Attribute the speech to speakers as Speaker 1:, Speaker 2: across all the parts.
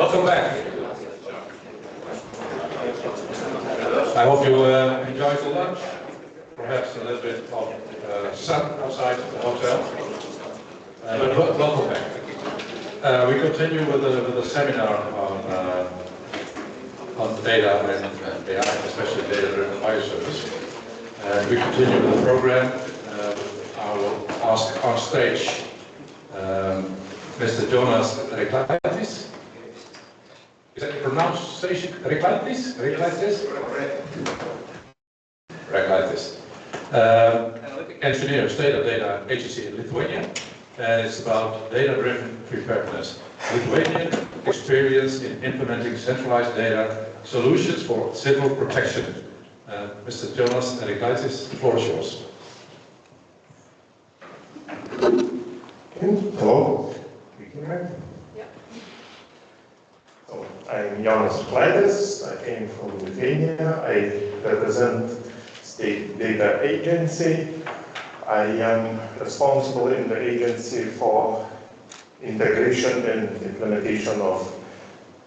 Speaker 1: Welcome back. I hope you enjoyed the lunch. Perhaps a little bit of sun outside the hotel. But welcome back. We continue with the seminar on data and AI, especially data-driven bioservice. We continue with the program. I will ask on stage Mr. Jonas Reklaitis. Is that the pronunciation? Reklaitis? Reklaitis. Analytic engineer, state of data agency in Lithuania. And it's about data-driven preparedness. Lithuanian experience in implementing centralized data solutions for civil protection. Mr. Jonas Reklaitis, the floor is yours.
Speaker 2: Hello.
Speaker 3: Yeah.
Speaker 2: So, I'm Jonas Reklaitis. I came from Lithuania. I represent State Data Agency. I am responsible in the agency for integration and implementation of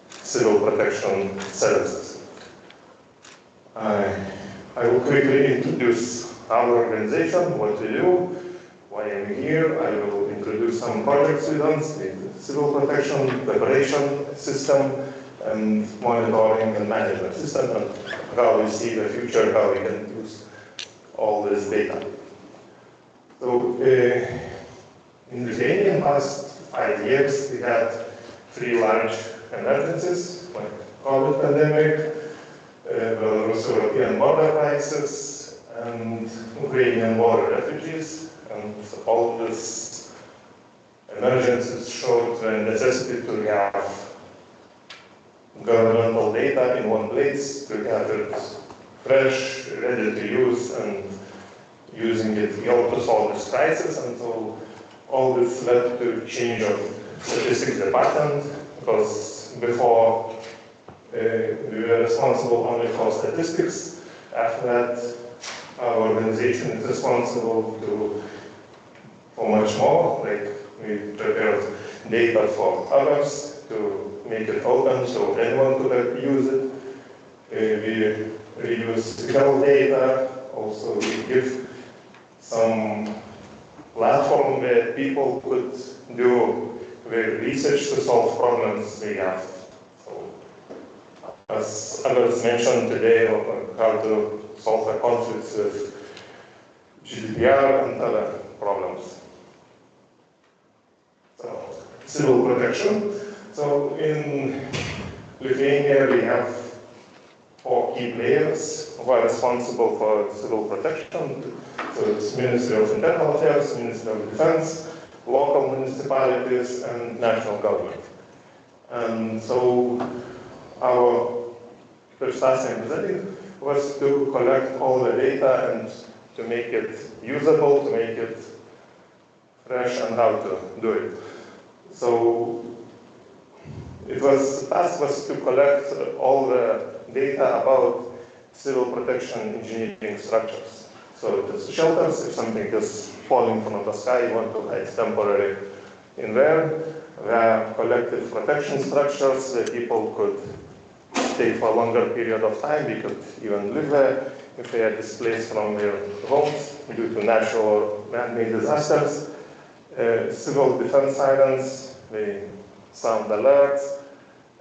Speaker 2: civil protection services. I will quickly introduce our organization, what we do, why I'm here. I will introduce some projects we done, the civil protection preparation system, and monitoring and management system, and how we see the future, how we can use all this data. So, in Lithuania, in the past 5 years, we had 3 large emergencies, like COVID pandemic, Belarus-European border crisis, and Ukrainian war refugees. And all these emergencies showed the necessity to have governmental data in one place, to have it fresh, ready to use, and using it to solve this crisis. And so all this led to change of statistics department, because before we were responsible only for statistics. After that, our organization is responsible for much more, like we prepared data for others to make it open so anyone could use it. We reuse health data. Also, we give some platform where people could do their research to solve problems we have. So, as others mentioned today, how to solve the conflicts with GDPR and other problems. So, civil protection. So, in Lithuania, we have 4 key players who are responsible for civil protection. So it's Ministry of Internal Affairs, Ministry of Defense, local municipalities, and national government. And so our first task in presenting was to collect all the data and to make it usable, to make it fresh, and how to do it. So the task was to collect all the data about civil protection engineering structures. So it is shelters, if something is falling from the sky, you want to hide temporarily in there. There are collective protection structures where people could stay for a longer period of time. They could even live there if they are displaced from their homes due to natural or man-made disasters. Civil defense sirens, they sound alerts,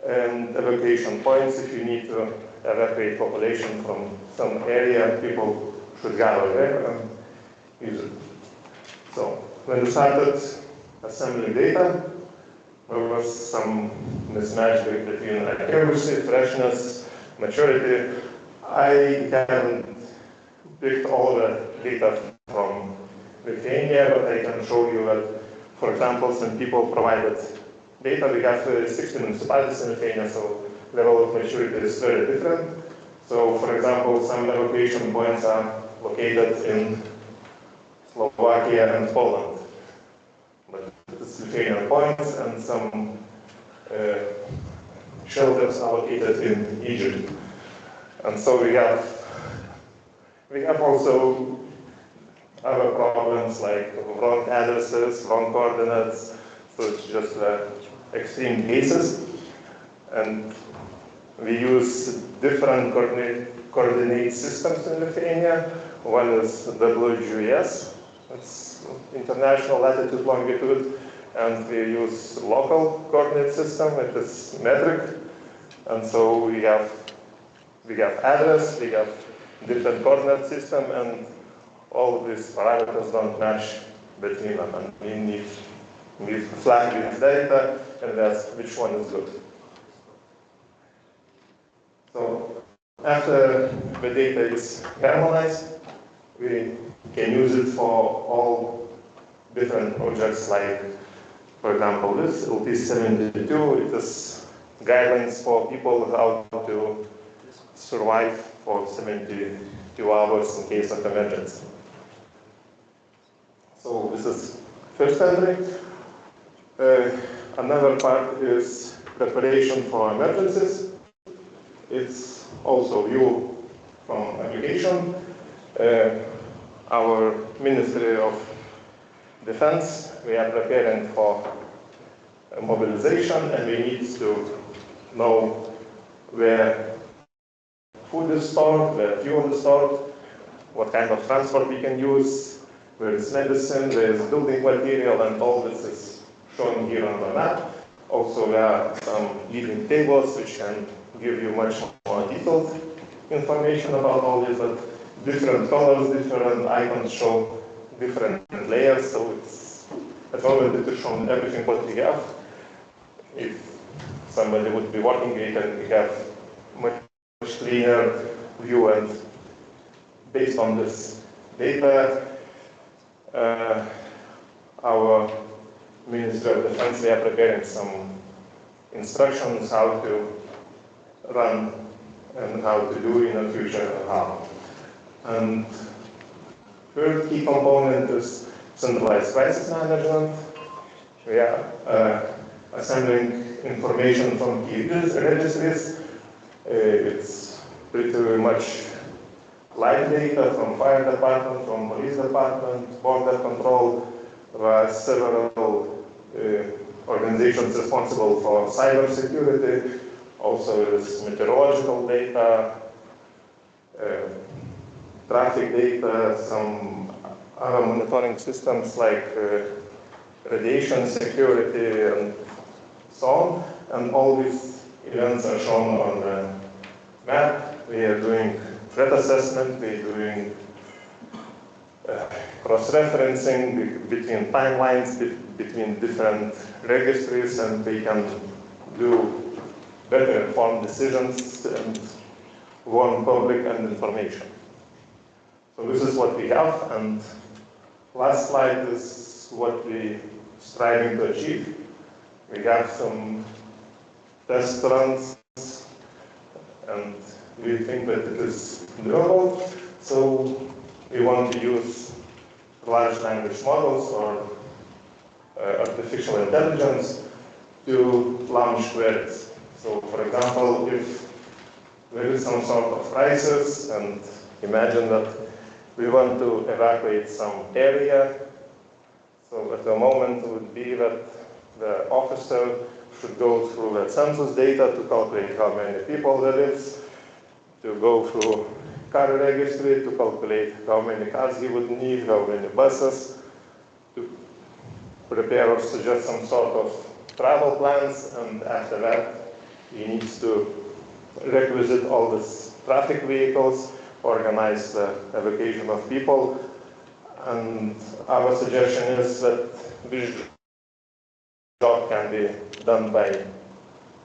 Speaker 2: and evacuation points. If you need to evacuate population from some area, people should gather there and use it. So when we started assembling data, there was some mismatch between accuracy, freshness, maturity. I haven't picked all the data from Lithuania, but I can show you that, for example, some people provided data. We have 60 municipalities in Lithuania, so level of maturity is very different. So, for example, some evacuation points are located in Slovakia and Poland. But it's Lithuanian points, and some shelters are located in Egypt. And so we have also other problems like wrong addresses, wrong coordinates. So it's just extreme cases. And we use different coordinate systems in Lithuania. One is WGS, it's international latitude longitude, and we use local coordinate system, it is metric. And so we have address, we have different coordinate system, and all of these parameters don't match between them, and we need to flag this data and that's which one is good. So after the data is harmonized, we can use it for all different objects, like, for example, this LT72, it is guidelines for people how to survive for 72 hours in case of emergency. So this is first entry. Another part is preparation for emergencies. It's also view from application. Our Ministry of Defense, we are preparing for mobilization, and we need to know where food is stored, where fuel is stored, what kind of transport we can use, where is medicine, where is building material, and all this is shown here on the map. Also, there are some leading tables which can give you much more detailed information about all this, but different colors, different icons show different layers, so it's at the moment it is shown everything what we have. If somebody would be working it, and we have much cleaner view, and based on this data, our Ministry of Defense, we are preparing some instructions how to run and how to do in the future and how. And third key component is centralized crisis management. We are assembling information from key registries. It's pretty much live data from fire department, from police department, border control. There are several organizations responsible for cyber security. Also, there's meteorological data, traffic data, some other monitoring systems like radiation security and so on. And all these events are shown on the map. We are doing threat assessment, we are doing cross-referencing between timelines, between different registries, and we can do better informed decisions and warn public and information. So this is what we have, and last slide is what we striving to achieve. We have some test runs, and we think that it is doable. So we want to use large language models or artificial intelligence to launch queries. So for example, if there is some sort of crisis, and imagine that we want to evacuate some area, so at the moment it would be that the officer should go through the census data to calculate how many people there is, to go through car registry to calculate how many cars he would need, how many buses, to prepare or suggest some sort of travel plans, and after that he needs to requisite all these traffic vehicles, organize the evacuation of people, and our suggestion is that this job can be done by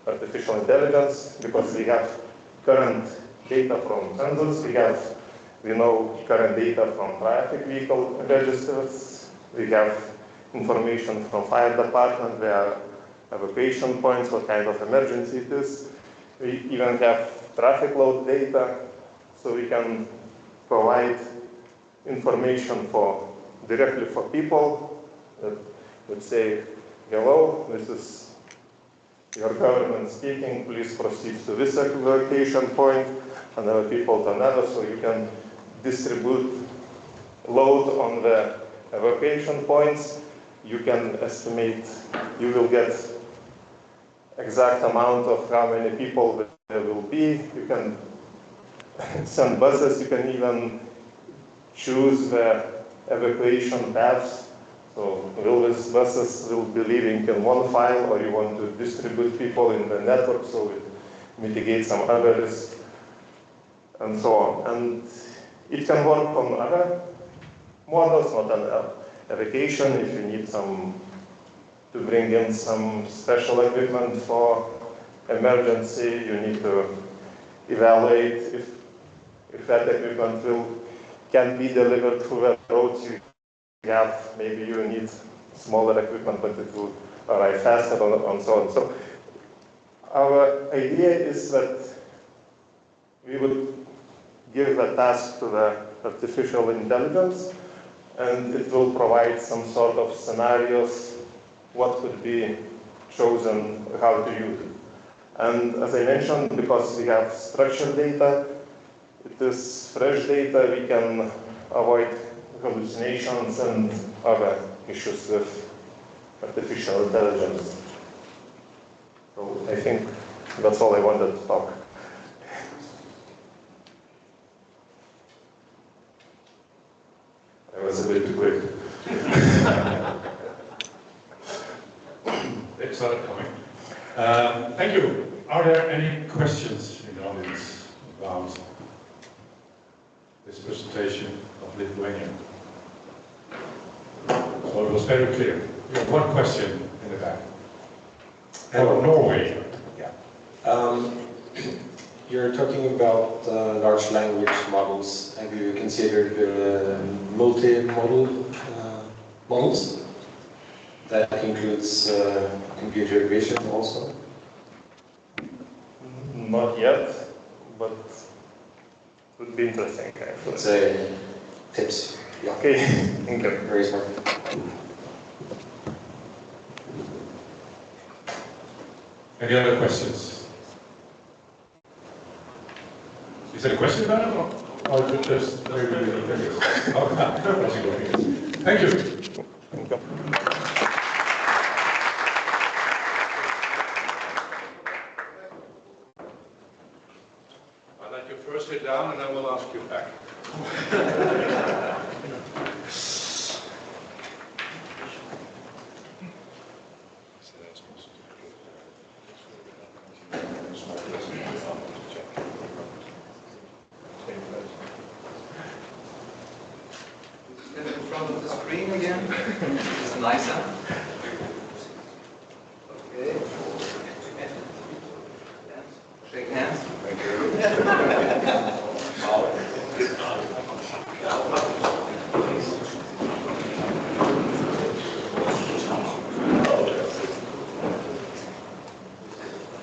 Speaker 2: artificial intelligence, because we have current data from census, we know current data from traffic vehicle registers, we have information from fire department, there are evacuation points, what kind of emergency it is. We even have traffic load data, so we can provide information directly for people that would say, hello, this is your government speaking, please proceed to this evacuation point, and other people to another, so you can distribute load on the evacuation points. You can estimate, you will get exact amount of how many people there will be. You can send buses, you can even choose the evacuation paths. So will these buses will be leaving in one file, or you want to distribute people in the network so it mitigates some other risks, and so on. And it can work on other models, not on evacuation. If you need to bring in some special equipment for emergency, you need to evaluate if that equipment can be delivered through the roads you have. Maybe you need smaller equipment, but it will arrive faster, and so on. So our idea is that we would give a task to the artificial intelligence, and it will provide some sort of scenarios, what could be chosen, how to use it. And as I mentioned, because we have structured data, it is fresh data, we can avoid hallucinations and other issues with artificial intelligence. So I think that's all I wanted to talk. I was a bit too quick.
Speaker 1: It started coming. Thank you. Are there any questions in the audience about this presentation of Lithuania? So it was very clear. We have one question in the back. For Norway.
Speaker 4: Yeah. You're talking about large language models. Have you considered multi-model models? That includes computer vision also?
Speaker 2: Not yet, but it would be interesting.
Speaker 4: Let's say tips. Yeah.
Speaker 2: Okay, thank you.
Speaker 4: Very smart.
Speaker 1: Any other questions? Is there a question about it, or just very Thank you.
Speaker 2: Thank you.
Speaker 1: I'll let you first sit down, and I will ask you back.
Speaker 5: In front of the screen again. It's nicer. Okay. Shake hands. Thank you.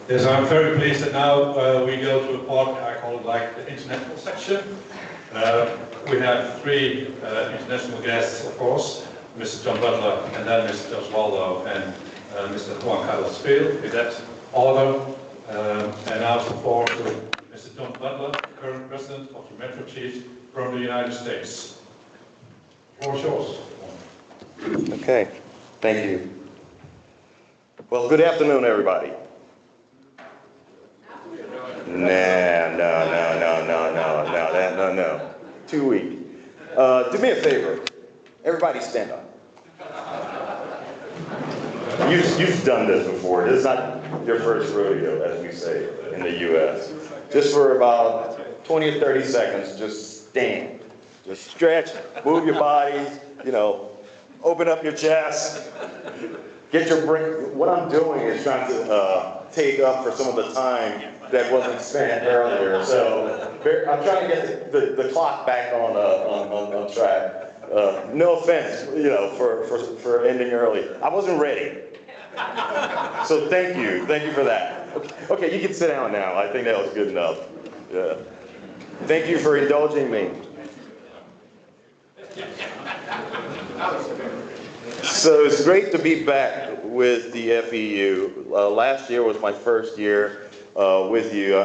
Speaker 1: Yes, I'm very pleased that now we go to a part, I call it like the international section. We have three international guests, of course, Mr. John Butler, and then Mr. Osvaldo, and Mr. Juan Carlos Field, in that order. And now the floor to Mr. John Butler, current president of the Metro Chiefs from the United States. The floor is yours.
Speaker 6: Okay, thank you. Well, good afternoon, everybody. No. Too weak. Do me a favor. Everybody stand up. You've done this before. This is not your first rodeo, as we say in the U.S. Just for about 20 or 30 seconds, just stand. Just stretch, move your bodies, open up your chest. Get your brain. What I'm doing is trying to take up for some of the time that wasn't spent earlier. So I'm trying to get the clock back on track. No offense, for ending early. I wasn't ready. So thank you for that. Okay, you can sit down now. I think that was good enough. Yeah. Thank you for indulging me. So it's great to be back with the FEU. Last year was my first year with you.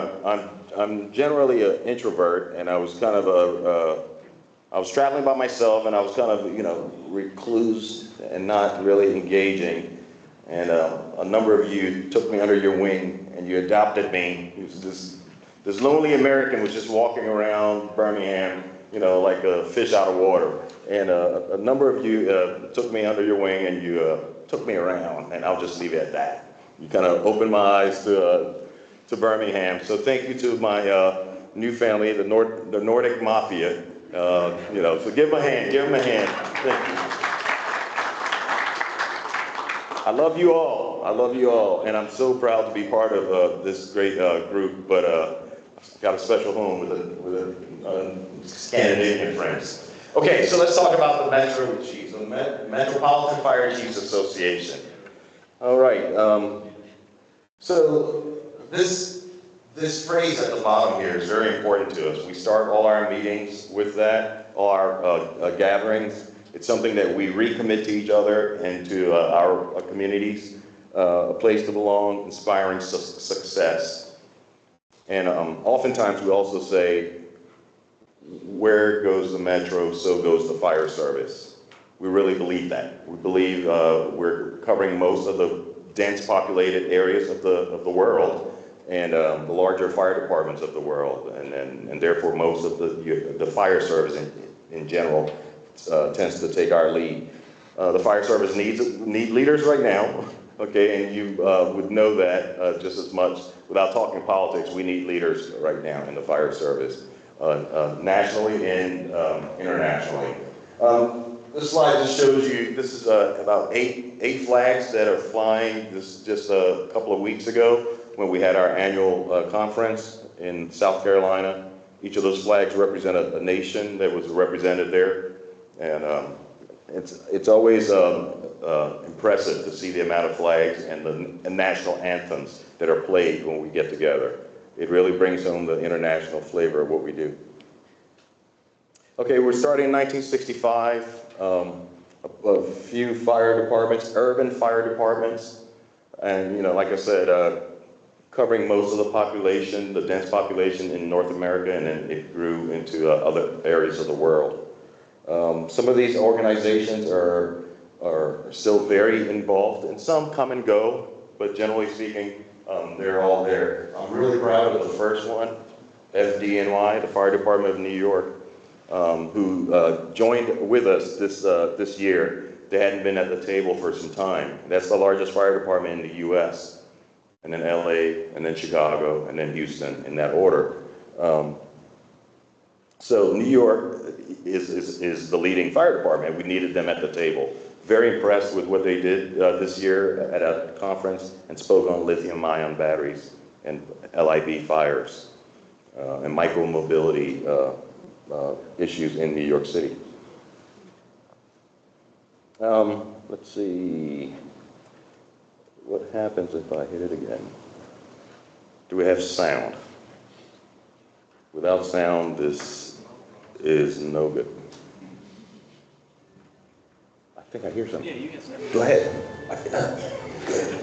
Speaker 6: I'm generally an introvert, and I was kind of I was traveling by myself, and I was kind of recluse and not really engaging. And a number of you took me under your wing and you adopted me. This lonely American was just walking around Birmingham, you know, like a fish out of water. And a number of you took me under your wing and you took me around, and I'll just leave it at that. You kind of opened my eyes to Birmingham. So thank you to my new family, the Nordic Mafia. You know, so give them a hand, give them a hand. Thank you. I love you all, and I'm so proud to be part of this great group, but I've got a special home with Scandinavian friends. Okay, so let's talk about the Metro Chiefs, the Metropolitan Fire Chiefs Association. All right, so this phrase at the bottom here is very important to us. We start all our meetings with that, all our gatherings. It's something that we recommit to each other and to our communities, a place to belong, inspiring success. And oftentimes we also say, where goes the Metro, so goes the fire service. We really believe that. We believe we're covering most of the dense populated areas of the world and the larger fire departments of the world, and therefore most of the fire service in general tends to take our lead. The fire service need leaders right now, okay, and you would know that just as much. Without talking politics, we need leaders right now in the fire service, nationally and internationally. This slide just shows you, this is about eight flags that are flying just a couple of weeks ago when we had our annual conference in South Carolina. Each of those flags represent a nation that was represented there. And it's always impressive to see the amount of flags and the national anthems that are played when we get together. It really brings home the international flavor of what we do. Okay, we're starting in 1965. A few fire departments, urban fire departments, and you know, like I said, covering most of the population, the dense population in North America, and then it grew into other areas of the world. Some of these organizations are still very involved, and some come and go, but generally speaking, they're all there. I'm really proud of the first one, FDNY, the Fire Department of New York, who joined with us this year. They hadn't been at the table for some time. That's the largest fire department in the U.S., and then LA, and then Chicago, and then Houston, in that order. So New York is the leading fire department. We needed them at the table. Very impressed with what they did this year at a conference and spoke on lithium-ion batteries and LIB fires and micro-mobility issues in New York City. Let's see. What happens if I hit it again? Do we have sound? Without sound, this is no good. I think I hear something. Yeah, you get something. Go ahead. Good.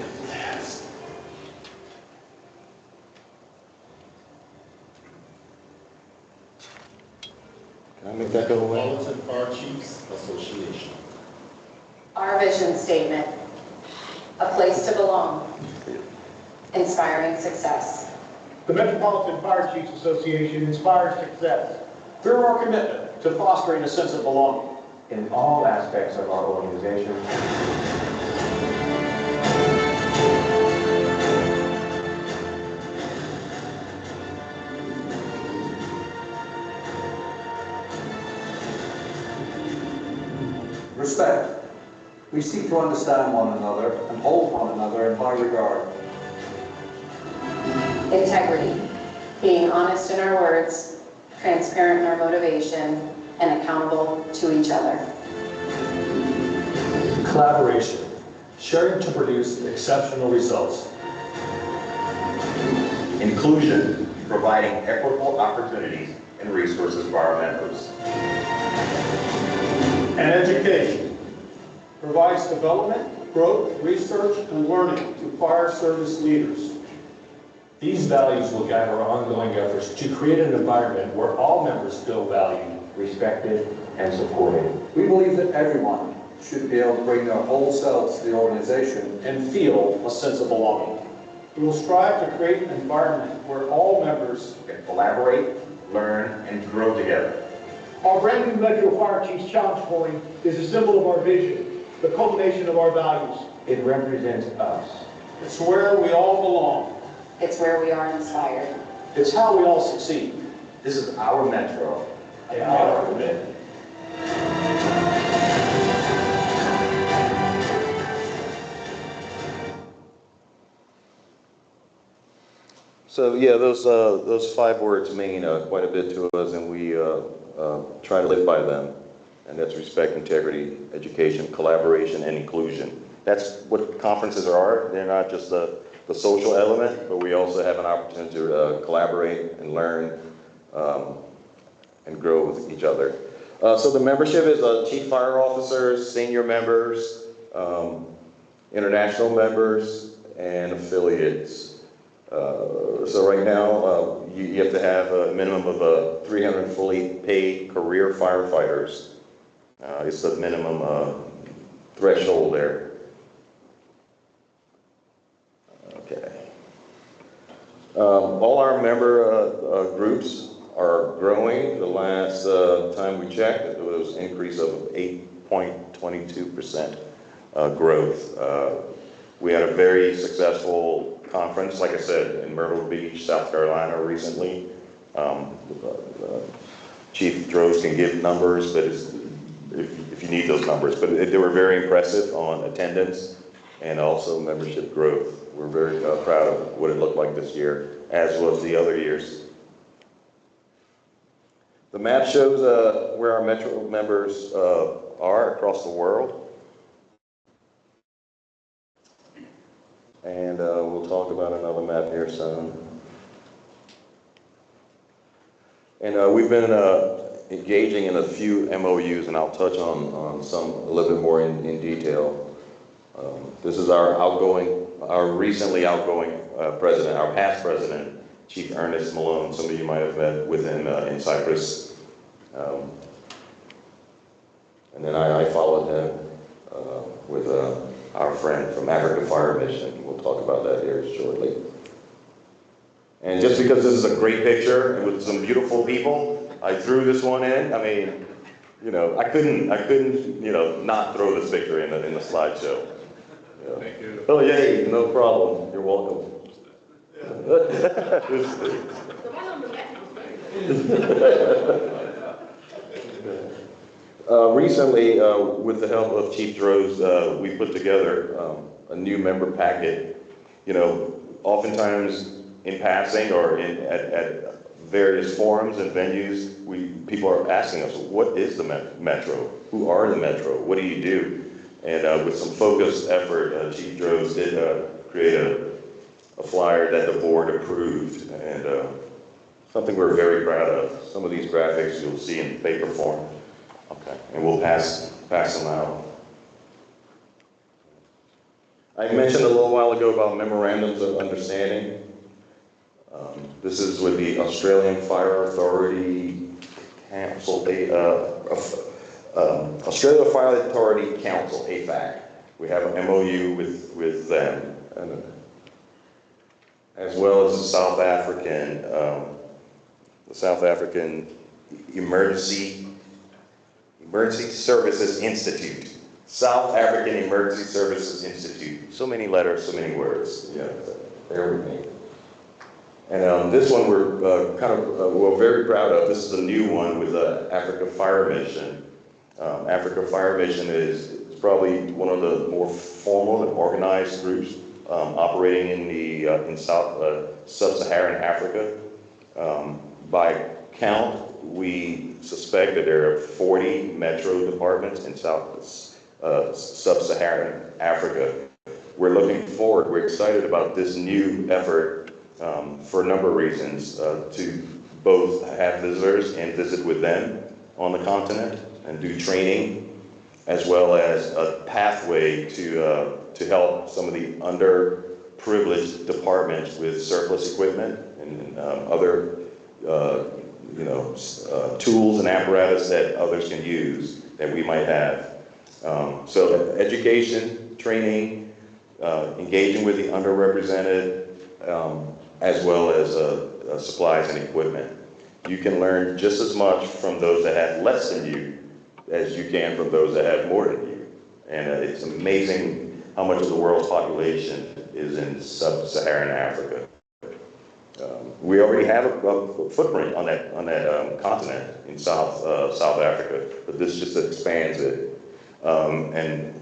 Speaker 6: Can I make that go away?
Speaker 7: Metropolitan Fire Chiefs Association.
Speaker 8: Our vision statement, a place to belong, inspiring success.
Speaker 3: The Metropolitan Fire Chiefs Association inspires success
Speaker 9: through our commitment to fostering a sense of belonging in all aspects of our organization. Respect. We seek to understand one another and hold one another in high regard.
Speaker 8: Integrity, being honest in our words, transparent in our motivation, and accountable to each other.
Speaker 10: Collaboration, sharing to produce exceptional results.
Speaker 6: Inclusion, providing equitable opportunities and resources for our members.
Speaker 3: and education. Provides development, growth, research, and learning to fire service leaders.
Speaker 10: These values will guide our ongoing efforts to create an environment where all members feel valued, respected, and supported.
Speaker 9: We believe that everyone should be able to bring their whole selves to the organization and feel a sense of belonging.
Speaker 3: We will strive to create an environment where all members
Speaker 9: Can collaborate, learn, and grow together.
Speaker 11: Our brand new Metro Fire Chiefs Challenge Coin is a symbol of our vision, the culmination of our values.
Speaker 9: It represents us.
Speaker 3: It's where we all belong.
Speaker 8: It's where we are inspired.
Speaker 3: It's how we all succeed.
Speaker 9: This is our Metro and our commitment.
Speaker 6: So yeah, those 5 words mean quite a bit to us, and we try to live by them. And that's respect, integrity, education, collaboration, and inclusion. That's what conferences are. They're not just the social element, but we also have an opportunity to collaborate and learn and grow with each other. So the membership is chief fire officers, senior members, international members, and affiliates. So right now, you have to have a minimum of 300 fully paid career firefighters. It's the minimum threshold there. Okay. All our member groups are growing. The last time we checked, it was an increase of 8.22% growth. We had a very successful conference, like I said, in Myrtle Beach, South Carolina recently. Chief Droz can give numbers, but if you need those numbers, but they were very impressive on attendance and also membership growth. We're very proud of what it looked like this year, as was the other years. The map shows where our Metro members are across the world. And we'll talk about another map here soon. And we've been engaging in a few MOUs, and I'll touch on some a little bit more in detail. This is our recently outgoing president, our past president, Chief Ernest Malone. Some of you might have met with him in Cyprus. And then I followed him with our friend from Africa Fire Mission. We'll talk about that here shortly. And just because this is a great picture and with some beautiful people, I threw this one in. I mean, you know, I couldn't, you know, not throw this picture in the slideshow. Yeah.
Speaker 1: Thank you.
Speaker 6: Oh, yay, no problem. You're welcome. Recently, with the help of Chief Droz, we put together a new member packet. You know, oftentimes in passing or at various forums and venues, people are asking us, what is the Metro? Who are the Metro? What do you do? And with some focused effort, Chief Droz did create a flyer that the board approved, and something we're very proud of. Some of these graphics you'll see in paper form. Okay, and we'll pass them out. I mentioned a little while ago about memorandums of understanding. This is with the Australian Fire Authority Council, Australia Fire Authority Council, AFAC. We have an MOU with them, and, as well as the South African Emergency Services Institute. South African Emergency Services Institute. So many letters, so many words. Yeah, bear with me. And this one we're we're very proud of. This is a new one with the Africa Fire Mission. Africa Fire Mission is probably one of the more formal and organized groups operating in sub-Saharan Africa. By count, we suspect that there are 40 metro departments in sub-Saharan Africa. We're looking forward, we're excited about this new effort for a number of reasons, to both have visitors and visit with them on the continent and do training, as well as a pathway to help some of the underprivileged departments with surplus equipment and other tools and apparatus that others can use that we might have. So education, training, engaging with the underrepresented, as well as supplies and equipment. You can learn just as much from those that have less than you as you can from those that have more than you. And it's amazing how much of the world's population is in sub-Saharan Africa. We already have a footprint on that continent in South Africa, but this just expands it. And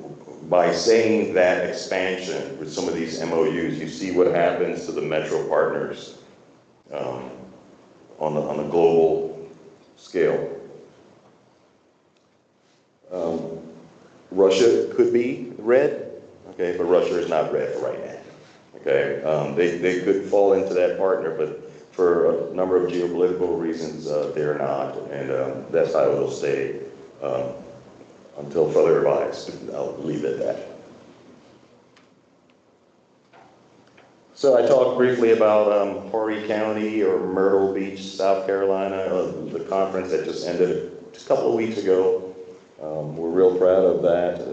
Speaker 6: by saying that expansion with some of these MOUs, you see what happens to the metro partners on a global scale. Russia could be red, okay, but Russia is not red right now. Okay, they could fall into that partner, but for a number of geopolitical reasons, they're not, and that's how it'll stay until further advice. I'll leave it at that. So I talked briefly about Horry County or Myrtle Beach, South Carolina, the conference that just ended just a couple of weeks ago. We're real proud of that.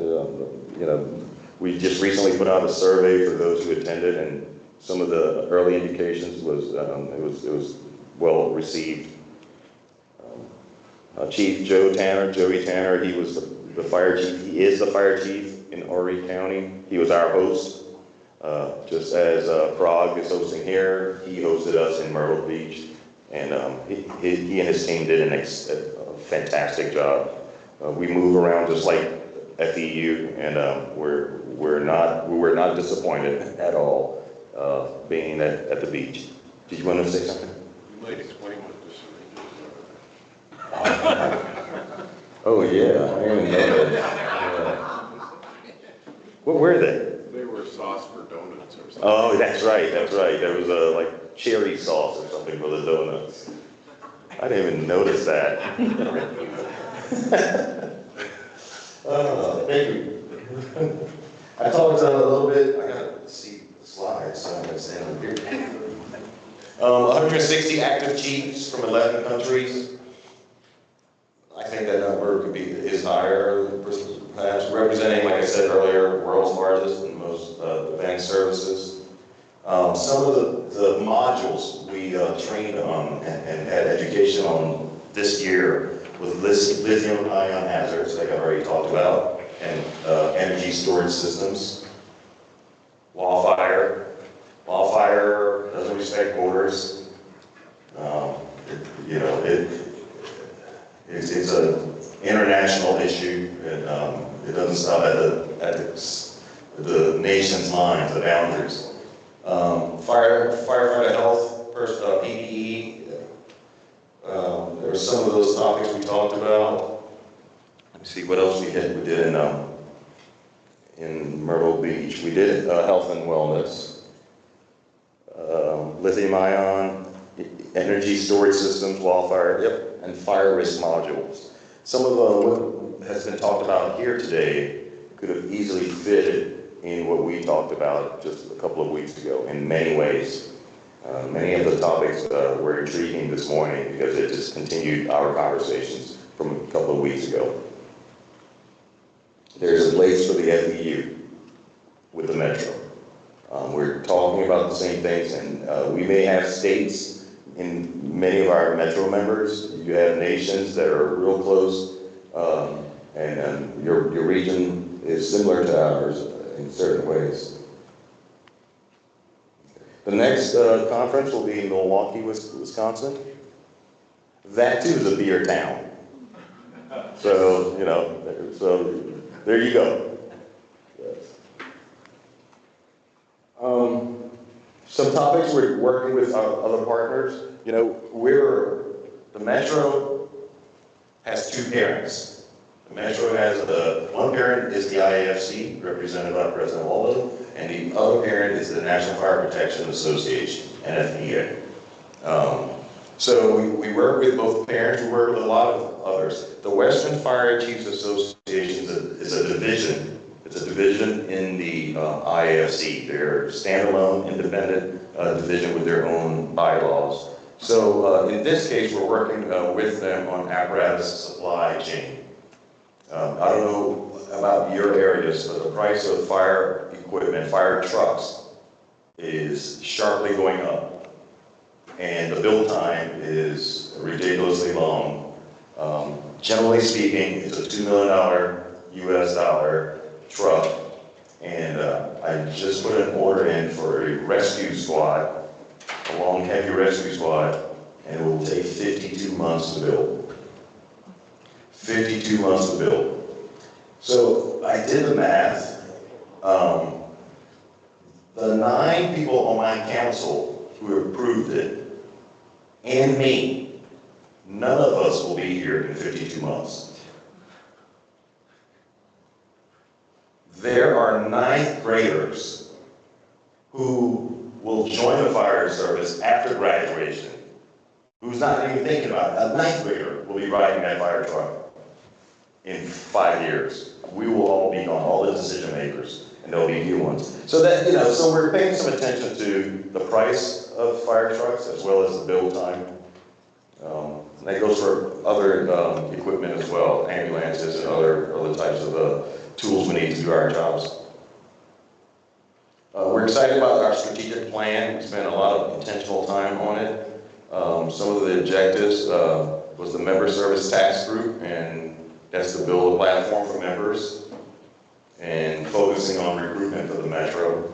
Speaker 6: You know, we just recently put out a survey for those who attended, and some of the early indications was it was well received. Chief Joey Tanner, he was the fire chief. He is the fire chief in Horry County. He was our host, just as Prague is hosting here. He hosted us in Myrtle Beach, and he and his team did a fantastic job. We move around just like FEU, and we were not disappointed at all being at the beach. Did you want to say something?
Speaker 7: You might explain what this is.
Speaker 6: Oh yeah, I didn't even know that. What were they?
Speaker 7: They were sauce for donuts or something.
Speaker 6: Oh, that's right. There was like cherry sauce or something for the donuts. I didn't even notice that. Thank you. I talked a little bit, I gotta see the slides, so I'm gonna stand over here. 160 active chiefs from 11 countries. I think that number is higher, perhaps representing, like I said earlier, world's largest and most advanced services. Some of the modules we trained on and had education on this year with lithium-ion hazards, like I've already talked about, and energy storage systems. Wildfire doesn't respect borders. It's an international issue, and it doesn't stop at the nation's lines, the boundaries. Firefighter health, first PPE. There were some of those topics we talked about. Let me see what else we did. We did in Myrtle Beach. We did health and wellness, lithium-ion, energy storage systems, wildfire, and fire risk modules. Some of what has been talked about here today could have easily fitted in what we talked about just a couple of weeks ago in many ways. Many of the topics were intriguing this morning because it just continued our conversations from a couple of weeks ago. There's a place for the FEU with the Metro. We're talking about the same things, and we may have states in many of our Metro members. You have nations that are real close, and your region is similar to ours in certain ways. The next conference will be in Milwaukee, Wisconsin. That too is a beer town. So, so there you go. Yes. Some topics we're working with other partners. The Metro has two parents. The Metro has one parent is the IAFC, represented by President Waldo, and the other parent is the National Fire Protection Association, NFPA. So we work with both parents, we work with a lot of others. The Western Fire Chiefs Association is a division. It's a division in the IAFC. They're standalone, independent division with their own bylaws. So in this case, we're working with them on apparatus supply chain. I don't know about your areas, but the price of fire equipment, fire trucks, is sharply going up. And the build time is ridiculously long. Generally speaking, it's a $2 million US dollar truck. And I just put an order in for a rescue squad, a long, heavy rescue squad, and it will take 52 months to build. 52 months to build. So I did the math. The 9 people on my council who approved it, and me, none of us will be here in 52 months. There are 9th graders who will join the fire service after graduation, who's not even thinking about it. A 9th grader will be riding that fire truck in 5 years. We will all be gone, all the decision makers, and there'll be new ones. So that, so we're paying some attention to the price of fire trucks as well as the build time. And that goes for other equipment as well, ambulances and other types of tools we need to do our jobs. We're excited about our strategic plan. We spent a lot of intentional time on it. Some of the objectives was the member service task group, and that's to build a platform for members and focusing on recruitment for the Metro.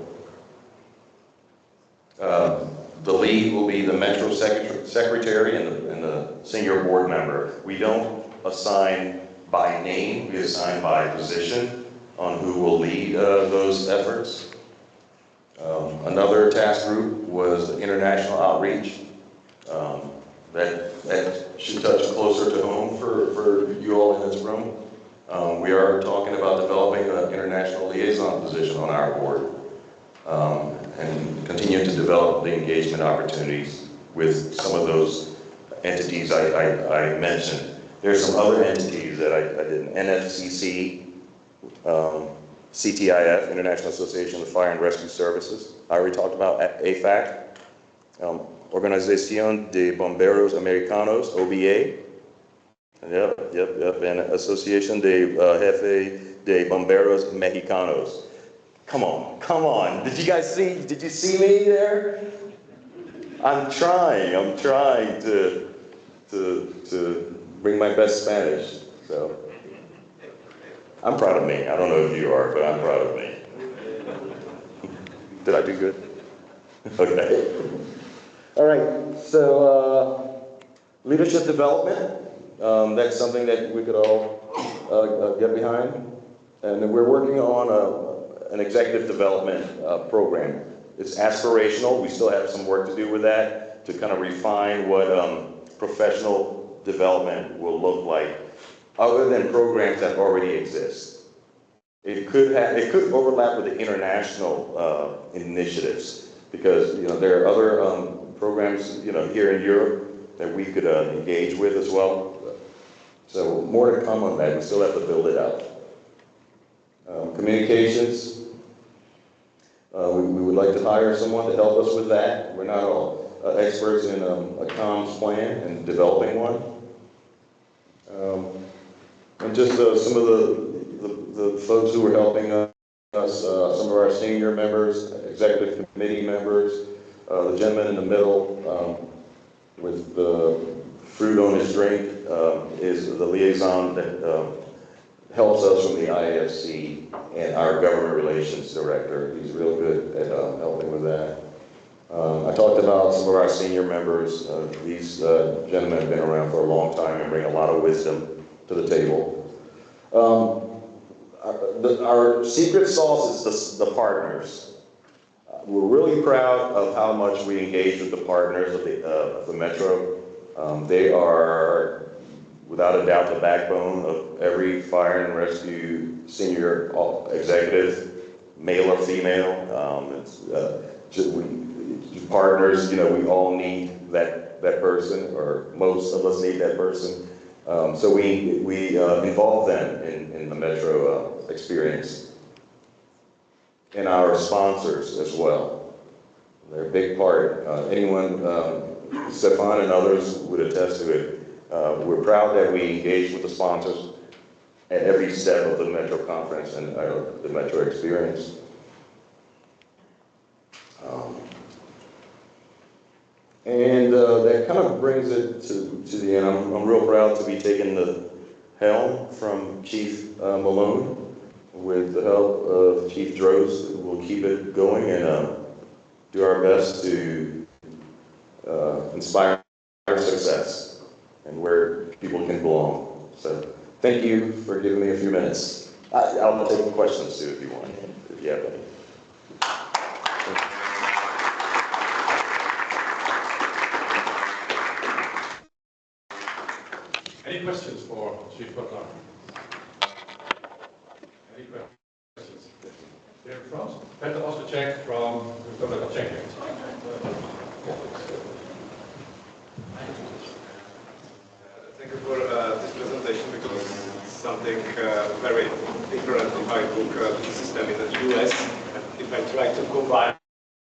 Speaker 6: The lead will be the Metro Secretary and the senior board member. We don't assign by name, we assign by position on who will lead those efforts. Another task group was international outreach. That should touch closer to home for you all in this room. We are talking about developing an international liaison position on our board and continue to develop the engagement opportunities with some of those entities I mentioned. There's some other entities that I didn't. NFCC, CTIF, International Association of Fire and Rescue Services. I already talked about AFAC. Organización de Bomberos Americanos, OBA. Yep, and Association de Jefe de Bomberos Mexicanos. Come on. Did you see me there? I'm trying to bring my best Spanish, so. I'm proud of me. I don't know if you are, but I'm proud of me. Did I do good? Okay. All right, so leadership development, that's something that we could all get behind. And we're working on an executive development program. It's aspirational. We still have some work to do with that to kind of refine what professional development will look like other than programs that already exist. It could overlap with the international initiatives because there are other programs here in Europe that we could engage with as well. So more to come on that. We still have to build it out. Communications. We would like to hire someone to help us with that. We're not all experts in a comms plan and developing one. And just some of the folks who are helping us, some of our senior members, executive committee members, the gentleman in the middle with the fruit on his drink is the liaison that helps us from the IFC and our government relations director. He's real good at helping with that. I talked about some of our senior members. These gentlemen have been around for a long time and bring a lot of wisdom to the table. Our secret sauce is the partners. We're really proud of how much we engage with the partners of the Metro. They are, without a doubt, the backbone of every fire and rescue senior executive, male or female. Partners, we all need that person, or most of us need that person. So we involve them in the Metro experience. And our sponsors as well. They're a big part. Anyone, Stefan and others would attest to it. We're proud that we engage with the sponsors. at every step of the Metro conference and the Metro experience. That kind of brings it to the end. I'm real proud to be taking the helm from Chief Malone with the help of Chief Droz. We'll keep it going and do our best to inspire success and where people can belong. So thank you for giving me a few minutes. I'll take questions too if you want, if you have any.
Speaker 1: Any questions for Chief Butler? Any questions? Here in front. Peter Ostercheck from Republic of Czech.
Speaker 12: Thank you for this presentation because it's something very different if I look at the system in the US. If I try to combine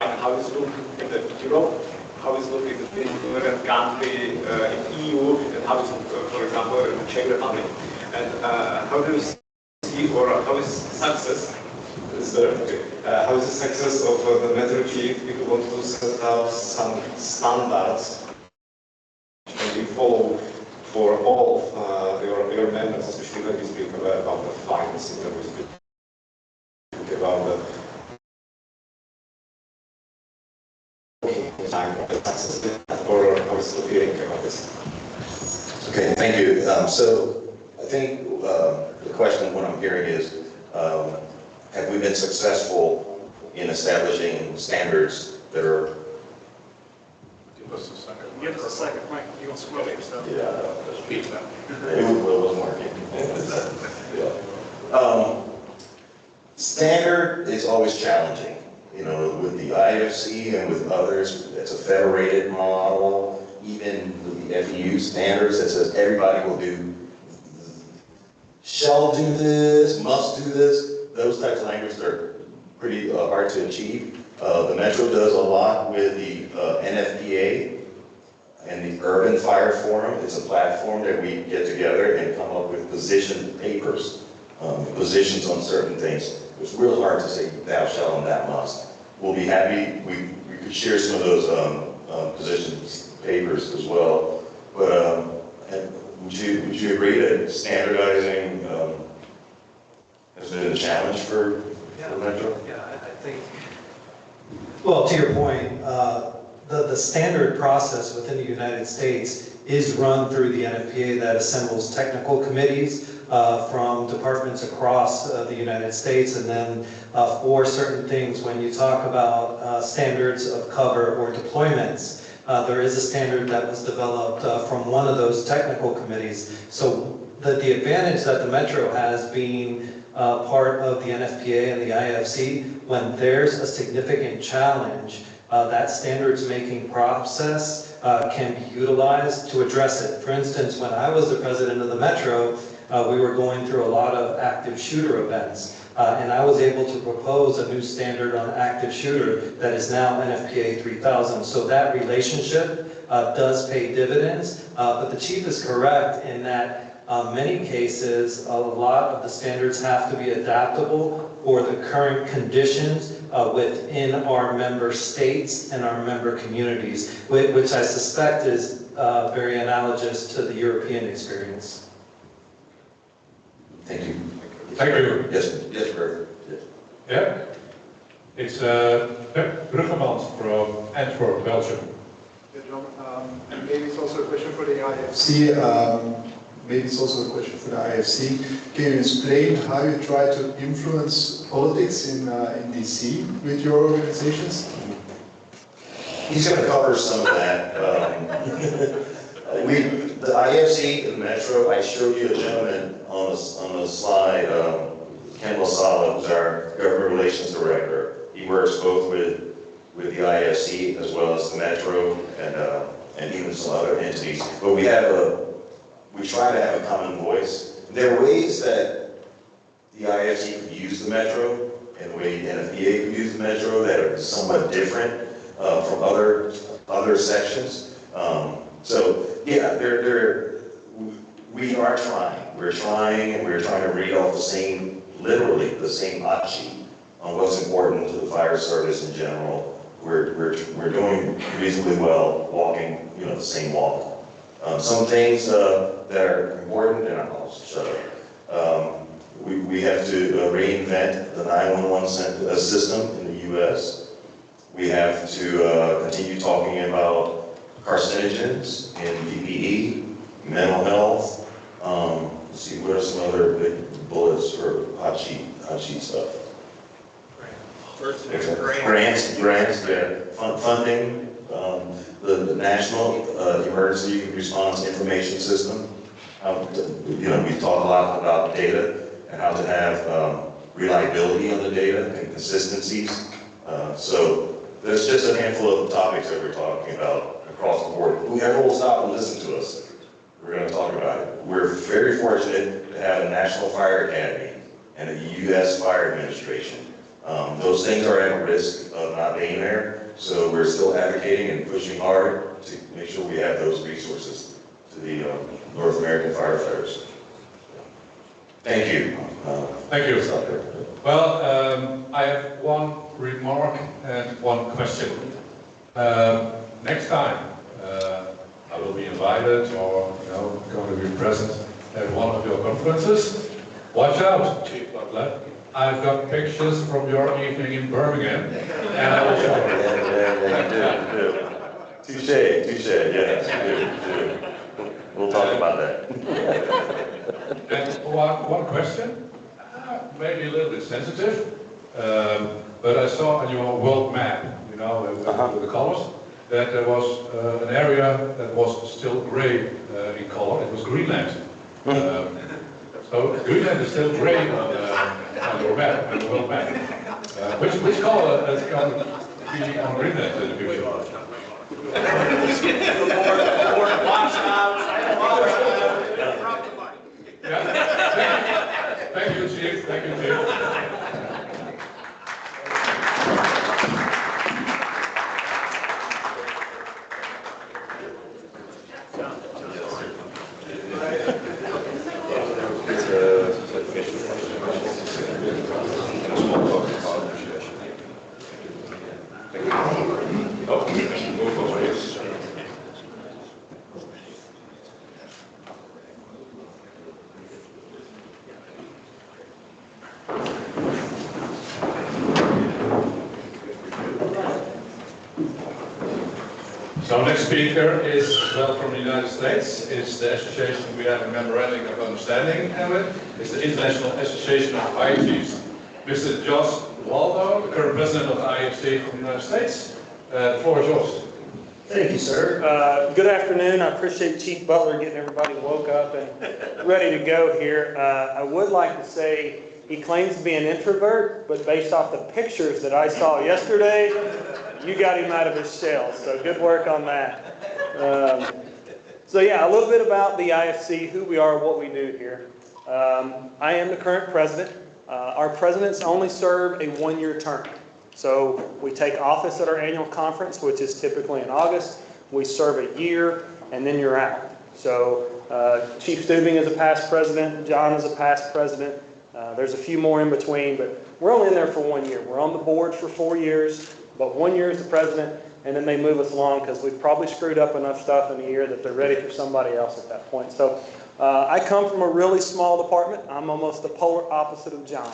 Speaker 12: how it's looking in Europe, how it's looking in different country in EU, and how it's, for example, in the Czech Republic. And how do you see, or how is success? How is the success of the Metro Chief if you want to set up some standards and you follow for all of your members, especially when you speak about the finance, when we speak about the time of the success, or how is the feeling about this?
Speaker 6: Okay, thank you. So I think the question, what I'm hearing is, have we been successful in establishing standards that are...
Speaker 1: Give us a second.
Speaker 11: Give us a second, Mike. You want to scroll yourself?
Speaker 6: Yeah, speak now. It wasn't working. Yeah. Standard is always challenging. You know, with the IFC and with others, it's a federated model. Even with the FEU standards that says everybody will do, shall do this, must do this. Those types of languages are pretty hard to achieve. The Metro does a lot with the NFPA and the Urban Fire Forum. It's a platform that we get together and come up with position papers, positions on certain things. It's real hard to say thou shalt and thou must. We'll be happy, we could share some of those positions papers as well. But would you agree that standardizing has been a challenge for Metro?
Speaker 13: Yeah, I think, well, to your point, the standard process within the United States is run through the NFPA that assembles technical committees from departments across the United States, and then for certain things, when you talk about standards of cover or deployments, there is a standard that was developed from one of those technical committees. So the advantage that the Metro has being part of the NFPA and the IFC, when there's a significant challenge, that standards making process can be utilized to address it. For instance, when I was the president of the Metro, we were going through a lot of active shooter events. And I was able to propose a new standard on active shooter that is now NFPA 3000. So that relationship does pay dividends. But the chief is correct in that many cases, a lot of the standards have to be adaptable for the current conditions within our member states and our member communities, which I suspect is very analogous to the European experience.
Speaker 6: Thank you.
Speaker 1: Thank you.
Speaker 6: Yes, Bert. Yes.
Speaker 1: Yeah. It's Bruggemans from Antwerp, Belgium.
Speaker 14: Yeah, John, and maybe it's also a question for the IFC. Maybe it's also a question for the IFC. Can you explain how you try to influence politics in DC with your organizations?
Speaker 6: He's going to cover some of that. The IFC, the Metro, I showed you a gentleman on the slide, Ken Losala, who's our government relations director. He works both with the IFC as well as the Metro and even some other entities. But we try to have a common voice. There are ways that the IFC could use the Metro and the way the NFPA could use the Metro that are somewhat different from other sections. So yeah, we we are trying. We're trying, and we're trying to read off the same, literally the same hot sheet on what's important to the fire service in general. We're doing reasonably well walking, the same walk. Some things that are important, and I'll shut up. We have to reinvent the 911 system in the U.S. We have to continue talking about carcinogens in PPE, mental health. Let's see, what are some other big bullets for hot sheet stuff? Grants, yeah. Funding, the National Emergency Response Information System. We talk a lot about data and how to have reliability on the data and consistencies. So there's just a handful of topics that we're talking about across the board. Whoever will stop and listen to us, we're going to talk about it. We're very fortunate to have a National Fire Academy and a U.S. Fire Administration. Those things are at risk of not being there, so we're still advocating and pushing hard to make sure we have those resources to the North American firefighters. Thank you.
Speaker 1: Thank you. Well, I have one remark and one question. Next time, I will be invited or going to be present at one of your conferences. Watch out, Chief Butler. I've got pictures from your evening in Birmingham, and I will show you.
Speaker 6: Touche, yes, we'll talk about that.
Speaker 1: And one question, maybe a little bit sensitive, but I saw on your world map, with the colors, that there was an area that was still gray in color. It was Greenland. So Greenland is still gray on your map, on the world map. Which color is going to be on Greenland in the future? Thank you, Chief. Thank you, Chief. So next speaker is from the United States. It's the association we have a memorandum of understanding with. It's the International Association of Fire Chiefs. Mr. Josh Waldo, the current president of the IFC from the United States. The floor is yours.
Speaker 15: Thank you, sir. Good afternoon. I appreciate Chief Butler getting everybody woke up and ready to go here. I would like to say he claims to be an introvert, but based off the pictures that I saw yesterday, you got him out of his shell, so good work on that. So yeah, a little bit about the IFC, who we are, what we do here. I am the current president. Our presidents only serve a one-year term. So we take office at our annual conference, which is typically in August. We serve a year, and then you're out. So Chief Stubing is a past president. John is a past president. There's a few more in between, but we're only in there for 1 year. We're on the board for 4 years, but 1 year as the president, and then they move us along because we've probably screwed up enough stuff in a year that they're ready for somebody else at that point. So I come from a really small department. I'm almost the polar opposite of John.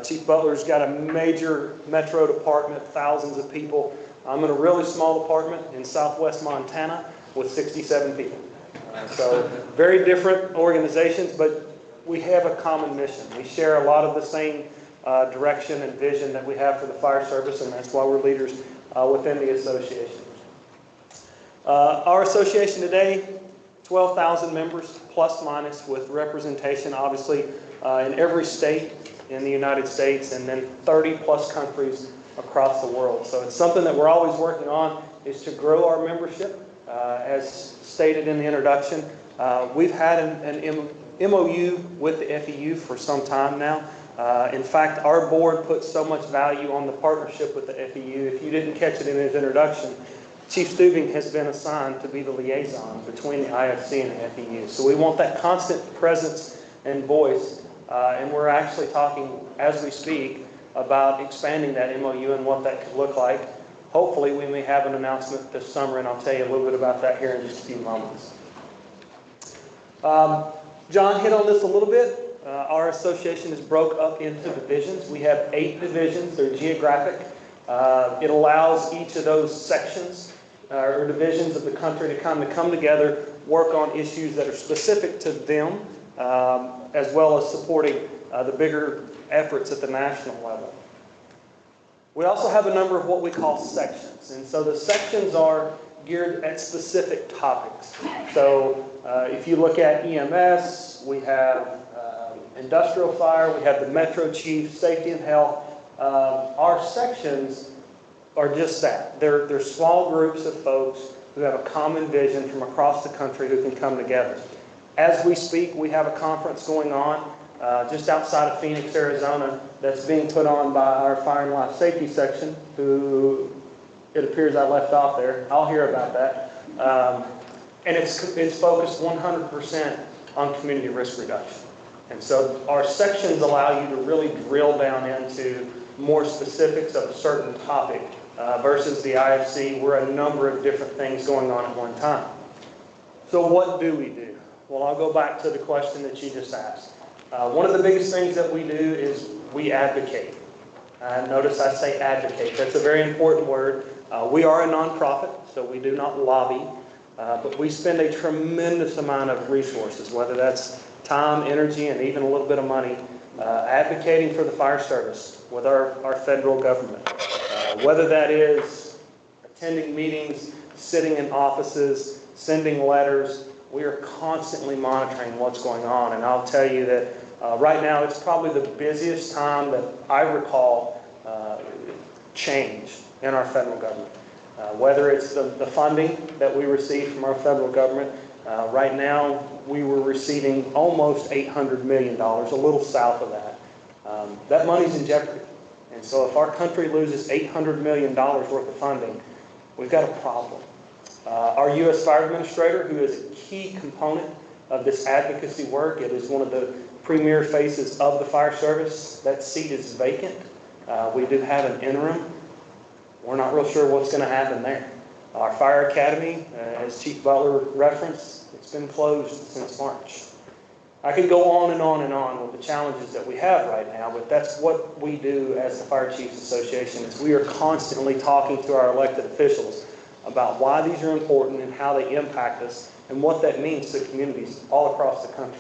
Speaker 15: Chief Butler's got a major metro department, thousands of people. I'm in a really small department in southwest Montana with 67 people. So very different organizations, but we have a common mission. We share a lot of the same direction and vision that we have for the fire service, and that's why we're leaders within the association. Our association today, 12,000 members plus minus, with representation obviously in every state in the United States, and then 30 plus countries across the world. So it's something that we're always working on, is to grow our membership. As stated in the introduction, we've had an MOU with the FEU for some time now. In fact, our board puts so much value on the partnership with the FEU. If you didn't catch it in his introduction, Chief Stubing has been assigned to be the liaison between the IFC and the FEU. So we want that constant presence and voice, and we're actually talking, as we speak, about expanding that MOU and what that could look like. Hopefully, we may have an announcement this summer, and I'll tell you a little bit about that here in just a few moments. John hit on this a little bit. Our association is broke up into divisions. We have 8 divisions. They're geographic. It allows each of those sections or divisions of the country to come together, work on issues that are specific to them, as well as supporting the bigger efforts at the national level. We also have a number of what we call sections, and so the sections are geared at specific topics. So if you look at EMS, we have industrial fire, we have the Metro Chief, safety and health. Our sections are just that. They're small groups of folks who have a common vision from across the country who can come together. As we speak, we have a conference going on just outside of Phoenix, Arizona, that's being put on by our Fire and Life Safety section, who it appears I left off there. I'll hear about that. And it's focused 100% on community risk reduction. And so our sections allow you to really drill down into more specifics of a certain topic versus the IFC, where a number of different things going on at one time. So what do we do? Well, I'll go back to the question that you just asked. One of the biggest things that we do is we advocate. Notice I say advocate. That's a very important word. We are a nonprofit, so we do not lobby, but we spend a tremendous amount of resources, whether that's time, energy, and even a little bit of money, advocating for the fire service with our federal government. Whether that is attending meetings, sitting in offices, sending letters, we are constantly monitoring what's going on. And I'll tell you that right now it's probably the busiest time that I recall change in our federal government. Whether it's the funding that we receive from our federal government, right now we were receiving almost $800 million, a little south of that. That money's in jeopardy. And so if our country loses $800 million worth of funding, we've got a problem. Our U.S. Fire Administrator, who is a key component of this advocacy work, it is one of the premier faces of the fire service. That seat is vacant. We do have an interim. We're not real sure what's going to happen there. Our fire academy, as Chief Butler referenced, it's been closed since March. I could go on and on and on with the challenges that we have right now, but that's what we do as the Fire Chiefs Association, is we are constantly talking to our elected officials about why these are important and how they impact us and what that means to communities all across the country.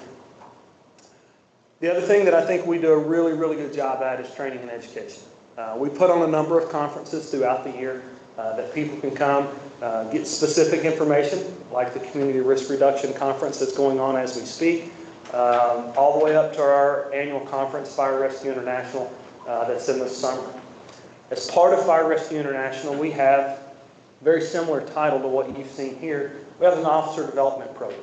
Speaker 15: The other thing that I think we do a really, really good job at is training and education. We put on a number of conferences throughout the year that people can come, get specific information, like the Community Risk Reduction Conference that's going on as we speak, all the way up to our annual conference, Fire Rescue International, that's in the summer. As part of Fire Rescue International, we have a very similar title to what you've seen here. We have an officer development program.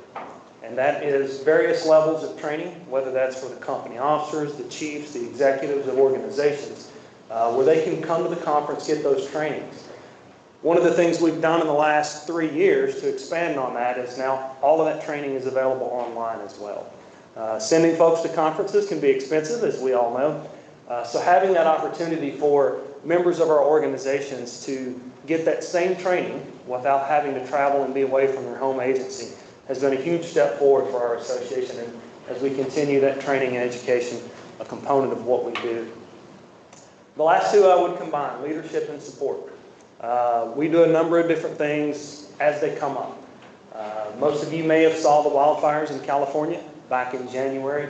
Speaker 15: And that is various levels of training, whether that's for the company officers, the chiefs, the executives of organizations, where they can come to the conference, get those trainings. One of the things we've done in the last 3 years to expand on that is now all of that training is available online as well. Sending folks to conferences can be expensive, as we all know. So having that opportunity for members of our organizations to get that same training without having to travel and be away from their home agency has been a huge step forward for our association, and as we continue that training and education, a component of what we do. The last two I would combine, leadership and support. We do a number of different things as they come up. Most of you may have saw the wildfires in California back in January.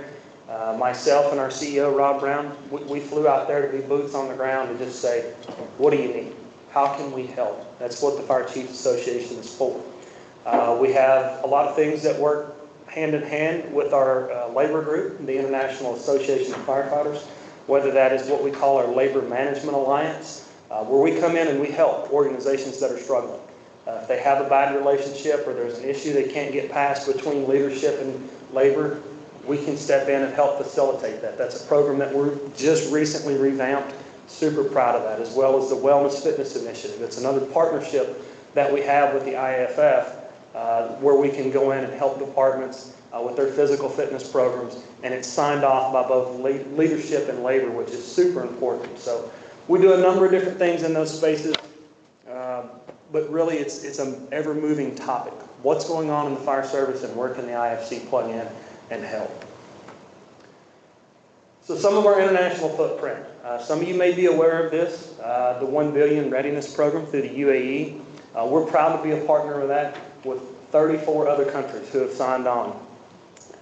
Speaker 15: Myself and our CEO, Rob Brown, we flew out there to be boots on the ground to just say, what do you need? How can we help? That's what the Fire Chiefs Association is for. We have a lot of things that work hand in hand with our labor group, the International Association of Firefighters, whether that is what we call our Labor Management Alliance, where we come in and we help organizations that are struggling. If they have a bad relationship or there's an issue they can't get past between leadership and labor, we can step in and help facilitate that. That's a program that we're just recently revamped. Super proud of that, as well as the Wellness Fitness Initiative. It's another partnership that we have with the IFF, where we can go in and help departments with their physical fitness programs, and it's signed off by both leadership and labor, which is super important. So we do a number of different things in those spaces, but really it's an ever-moving topic. What's going on in the fire service, and where can the IFC plug in and help? So some of our international footprint. Some of you may be aware of this, the 1 billion readiness program through the UAE. We're proud to be a partner with that, with 34 other countries who have signed on.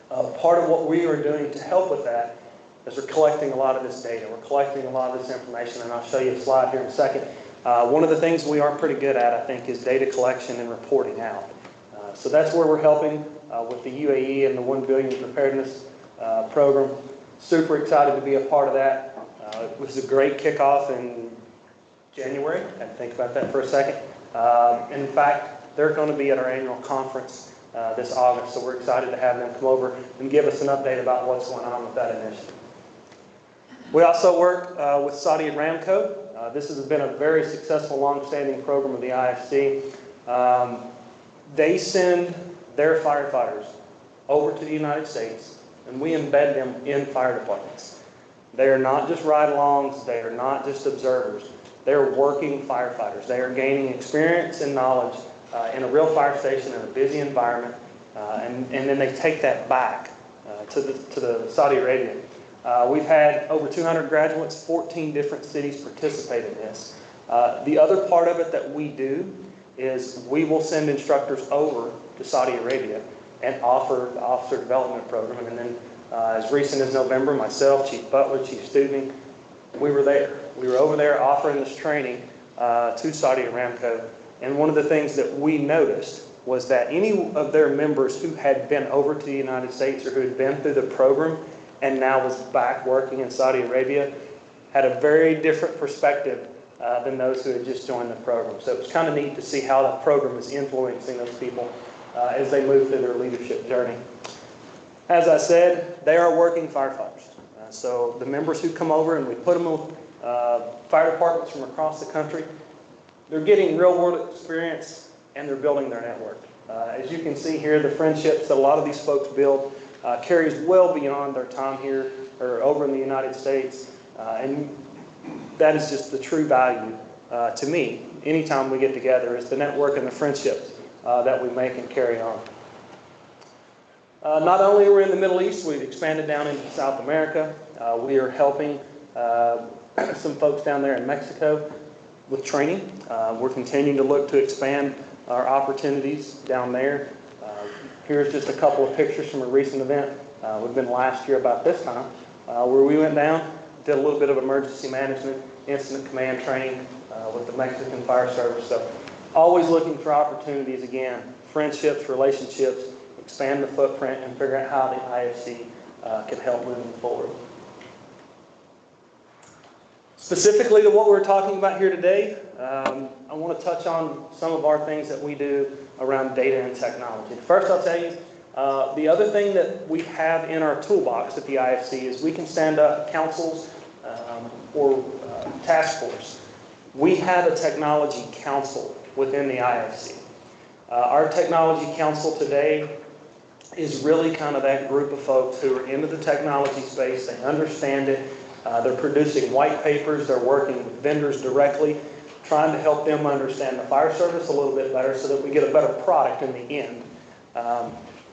Speaker 15: Part of what we are doing to help with that is we're collecting a lot of this data. We're collecting a lot of this information, and I'll show you a slide here in a second. One of the things we are pretty good at, I think, is data collection and reporting out. So that's where we're helping with the UAE and the 1 billion preparedness program. Super excited to be a part of that. It was a great kickoff in January. I had to think about that for a second. In fact, they're going to be at our annual conference this August, so we're excited to have them come over and give us an update about what's going on with that initiative. We also work with Saudi Aramco. This has been a very successful, long-standing program of the IFC. They send their firefighters over to the United States, and we embed them in fire departments. They are not just ride-alongs. They are not just observers. They're working firefighters. They are gaining experience and knowledge in a real fire station in a busy environment, and then they take that back to the Saudi Arabia. We've had over 200 graduates, 14 different cities participate in this. The other part of it that we do is we will send instructors over to Saudi Arabia and offer the officer development program. And then as recent as November, myself, Chief Butler, Chief Stubing, we were there. We were over there offering this training to Saudi Aramco. And one of the things that we noticed was that any of their members who had been over to the United States or who had been through the program and now was back working in Saudi Arabia had a very different perspective than those who had just joined the program. So it was kind of neat to see how that program is influencing those people as they move through their leadership journey. As I said, they are working firefighters. So the members who come over and we put them with fire departments from across the country, they're getting real-world experience and they're building their network. As you can see here, the friendships that a lot of these folks build carries well beyond their time here or over in the United States. And that is just the true value to me anytime we get together, is the network and the friendships that we make and carry on. Not only are we in the Middle East, we've expanded down into South America. We are helping some folks down there in Mexico with training. We're continuing to look to expand our opportunities down there. Here's just a couple of pictures from a recent event. It would have been last year about this time, where we went down, did a little bit of emergency management, incident command training with the Mexican Fire Service. So always looking for opportunities, again, friendships, relationships, expand the footprint, and figure out how the IFC can help moving forward. Specifically to what we're talking about here today, I want to touch on some of our things that we do around data and technology. First, I'll tell you, the other thing that we have in our toolbox at the IFC is we can stand up councils or task force. We have a technology council within the IFC. Our technology council today is really kind of that group of folks who are into the technology space. They understand it. They're producing white papers. They're working with vendors directly, trying to help them understand the fire service a little bit better so that we get a better product in the end.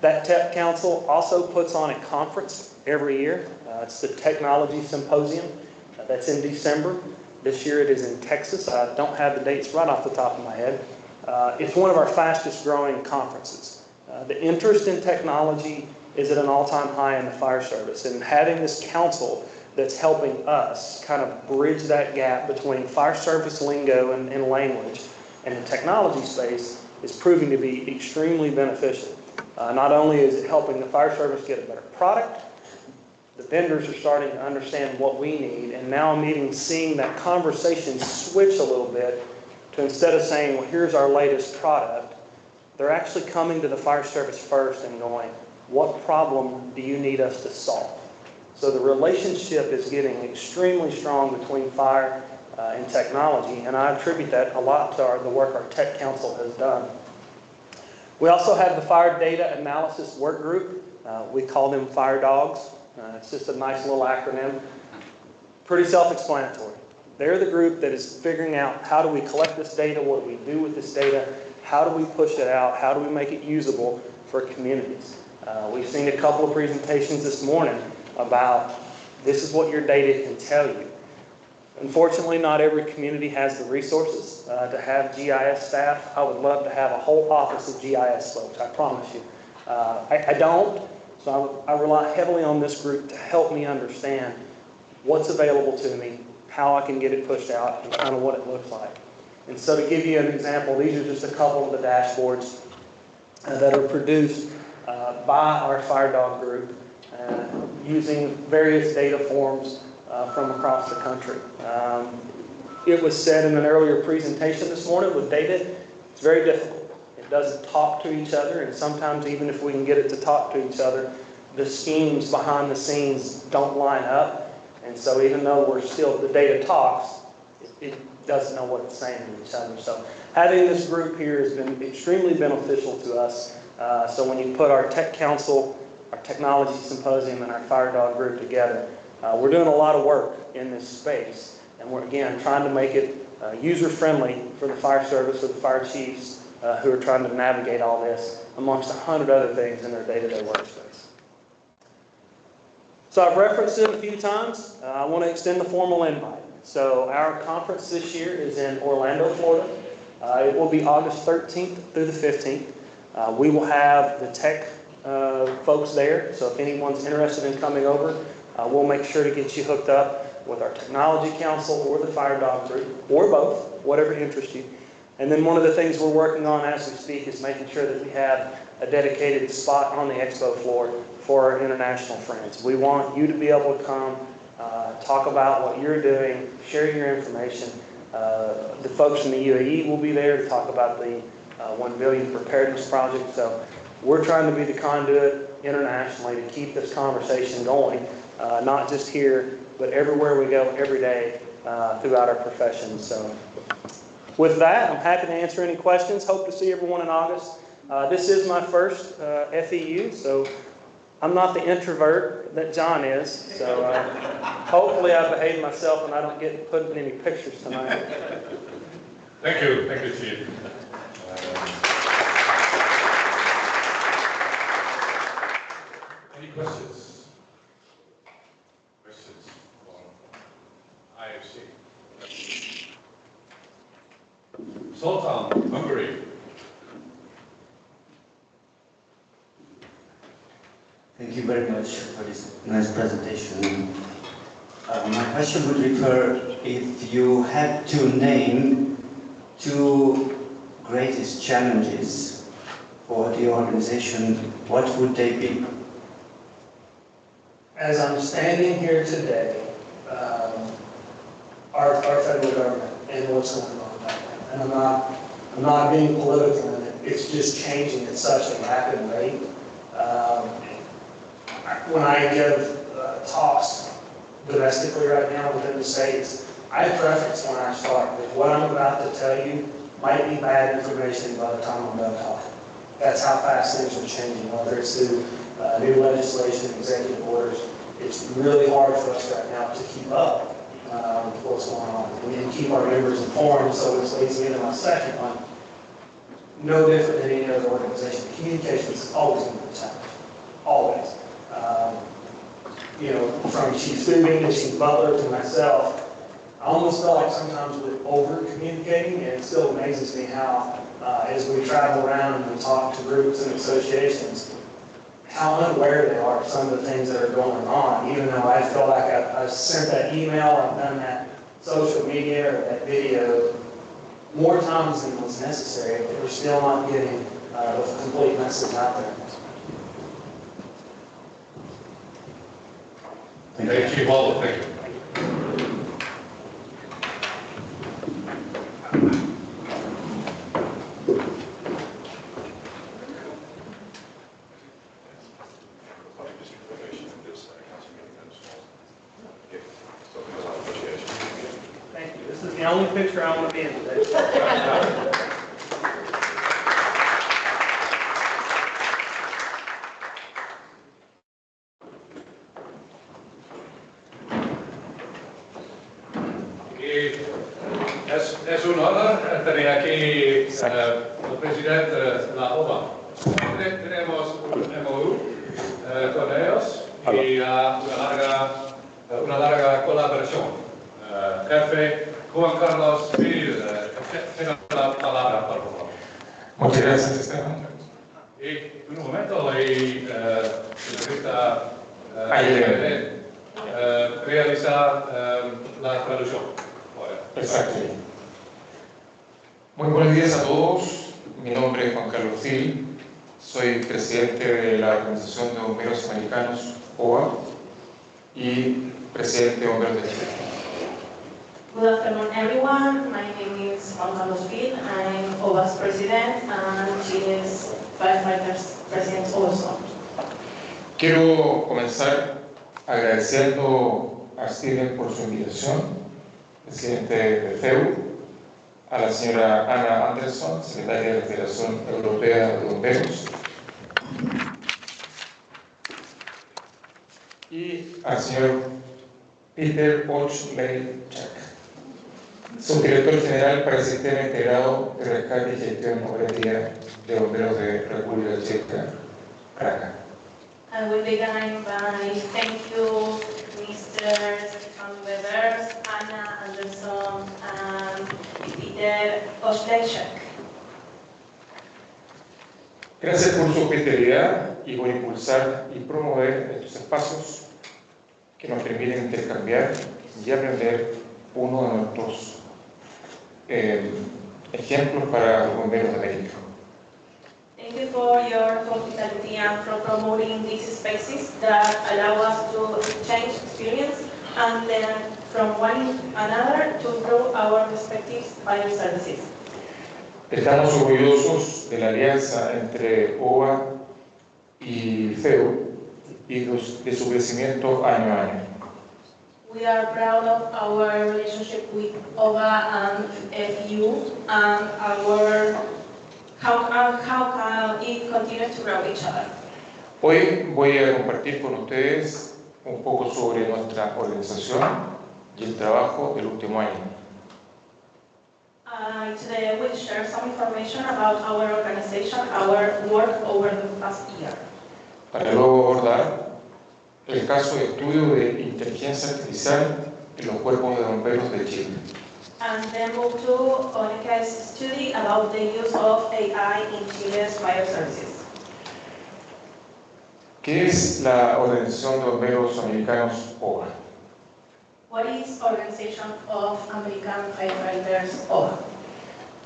Speaker 15: That Tech Council also puts on a conference every year. It's the Technology Symposium. That's in December. This year it is in Texas. I don't have the dates right off the top of my head. It's one of our fastest growing conferences. The interest in technology is at an all-time high in the fire service, and having this council that's helping us kind of bridge that gap between fire service lingo and language and the technology space is proving to be extremely beneficial. Not only is it helping the fire service get a better product, the vendors are starting to understand what we need, and now I'm even seeing that conversation switch a little bit to, instead of saying, well, here's our latest product, they're actually coming to the fire service first and going, what problem do you need us to solve? So the relationship is getting extremely strong between fire in technology, and I attribute that a lot to the work our Tech Council has done. We also have the Fire Data Analysis Work Group. We call them Fire Dogs. It's just a nice little acronym. Pretty self-explanatory. They're the group that is figuring out how do we collect this data, what do we do with this data, how do we push it out, how do we make it usable for communities. We've seen a couple of presentations this morning about this is what your data can tell you. Unfortunately, not every community has the resources to have GIS staff. I would love to have a whole office of GIS folks, I promise you. I don't, so I rely heavily on this group to help me understand what's available to me, how I can get it pushed out, and kind of what it looks like. And so to give you an example, these are just a couple of the dashboards that are produced by our Fire Dog group using various data forms from across the country. It was said in an earlier presentation this morning, with data, it's very difficult. It doesn't talk to each other, and sometimes even if we can get it to talk to each other, the schemes behind the scenes don't line up. And so even though the data talks, it doesn't know what it's saying to each other. So having this group here has been extremely beneficial to us. So when you put our Tech Council, our Technology Symposium, and our Fire Dog group together, we're doing a lot of work in this space. And we're, again, trying to make it user-friendly for the fire service, or the fire chiefs who are trying to navigate all this, amongst 100 other things in their day-to-day workspace. So I've referenced it a few times. I want to extend the formal invite. So our conference this year is in Orlando, Florida. It will be August 13th through the 15th. We will have the tech folks there. So if anyone's interested in coming over, we'll make sure to get you hooked up with our Technology Council or the Fire Dog group, or both, whatever interests you. And then one of the things we're working on as we speak is making sure that we have a dedicated spot on the expo floor for our international friends. We want you to be able to come, talk about what you're doing, share your information. The folks from the UAE will be there to talk about the 1 billion preparedness project. So we're trying to be the conduit internationally to keep this conversation going, not just here, but everywhere we go every day throughout our profession. So with that, I'm happy to answer any questions. Hope to see everyone in August. This is my first FEU, so I'm not the introvert that John is. So hopefully I behave myself and I don't get put in any pictures tonight.
Speaker 1: Thank you, Chief. Any questions? Questions on IFC? Sultan, Hungary.
Speaker 16: Thank you very much for this nice presentation. My question would refer, if you had to name 2 greatest challenges for the organization, what would they be?
Speaker 15: As I'm standing here today, our federal government and what's going on right now, and I'm not being political in it. It's just changing at such a rapid rate. When I give talks domestically right now within the States, I preface when I start that what I'm about to tell you might be bad information by the time I'm done talking. That's how fast things are changing, whether it's through new legislation, executive orders. It's really hard for us right now to keep up with what's going on. We need to keep our members informed, so this leads me into my second one. No different than any other organization. Communication is always going to be a challenge. Always. From Chief Stubing to Chief Butler to myself, I almost feel like sometimes we're over-communicating, and it still amazes me how, as we travel around and we talk to groups and associations, how unaware they are of some of the things that are going on, even though I feel like I've sent that email, I've done that social media or that video more times than was necessary, but we're still not getting the complete message out there.
Speaker 1: Hey, Chief Waldo, thank you.
Speaker 15: Thank you. This is the only picture I want to be in today.
Speaker 1: Es un honor tener aquí el presidente de la OVA. Tenemos un MOU con ellos y una larga colaboración. Jefe Juan Carlos Gil, tenga la palabra, por favor.
Speaker 17: Muchas gracias, Esteban.
Speaker 1: Y un momento, necesita realizar la traducción.
Speaker 17: Exacto. Muy buenos días a todos. Mi nombre es Juan Carlos Gil. Soy presidente de la Organización de Bomberos Americanos, OA, y presidente de Bomberos de Chile.
Speaker 18: Good afternoon, everyone. My name is Juan Carlos Gil. I'm OVA's president and Chile's firefighters president also.
Speaker 17: Quiero comenzar agradeciendo a Steven por su invitación, presidente de FEU, a la señora Anna Anderson, secretaria de la Federación Europea de Bomberos, y al señor Peter Ochlejczak, subdirector general para el Sistema Integrado de Rescate y Gestión Operativa de Bomberos de República Checa, Praga.
Speaker 18: I will begin by thank you, Mr. Stefan Weber, Anna Anderson, and Peter Ochlejczak.
Speaker 17: Gracias por su hospitalidad y por impulsar y promover estos espacios que nos permiten intercambiar y aprender uno de nuestros ejemplos para los bomberos de América.
Speaker 18: Thank you for your hospitality and for promoting these spaces that allow us to exchange experience and learn from one another to improve our respective fire services.
Speaker 17: Estamos orgullosos de la alianza entre OVA y FEU y de su crecimiento año a año.
Speaker 18: We are proud of our relationship with OVA and FEU and how it continues to grow each other.
Speaker 17: Hoy voy a compartir con ustedes un poco sobre nuestra organización y el trabajo del último año.
Speaker 18: Today I will share some information about our organization, our work over the past year.
Speaker 17: Para luego abordar el caso de estudio de inteligencia artificial en los cuerpos de bomberos de Chile.
Speaker 18: And then move to a case study about the use of AI in Chile's fire services.
Speaker 17: ¿Qué es la Organización de Bomberos Americanos, OVA?
Speaker 18: What is Organization of American Firefighters, OVA?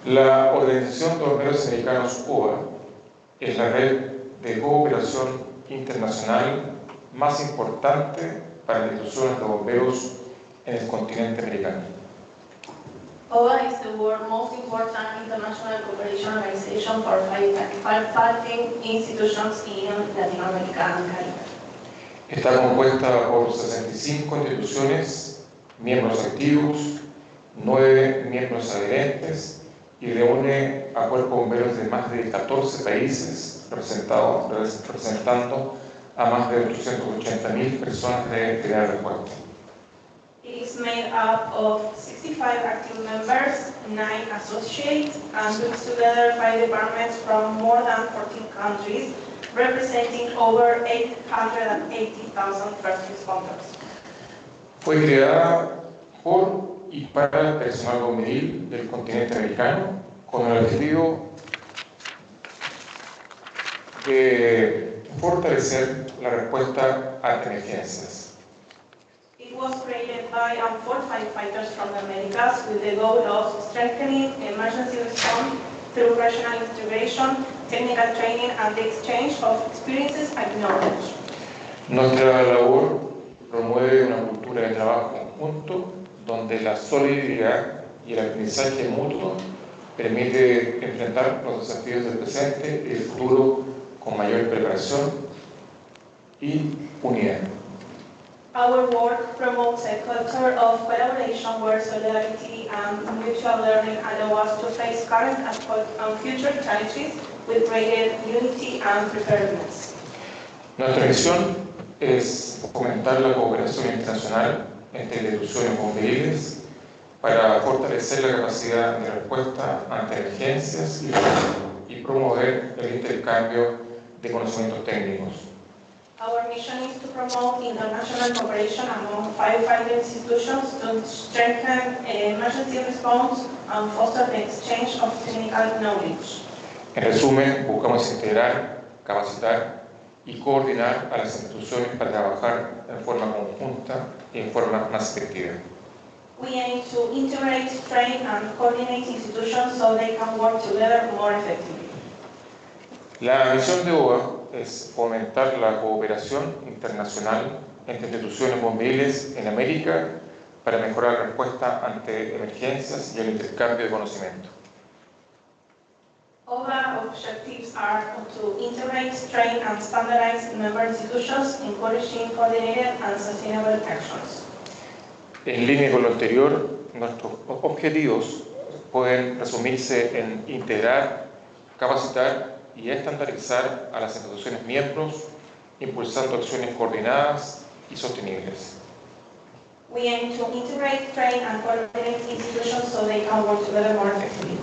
Speaker 17: La Organización de Bomberos Americanos, OVA, es la red de cooperación internacional más importante para las instituciones de bomberos en el continente americano.
Speaker 18: OVA is the world's most important international cooperation organization for firefighting institutions in Latin America and Caribe.
Speaker 17: Está compuesta por 65 instituciones, miembros activos, 9 miembros adherentes y reúne a cuerpos bomberos de más de 14 países, representando a más de 880.000 personas de primera respuesta.
Speaker 18: It is made up of 65 active members, 9 associates, and brings together 5 departments from more than 14 countries, representing over 880,000 first responders.
Speaker 17: Fue creada por y para el personal bomberil del continente americano con el objetivo de fortalecer la respuesta a emergencias.
Speaker 18: It was created by and for firefighters from the Americas with the goal of strengthening emergency response through regional integration, technical training, and the exchange of experiences and knowledge.
Speaker 17: Nuestra labor promueve una cultura de trabajo conjunto donde la solidaridad y el aprendizaje mutuo permite enfrentar los desafíos del presente y el futuro con mayor preparación y unidad.
Speaker 18: Our work promotes a culture of collaboration where solidarity and mutual learning allow us to face current and future challenges with greater unity and preparedness.
Speaker 17: Nuestra misión es fomentar la cooperación internacional entre instituciones bomberíles para fortalecer la capacidad de respuesta ante emergencias y promover el intercambio de conocimientos técnicos.
Speaker 18: Our mission is to promote international cooperation among firefighting institutions to strengthen emergency response and foster the exchange of technical knowledge.
Speaker 17: En resumen, buscamos integrar, capacitar y coordinar a las instituciones para trabajar en forma conjunta y en forma más efectiva.
Speaker 18: We aim to integrate, train, and coordinate institutions so they can work together more effectively.
Speaker 17: La misión de OA es fomentar la cooperación internacional entre instituciones bomberiles en América para mejorar la respuesta ante emergencias y el intercambio de conocimiento.
Speaker 18: OVA objectives are to integrate, train, and standardize member institutions, encouraging coordinated and sustainable actions.
Speaker 17: En línea con lo anterior, nuestros objetivos pueden resumirse en integrar, capacitar y estandarizar a las instituciones miembros, impulsando acciones coordinadas y sostenibles.
Speaker 18: We aim to integrate, train, and coordinate institutions so they can work together more effectively.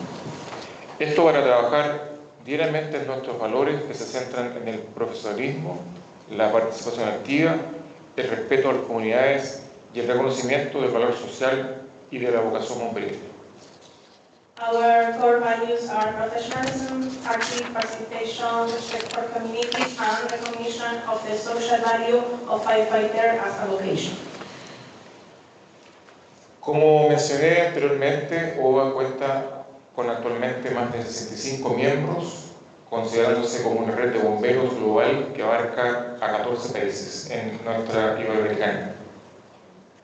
Speaker 17: Esto para trabajar diariamente en nuestros valores que se centran en el profesionalismo, la participación activa, el respeto a las comunidades y el reconocimiento del valor social y de la vocación bomberil.
Speaker 18: Our core values are professionalism, active participation, respect for communities, and recognition of the social value of firefighter as a vocation.
Speaker 17: Como mencioné anteriormente, OVA cuenta con actualmente más de 65 miembros, considerándose como una red de bomberos global que abarca a 14 países en nuestra Iberoamericana.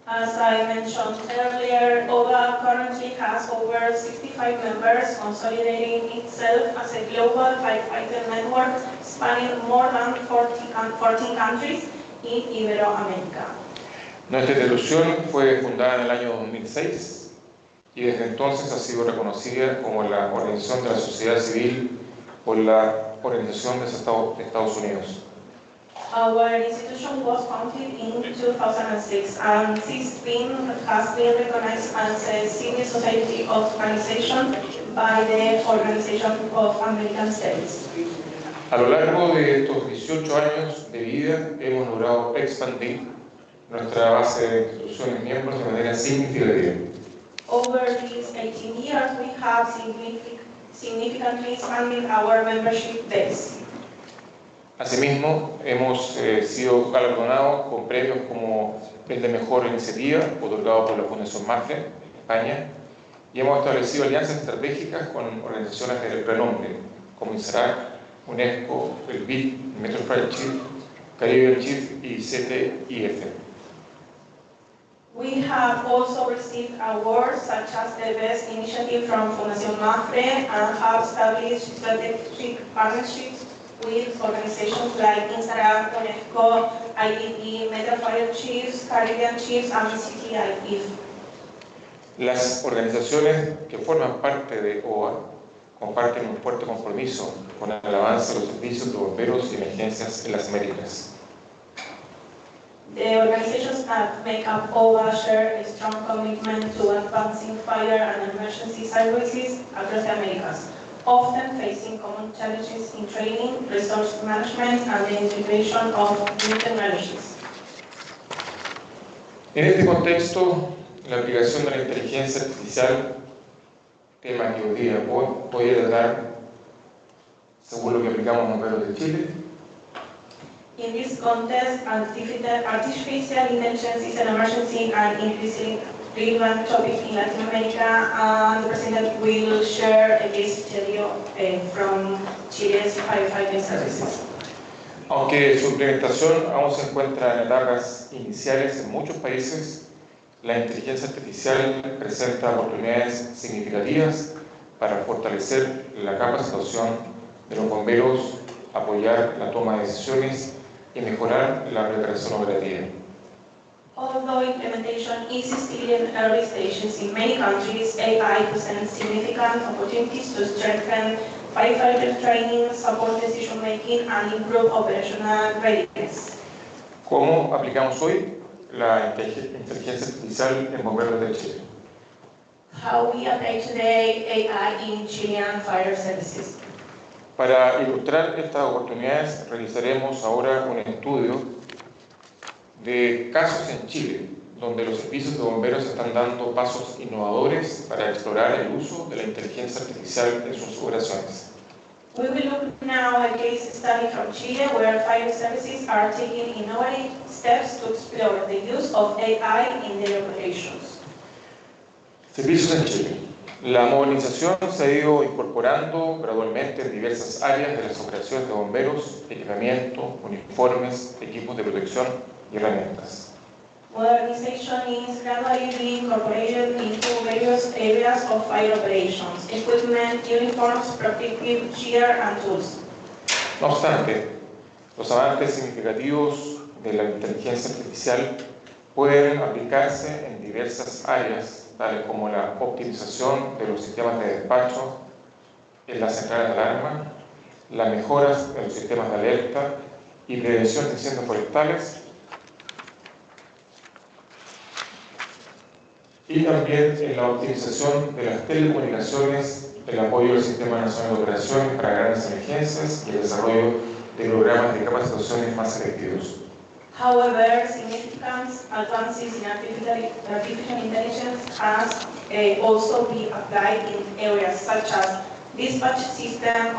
Speaker 18: As I mentioned earlier, OVA currently has over 65 members, consolidating itself as a global firefighter network spanning more than 14 countries in Iberoamérica.
Speaker 17: Nuestra institución fue fundada en el año 2006 y desde entonces ha sido reconocida como la Organización de la Sociedad Civil por la Organización de Estados Unidos.
Speaker 18: Our institution was founded in 2006 and since then has been recognized as a civil society organization by the Organization of American States.
Speaker 17: A lo largo de estos 18 años de vida hemos logrado expandir nuestra base de instituciones miembros de manera significativa.
Speaker 18: Over these 18 years, we have significantly expanded our membership base.
Speaker 17: Asimismo, hemos sido galardonados con premios como el de Mejor Iniciativa, otorgado por la Fundación MAFRE, España, y hemos establecido alianzas estratégicas con organizaciones de renombre, como INSARAC, UNESCO, el BID, Metro Friendship, Caribbean Chief y CTIF.
Speaker 18: We have also received awards such as the Best Initiative from Fundación MAFRE and have established strategic partnerships with organizations like INSARAC, UNESCO, IDP, Metro Fire Chiefs, Caribbean Chiefs, and CTIF.
Speaker 17: Las organizaciones que forman parte de OA comparten un fuerte compromiso con el avance de los servicios de bomberos y emergencias en las Américas.
Speaker 18: The organizations that make up OVA share a strong commitment to advancing fire and emergency services across the Americas, often facing common challenges in training, resource management, and the integration of new technologies.
Speaker 17: En este contexto, la aplicación de la inteligencia artificial, tema que hoy día voy a tratar según lo que aplicamos en Bomberos de Chile.
Speaker 18: In this context, artificial intelligence is an emergency and increasingly relevant topic in Latin America, and the President will share a case study from Chile's firefighting services.
Speaker 17: Aunque su implementación aún se encuentra en etapas iniciales en muchos países, la inteligencia artificial presenta oportunidades significativas para fortalecer la capacitación de los bomberos, apoyar la toma de decisiones y mejorar la preparación operativa.
Speaker 18: Although implementation is still in early stages in many countries, AI presents significant opportunities to strengthen firefighter training, support decision-making, and improve operational readiness.
Speaker 17: ¿Cómo aplicamos hoy la inteligencia artificial en bomberos de Chile?
Speaker 18: How we apply today AI in Chilean fire services.
Speaker 17: Para ilustrar estas oportunidades, realizaremos ahora un estudio de casos en Chile, donde los servicios de bomberos están dando pasos innovadores para explorar el uso de la inteligencia artificial en sus operaciones.
Speaker 18: We will look now at a case study from Chile where fire services are taking innovative steps to explore the use of AI in their operations.
Speaker 17: Servicios en Chile. La modernización se ha ido incorporando gradualmente en diversas áreas de las operaciones de bomberos, equipamiento, uniformes, equipos de protección y herramientas.
Speaker 18: Modernization is gradually being incorporated into various areas of fire operations: equipment, uniforms, protective gear, and tools.
Speaker 17: No obstante, los avances significativos de la inteligencia artificial pueden aplicarse en diversas áreas, tales como la optimización de los sistemas de despacho en las centrales de alarma, las mejoras de los sistemas de alerta y prevención de incendios forestales, y también en la optimización de las telecomunicaciones, el apoyo del Sistema Nacional de Operaciones para grandes emergencias y el desarrollo de programas de capacitaciones más efectivos.
Speaker 18: However, significant advances in artificial intelligence has also been applied in areas such as dispatch system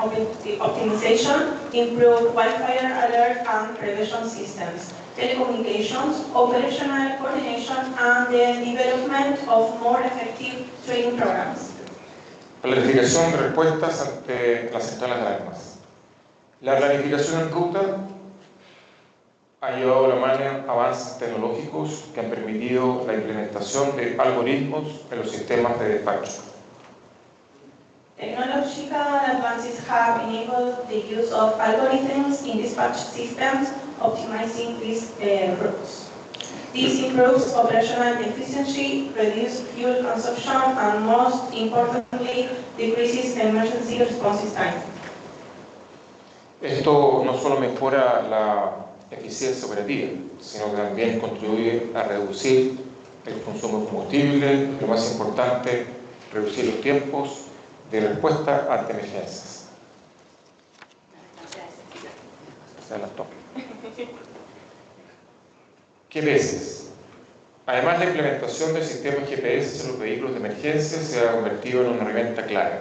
Speaker 18: optimization, improved wildfire alert and prevention systems, telecommunications, operational coordination, and the development of more effective training programs.
Speaker 17: Planificación de respuestas ante las centrales de alarmas. La planificación en ruta ha llevado a la mano avances tecnológicos que han permitido la implementación de algoritmos en los sistemas de despacho.
Speaker 18: Technological advances have enabled the use of algorithms in dispatch systems, optimizing these routes. This improves operational efficiency, reduces fuel consumption, and most importantly, decreases the emergency response time.
Speaker 17: Esto no solo mejora la eficiencia operativa, sino que también contribuye a reducir el consumo de combustible y, lo más importante, reducir los tiempos de respuesta ante emergencias. Se adelantó. GPS. Además, la implementación del sistema GPS en los vehículos de emergencia se ha convertido en una herramienta clave.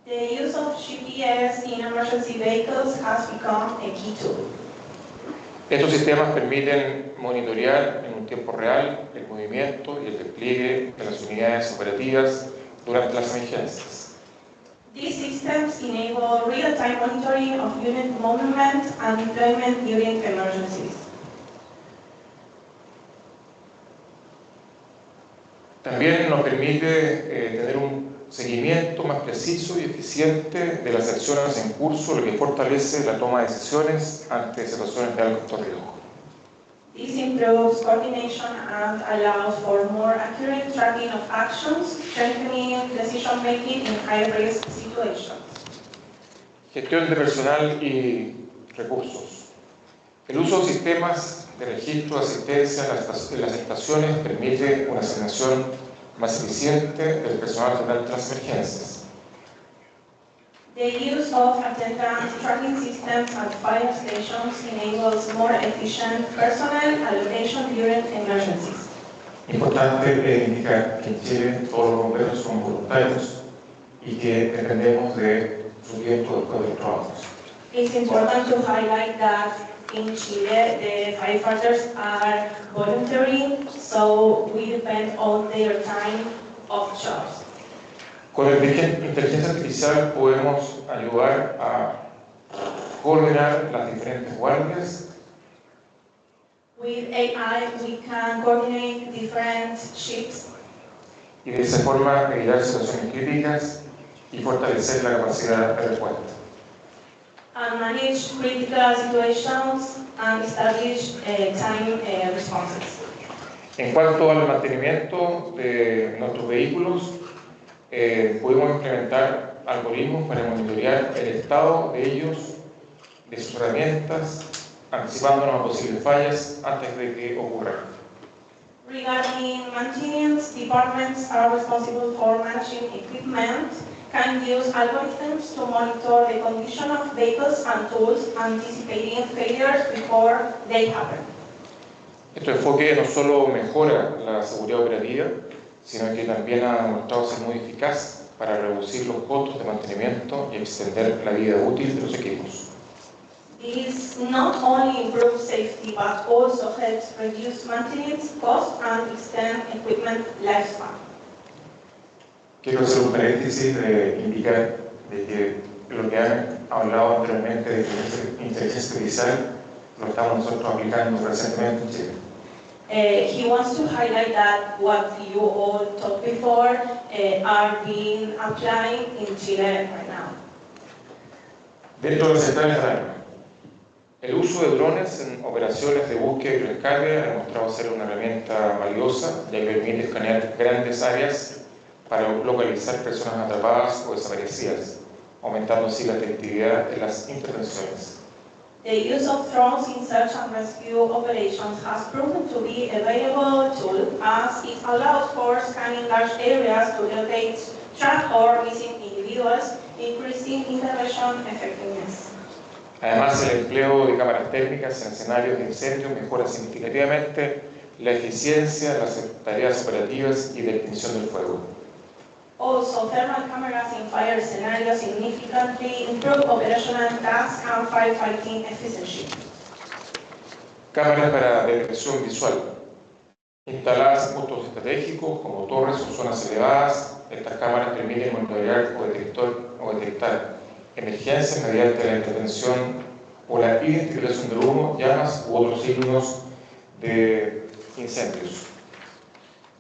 Speaker 18: The use of GPS in emergency vehicles has become a key tool.
Speaker 17: Estos sistemas permiten monitorear en un tiempo real el movimiento y el despliegue de las unidades operativas durante las emergencias.
Speaker 18: These systems enable real-time monitoring of unit movement and deployment during emergencies.
Speaker 17: También nos permite tener un seguimiento más preciso y eficiente de las acciones en curso, lo que fortalece la toma de decisiones ante situaciones de alto riesgo.
Speaker 18: This improves coordination and allows for more accurate tracking of actions, strengthening decision-making in high-risk situations.
Speaker 17: Gestión de personal y recursos. El uso de sistemas de registro de asistencia en las estaciones permite una asignación más eficiente del personal durante las emergencias.
Speaker 18: The use of attendance tracking systems at fire stations enables more efficient personnel allocation during emergencies.
Speaker 17: Importante indicar que en Chile todos los bomberos son voluntarios y que dependemos de su tiempo después de los trabajos.
Speaker 18: It's important to highlight that in Chile the firefighters are voluntary, so we depend on their time of jobs.
Speaker 17: Con la inteligencia artificial podemos ayudar a coordinar las diferentes guardias.
Speaker 18: With AI, we can coordinate different shifts.
Speaker 17: Y de esa forma evitar situaciones críticas y fortalecer la capacidad de respuesta.
Speaker 18: and manage critical situations and establish time responses.
Speaker 17: En cuanto al mantenimiento de nuestros vehículos, pudimos implementar algoritmos para monitorear el estado de ellos, de sus herramientas, anticipándonos a posibles fallas antes de que ocurran.
Speaker 18: Regarding maintenance, departments are responsible for managing equipment, can use algorithms to monitor the condition of vehicles and tools, anticipating failures before they happen.
Speaker 17: Este enfoque no solo mejora la seguridad operativa, sino que también ha demostrado ser muy eficaz para reducir los costos de mantenimiento y extender la vida útil de los equipos.
Speaker 18: This not only improves safety but also helps reduce maintenance costs and extend equipment lifespan.
Speaker 17: Quiero hacer un paréntesis de indicar de que lo que han hablado anteriormente de inteligencia artificial lo estamos nosotros aplicando recientemente en Chile.
Speaker 18: He wants to highlight that what you all talked before are being applied in Chile right now.
Speaker 17: Dentro de las centrales de alarma, el uso de drones en operaciones de búsqueda y rescate ha demostrado ser una herramienta valiosa, ya que permite escanear grandes áreas para localizar personas atrapadas o desaparecidas, aumentando así la efectividad de las intervenciones.
Speaker 18: The use of drones in search and rescue operations has proven to be a valuable tool as it allows for scanning large areas to locate trapped or missing individuals, increasing intervention effectiveness.
Speaker 17: Además, el empleo de cámaras térmicas en escenarios de incendio mejora significativamente la eficiencia de las tareas operativas y de extinción del fuego.
Speaker 18: Also, thermal cameras in fire scenarios significantly improve operational tasks and firefighting efficiency.
Speaker 17: Cámaras para detección visual. Instaladas en puntos estratégicos como torres o zonas elevadas, estas cámaras permiten monitorear o detectar emergencias mediante la intervención o la identificación del humo, llamas u otros signos de incendios.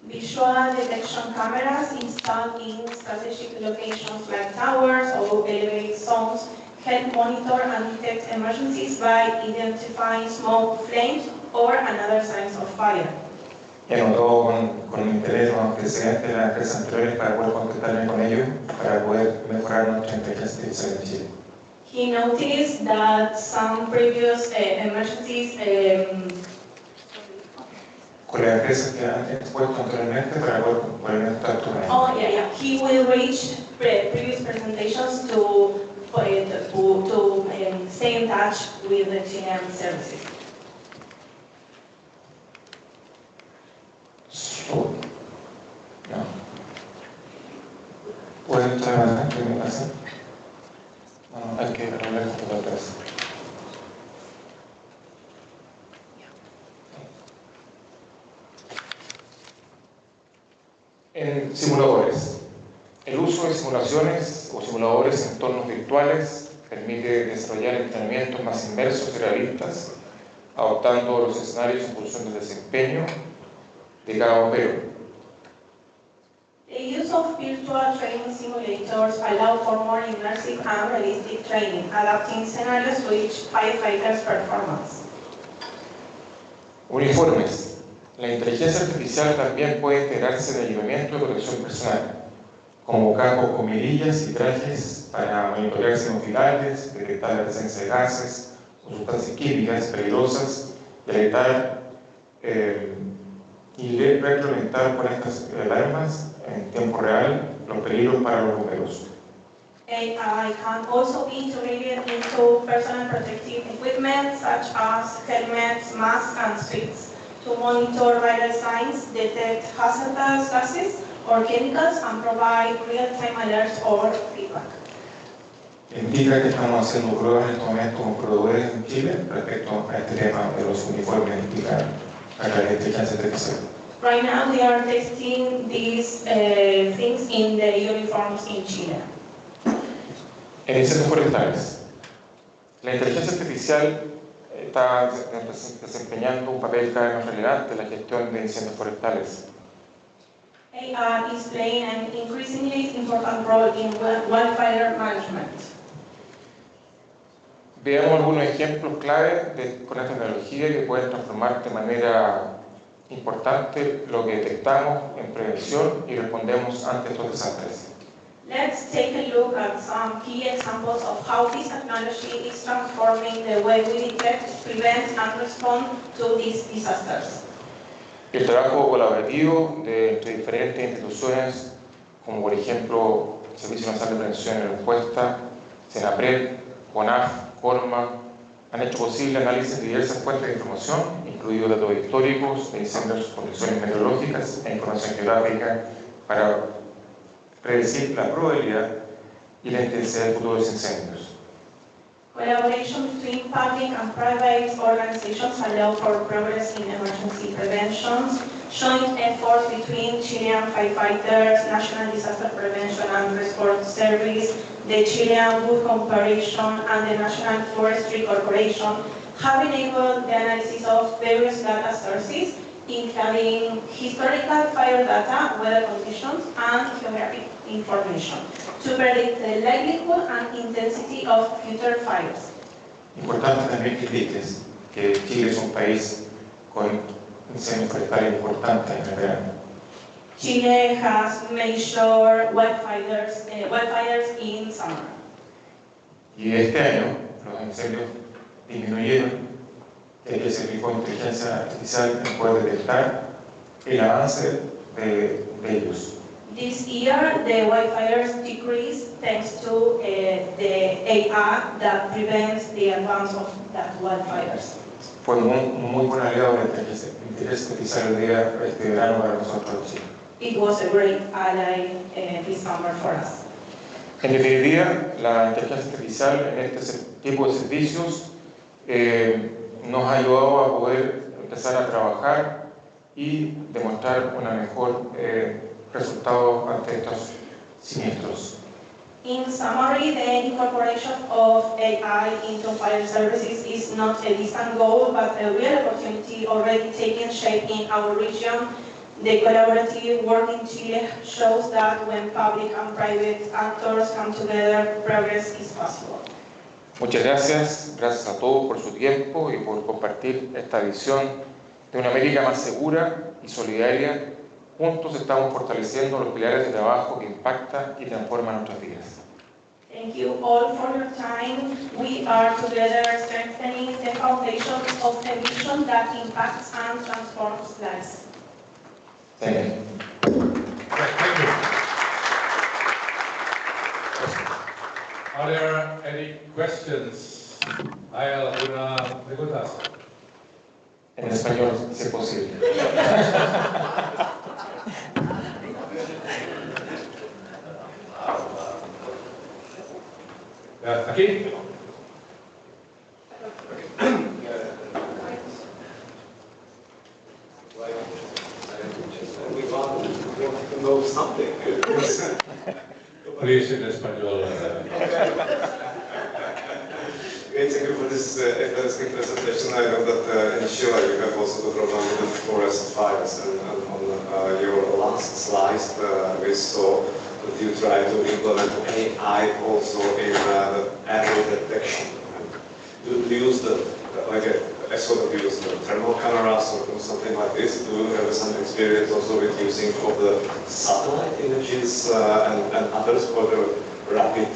Speaker 18: Visual detection cameras installed in strategic locations like towers or elevated zones help monitor and detect emergencies by identifying smoke, flames, or another signs of fire.
Speaker 17: He notado con interés los antecedentes de las empresas anteriores para poder contactarme con ellos, para poder mejorar nuestra inteligencia artificial en Chile.
Speaker 18: He noticed that some previous emergencies
Speaker 17: con las empresas que han expuesto anteriormente para poder poner en contacto con ellos.
Speaker 18: Oh, yeah. He will reach previous presentations to stay in touch with the Chilean services.
Speaker 17: So, no. ¿Pueden entrar a la presentación? No, hay que arreglar esto para atrás. En simuladores. El uso de simulaciones o simuladores en entornos virtuales permite desarrollar entrenamientos más inmersos y realistas, adoptando los escenarios en función del desempeño de cada bombero.
Speaker 18: The use of virtual training simulators allow for more immersive and realistic training, adapting scenarios to each firefighter's performance.
Speaker 17: Uniformes. La inteligencia artificial también puede integrarse en el equipamiento de protección personal, como cascos con mirillas y trajes para monitorear signos vitales, detectar la presencia de gases o sustancias químicas peligrosas, detectar y retroalimentar con estas alarmas en tiempo real los peligros para los bomberos.
Speaker 18: AI can also be integrated into personal protective equipment such as helmets, masks, and suits to monitor vital signs, detect hazardous gases or chemicals, and provide real-time alerts or feedback.
Speaker 17: Indica que estamos haciendo pruebas en este momento con proveedores en Chile respecto a este tema de los uniformes a través de inteligencia artificial.
Speaker 18: Right now, we are testing these things in the uniforms in Chile.
Speaker 17: En incendios forestales. La inteligencia artificial está desempeñando un papel cada vez más relevante en la gestión de incendios forestales.
Speaker 18: AI is playing an increasingly important role in wildfire management.
Speaker 17: Veamos algunos ejemplos clave con esta tecnología que pueden transformar de manera importante lo que detectamos en prevención y respondemos ante estos desastres.
Speaker 18: Let's take a look at some key examples of how this technology is transforming the way we detect, prevent, and respond to these disasters.
Speaker 17: El trabajo colaborativo entre diferentes instituciones, como por ejemplo el Servicio Nacional de Prevención y Respuesta, SENAPRED, CONAF, CORMA, han hecho posible análisis de diversas fuentes de información, incluidos datos históricos de incendios, condiciones meteorológicas e información geográfica, para predecir la probabilidad y la intensidad de futuros incendios.
Speaker 18: Collaboration between public and private organizations allow for progress in emergency preventions. Joint efforts between Chilean firefighters, National Disaster Prevention and Response Service, the Chilean Wood Corporation, and the National Forestry Corporation have enabled the analysis of various data sources, including historical fire data, weather conditions, and geographic information, to predict the likelihood and intensity of future fires.
Speaker 17: Importante también que dices que Chile es un país con incendios forestales importantes en el verano.
Speaker 18: Chile has major wildfires in summer.
Speaker 17: Y este año los incendios disminuyeron, ya que se aplicó inteligencia artificial en poder detectar el avance de ellos.
Speaker 18: This year, the wildfires decreased thanks to the AI that prevents the advance of that wildfires.
Speaker 17: Fue muy buen aliado de la inteligencia artificial este verano para nosotros en Chile.
Speaker 18: It was a great ally this summer for us.
Speaker 17: En definitiva, la inteligencia artificial en este tipo de servicios nos ha ayudado a poder empezar a trabajar y demostrar una mejor resultado ante estos siniestros.
Speaker 18: In summary, the incorporation of AI into fire services is not a distant goal, but a real opportunity already taking shape in our region. The collaborative work in Chile shows that when public and private actors come together, progress is possible.
Speaker 17: Muchas gracias a todos por su tiempo y por compartir esta visión de una América más segura y solidaria. Juntos estamos fortaleciendo los pilares de trabajo que impactan y transforman nuestras vidas.
Speaker 18: Thank you all for your time. We are together strengthening the foundations of a vision that impacts and transforms lives.
Speaker 17: Thank you.
Speaker 1: Thank you. Are there any questions? ¿Hay alguna pregunta?
Speaker 17: En español, si es posible.
Speaker 1: Aquí.
Speaker 12: We want to know something.
Speaker 1: Please in español.
Speaker 12: Thank you for this interesting presentation. I know that in Chile you have also the problem with forest fires, and on your last slide we saw that you try to implement AI also in the area detection. Do you use I sort of use the thermal cameras or something like this? Do you have some experience also with using of the satellite images and others for the rapid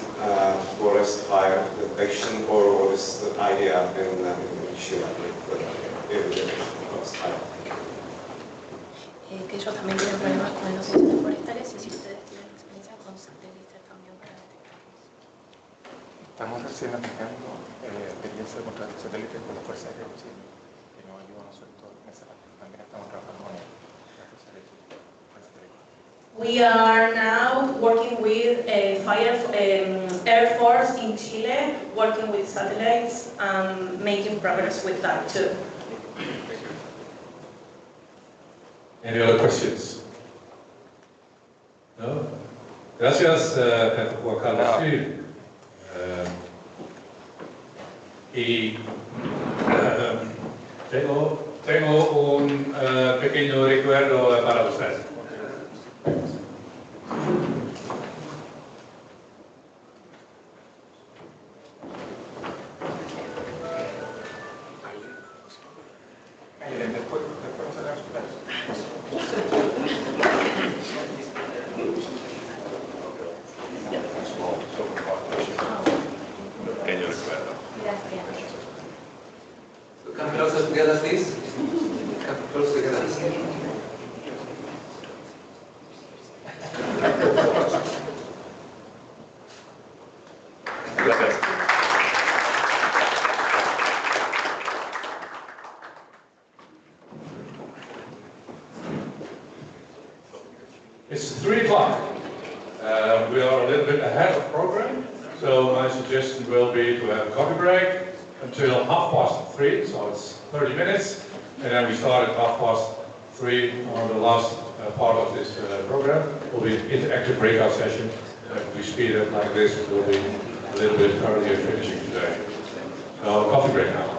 Speaker 12: forest fire detection, or what is the idea in Chile with the forest fire?
Speaker 19: Que ellos también tienen problemas con los incendios forestales y si ustedes tienen experiencia con satélites también para detectarlos.
Speaker 17: Estamos recién aplicando experiencia contra satélites con la Fuerza Aérea de Chile, que nos ayuda a nosotros en esa parte. También estamos trabajando con la Fuerza Aérea de Chile.
Speaker 18: We are now working with Air Force in Chile, working with satellites and making progress with that too.
Speaker 1: Any other questions? No? Gracias, Juan Carlos. Sí. Y tengo un pequeño recuerdo para usted.
Speaker 5: closer together, please. Come close together.
Speaker 1: It's 3 o'clock. We are a little bit ahead of program, so my suggestion will be to have a coffee break until 3:30, so it's 30 minutes, and then we start at 3:30 on the last part of this program. It will be an interactive breakout session. If we speed up like this, it will be a little bit earlier finishing today. So coffee break now.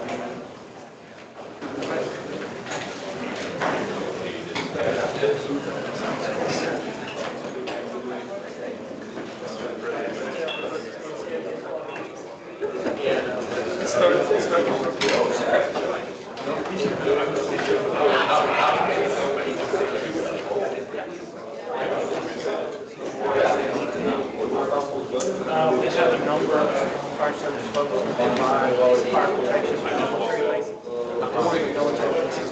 Speaker 15: We have a number of our service focused on fire protection, military bases,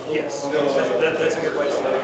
Speaker 15: Yes, that's a good way to say it.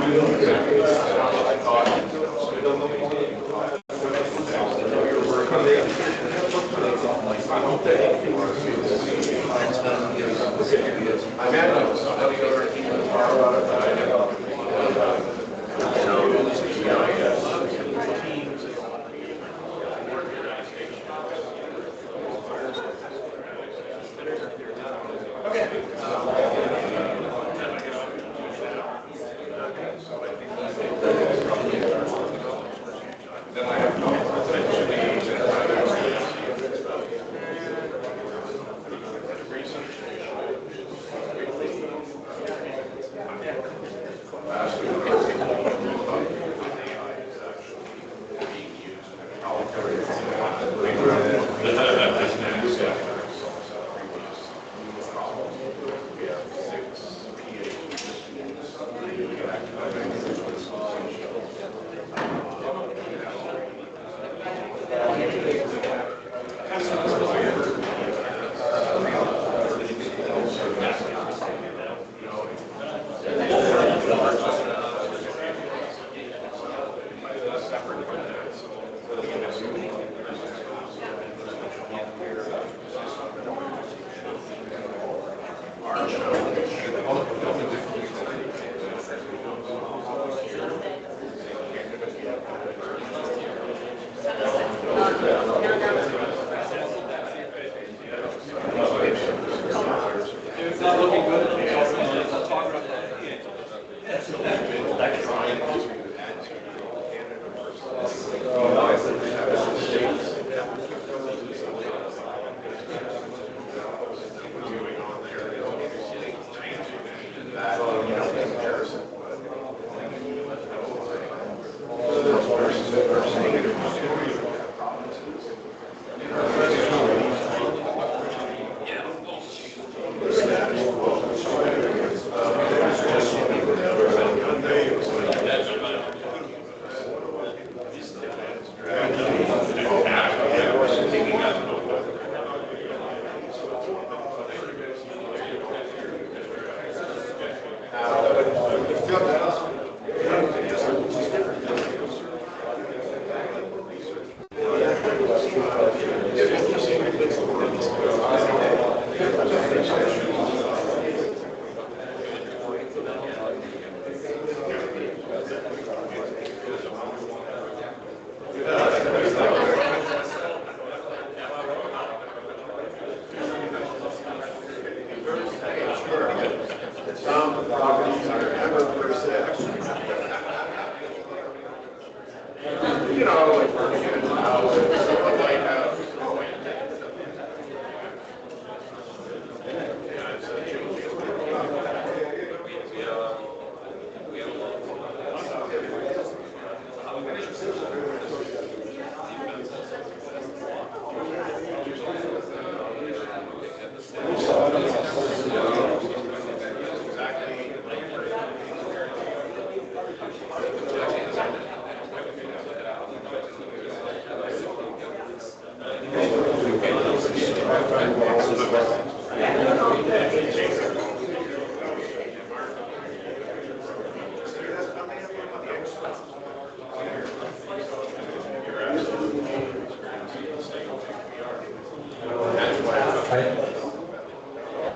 Speaker 15: We don't directly all these things are just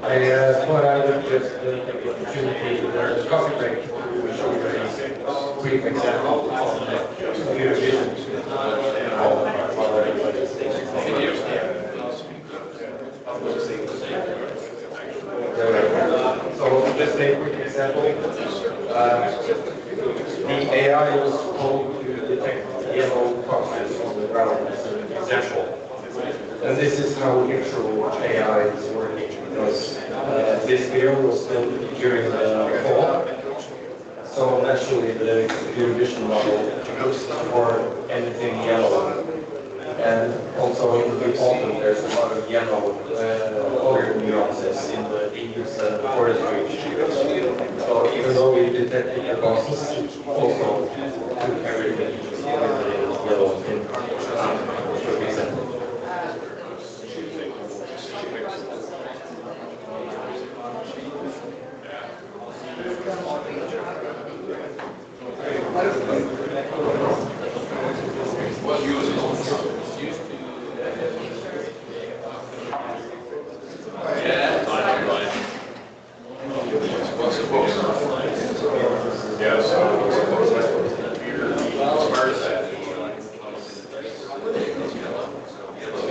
Speaker 20: I thought I would just take the opportunity of the coffee break to show you a brief example of the computer vision. So let's take a quick example. The AI was told to detect yellow boxes on the ground as an example. And this is how actual AI is working, because this video was filmed during the fall. So naturally the computer vision model looks for anything yellow. And also in the autumn there's a lot of yellow color nuances in the leaves and forestry. So even though we detected the boxes, also took everything in yellow in to represent it.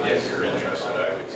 Speaker 7: If you're interested, I would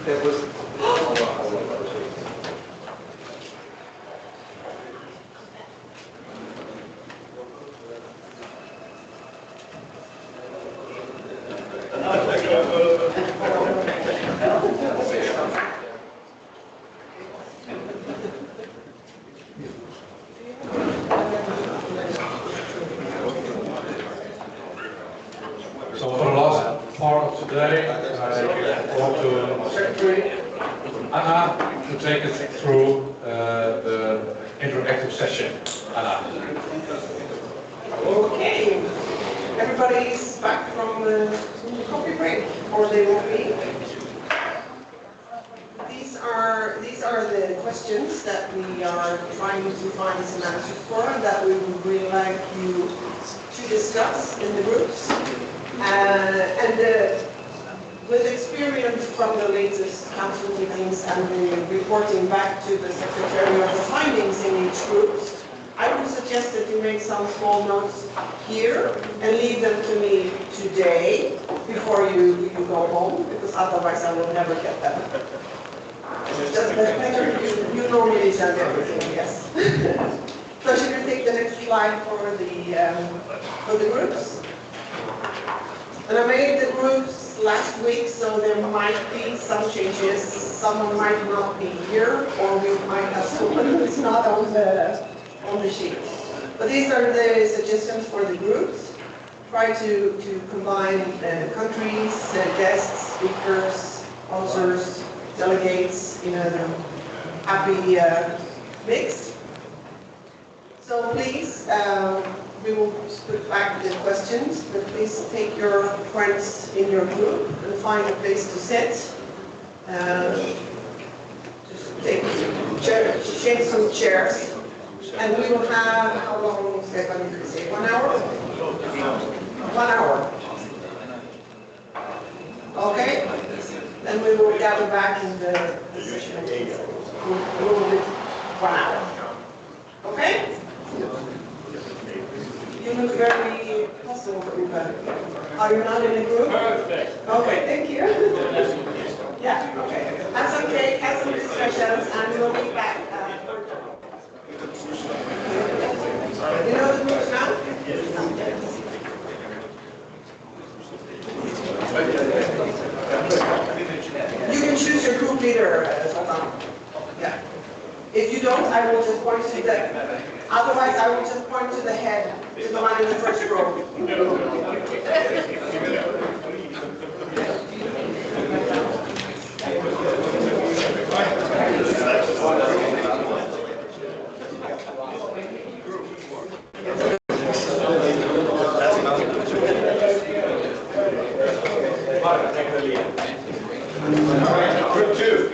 Speaker 5: There was.
Speaker 1: So for the last part of today, I want to Secretary Anna to take us through the interactive session. Anna.
Speaker 21: Okay, everybody's back from the coffee break, or they will be. These are the questions that we are trying to find some answers for, and that we would really like you to discuss in the groups. With experience from the latest council meetings and the reporting back to the secretary of the findings in each group, I would suggest that you make some small notes here and leave them to me today before you go home, because otherwise I will never get them. Just better, you normally send everything, yes. So should we take the next slide for the groups? And I made the groups last week, so there might be some changes. Someone might not be here, or we might have someone who's not on the sheet. But these are the suggestions for the groups. Try to combine countries, guests, speakers, sponsors, delegates in a happy mix. So please, we will put back the questions, but please take your friends in your group and find a place to sit. Just shake some chairs. And we will have, how long, Stefan, did you say, 1 hour? 1 hour. Okay? Then we will gather back in the session. A little bit, 1 hour. Okay? You look very puzzled, Ruben. Are you not in a group? Okay, thank you. Yeah, okay. Have some cake, have some discussions, and we'll be back. You know the groups now? You can choose your group leader, yeah. If you don't, I will just point to the, otherwise I will just point to the head, to the one in the first row.
Speaker 7: Group two.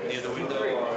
Speaker 12: Near the window or?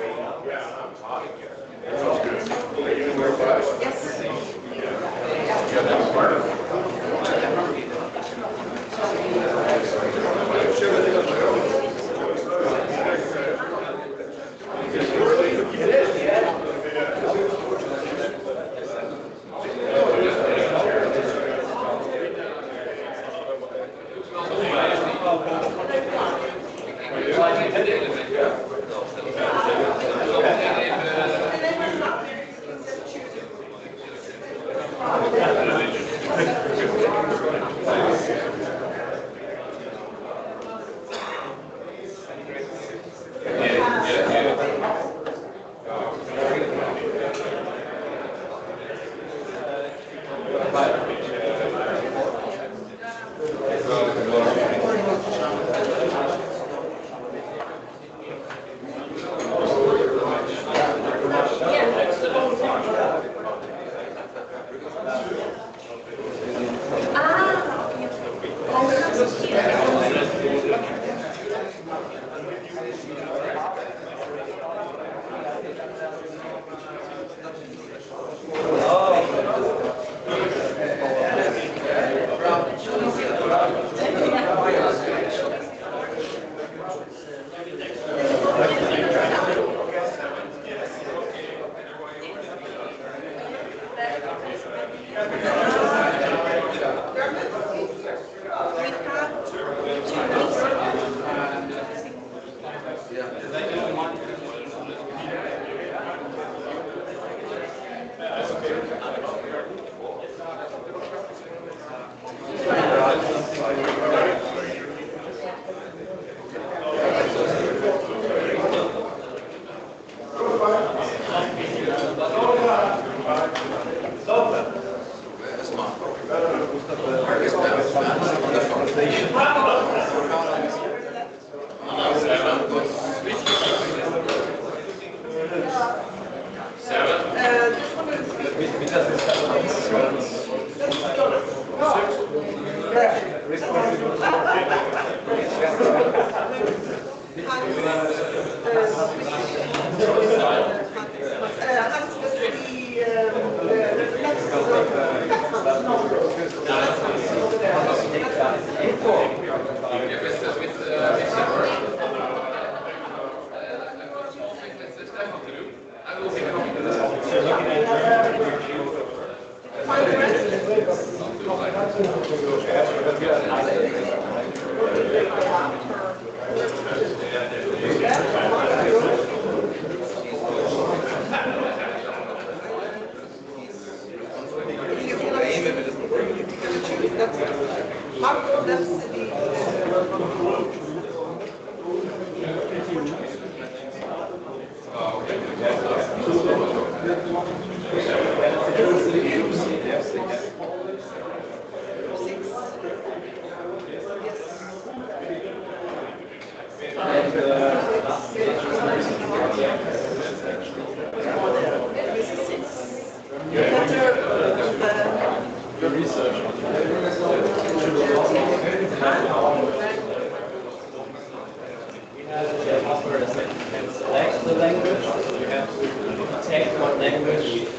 Speaker 4: Select the language, you have to detect what language the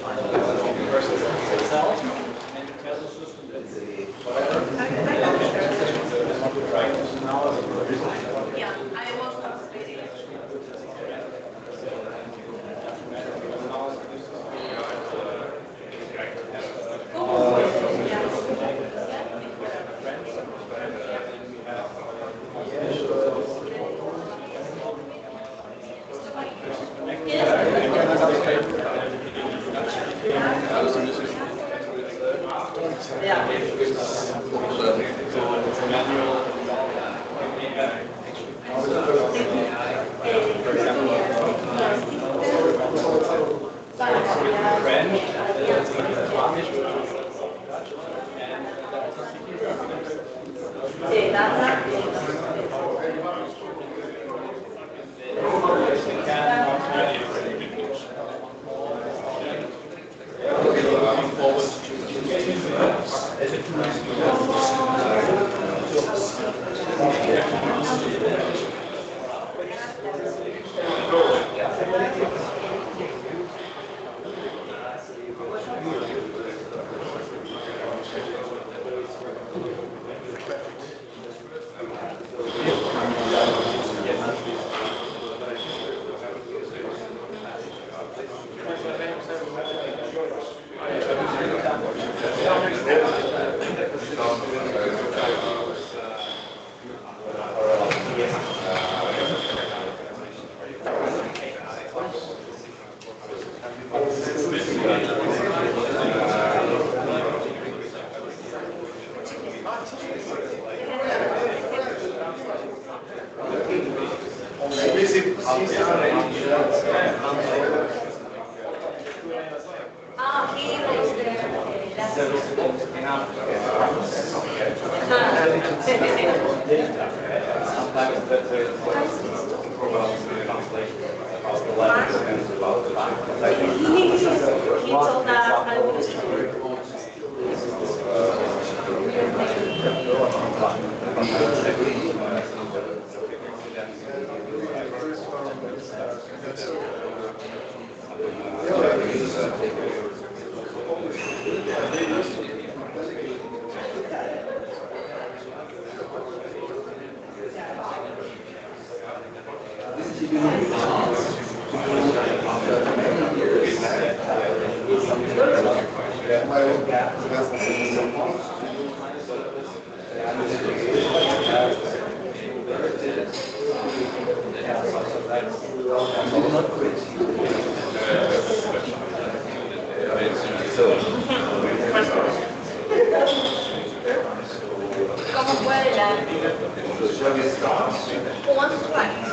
Speaker 4: person itself, and you tell the system that
Speaker 18: Yeah, I was translating.
Speaker 19: ¿Cómo puede la? Who wants to try?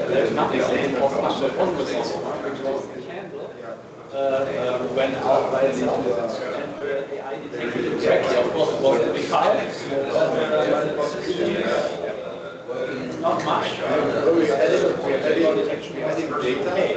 Speaker 4: There's nothing also conversation when out by itself. The ID detected correctly, of course, it was a big file. Not much. We added detection, data.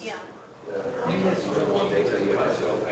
Speaker 18: Yeah.
Speaker 20: One data you myself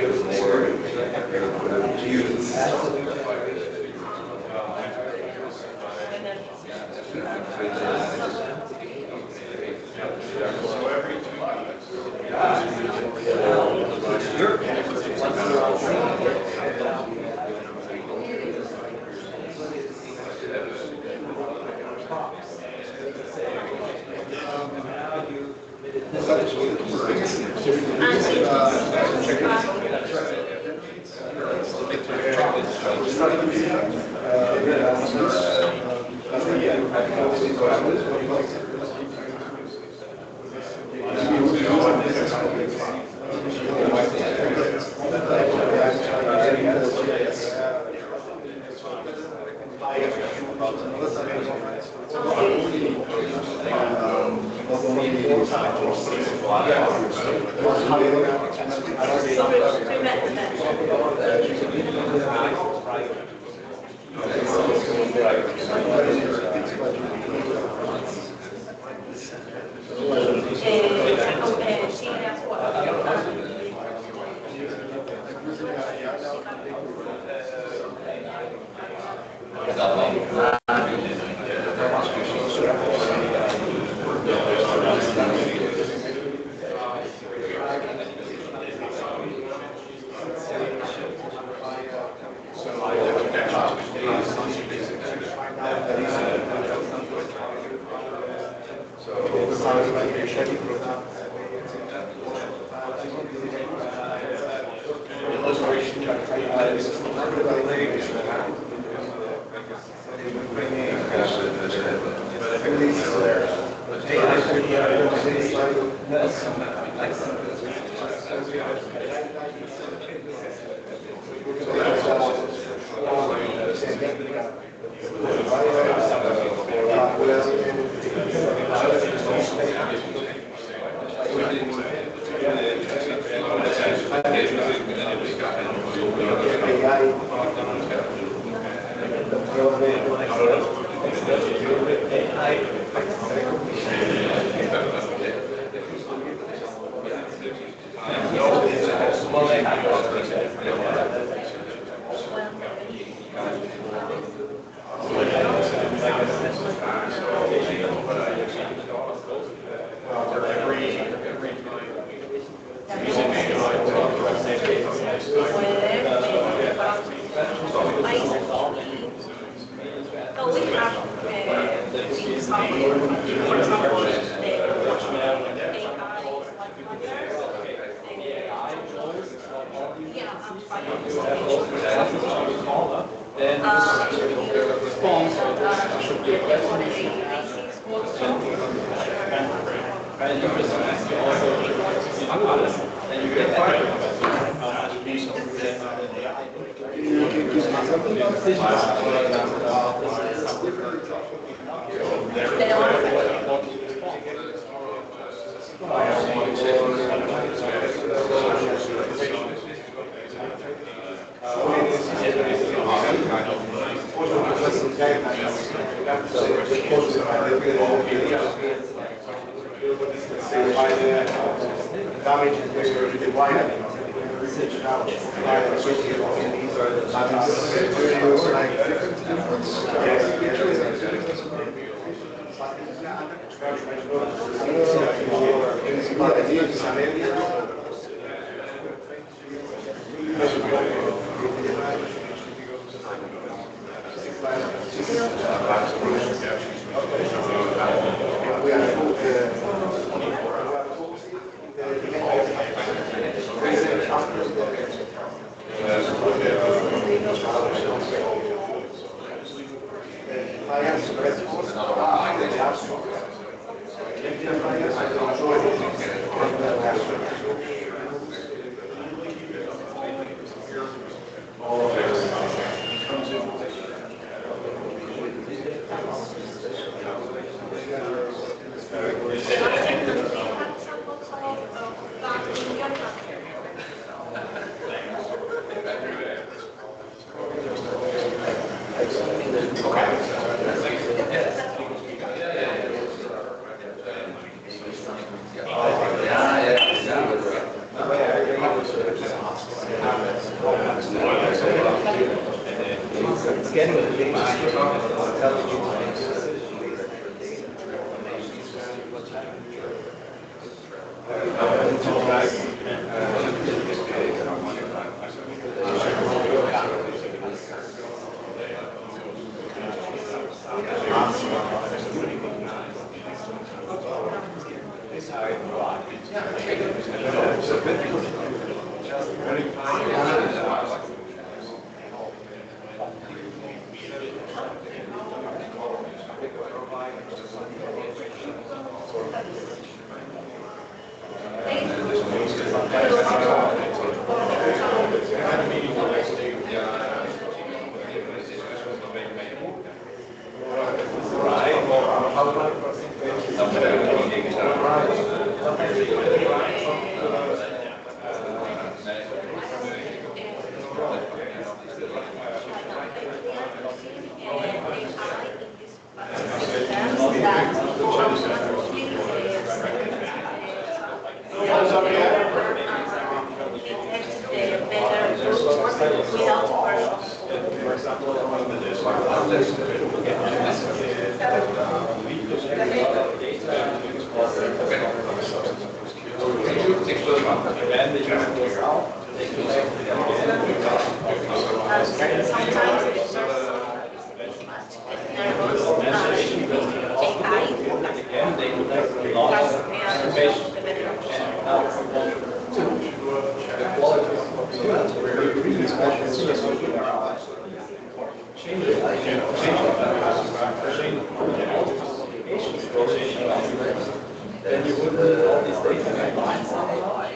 Speaker 4: Then you would need all these data combined somehow,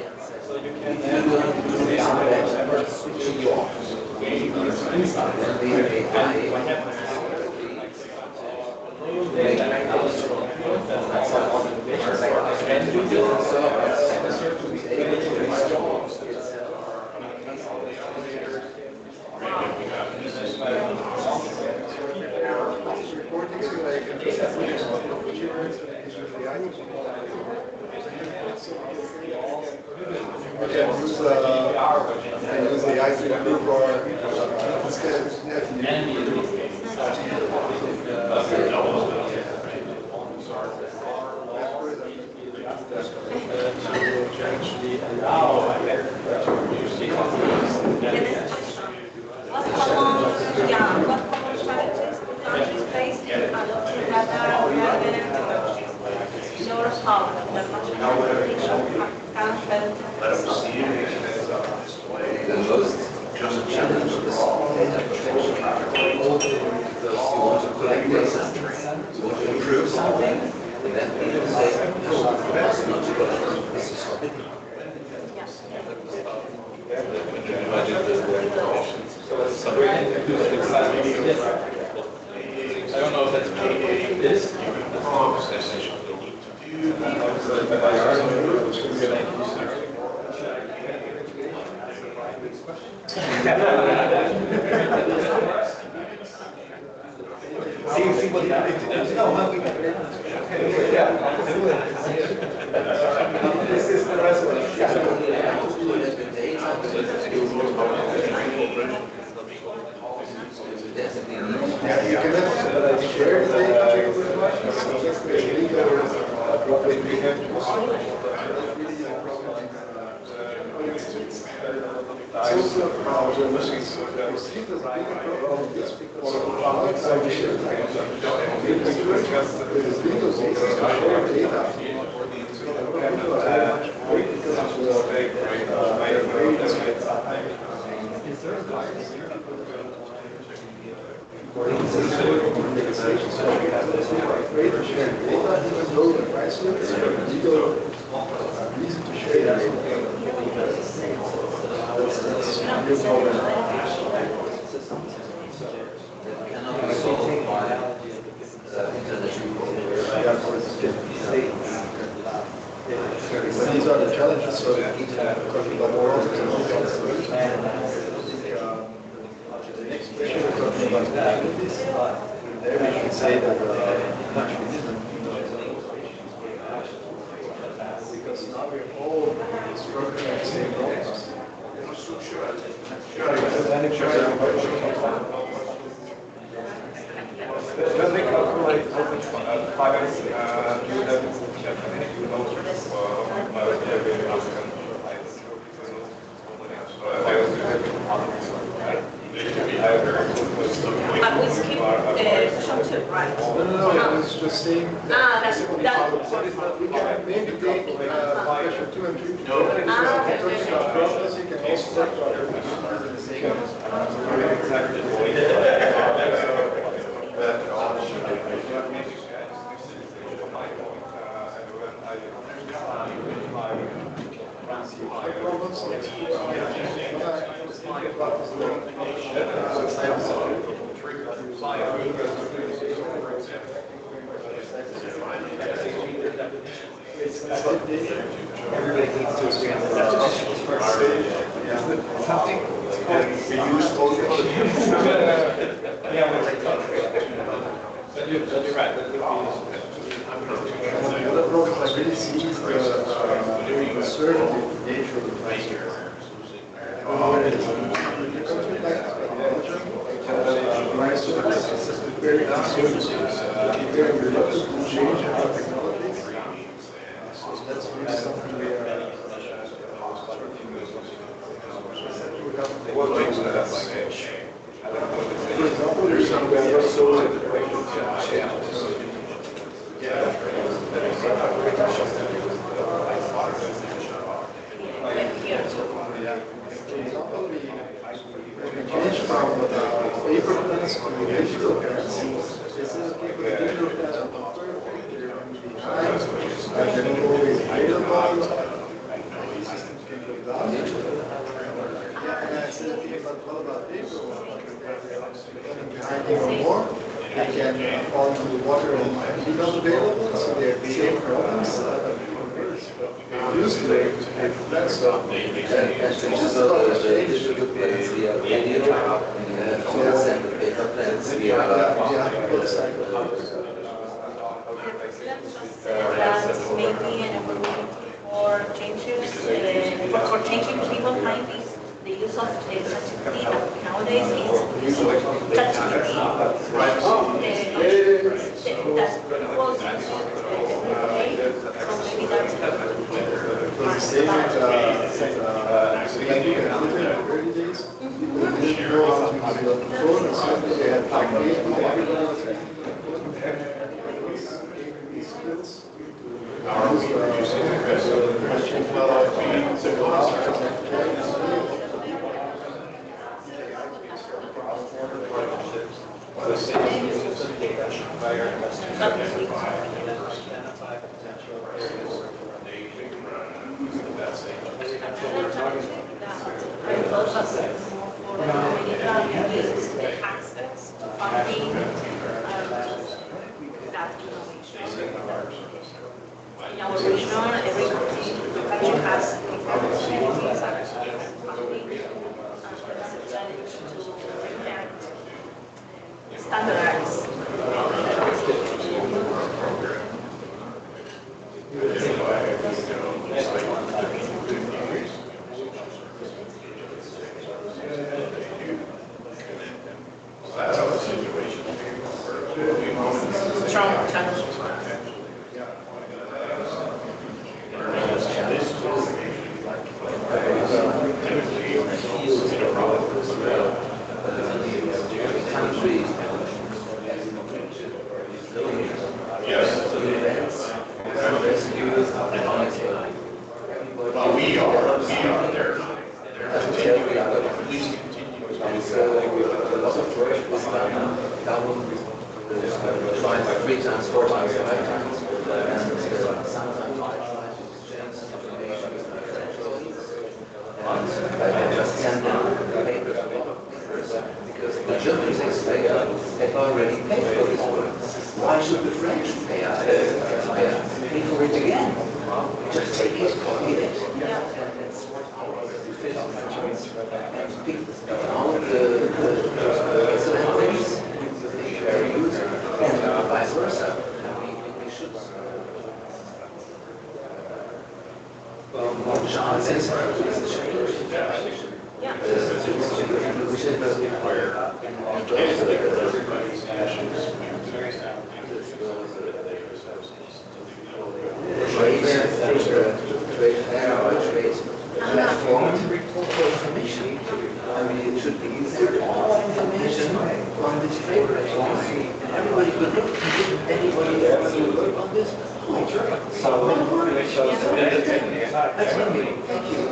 Speaker 4: so you can then switch you off.
Speaker 14: Use the AI to improve our
Speaker 5: The most challenge of this data protection those who want to collect data, who want to improve something, and then people say, no, that's not good. This is forbidden.
Speaker 4: I don't know if that's it is. See what this is the
Speaker 14: You cannot share the data with much, just the legal what we have to it's also about the machines. The problem is because of outside data. With legal data, even though the price is legal reason to share
Speaker 5: Cannot be solved by
Speaker 14: But these are the challenges, so we need to talk about more. The next question we're talking about activities. There we should say that because now we're all struggling at the same problems.
Speaker 12: When they calculate open finance, you have to check if you know
Speaker 18: But we skip question 2, right?
Speaker 14: No, I was just saying
Speaker 18: That's
Speaker 14: we can maybe take question 2 and 3 together. In terms of progress, you can also talk about
Speaker 5: Everybody needs to agree on the definitions first. Something called FEU Yeah, we're right. You're right.
Speaker 14: Another problem I really see is the conservative nature of the transfer. Very conservative, very reluctant to change our technologies. So that's really something we are.
Speaker 5: What makes that like
Speaker 14: For example, there's some guys are so change from paper plans to digital plans. This is okay for digital plans are not perfect. They're going to be times, they're not always available. Systems can go down. And I said, okay, but what about paper? Behind even more. They can fall into the water and be not available, so they have the same problems. Used to it, that's not. That's just about the change.
Speaker 18: Maybe an opportunity for changes, for changing people mind is the use of ChatGPT nowadays is ChatGPT. That was used every day, so maybe that's
Speaker 14: the same with early days. They didn't know how to use the phone, and suddenly they had like these skills.
Speaker 18: The access to funding that innovation. In our region, every country has different opportunities and funding. It's a challenge to connect, standardize. Strong challenge.
Speaker 5: But we are there. Please continue.
Speaker 2: A lot of work is done trying by 3 times, 4 times, 5 times, and sometimes I try to exchange some information with my French colleagues, and I can just send them papers, a lot of papers, because the Germans say they've already paid for this work. Why should the French pay for it again? Just take it, copy it, and sort out the and pick out the excellent things, the very good, and vice versa. We should. Well, John says it's changed.
Speaker 18: Yeah.
Speaker 2: We should require platform to report for information. I mean, it should be easier. All information anybody ever work on this? So thank you.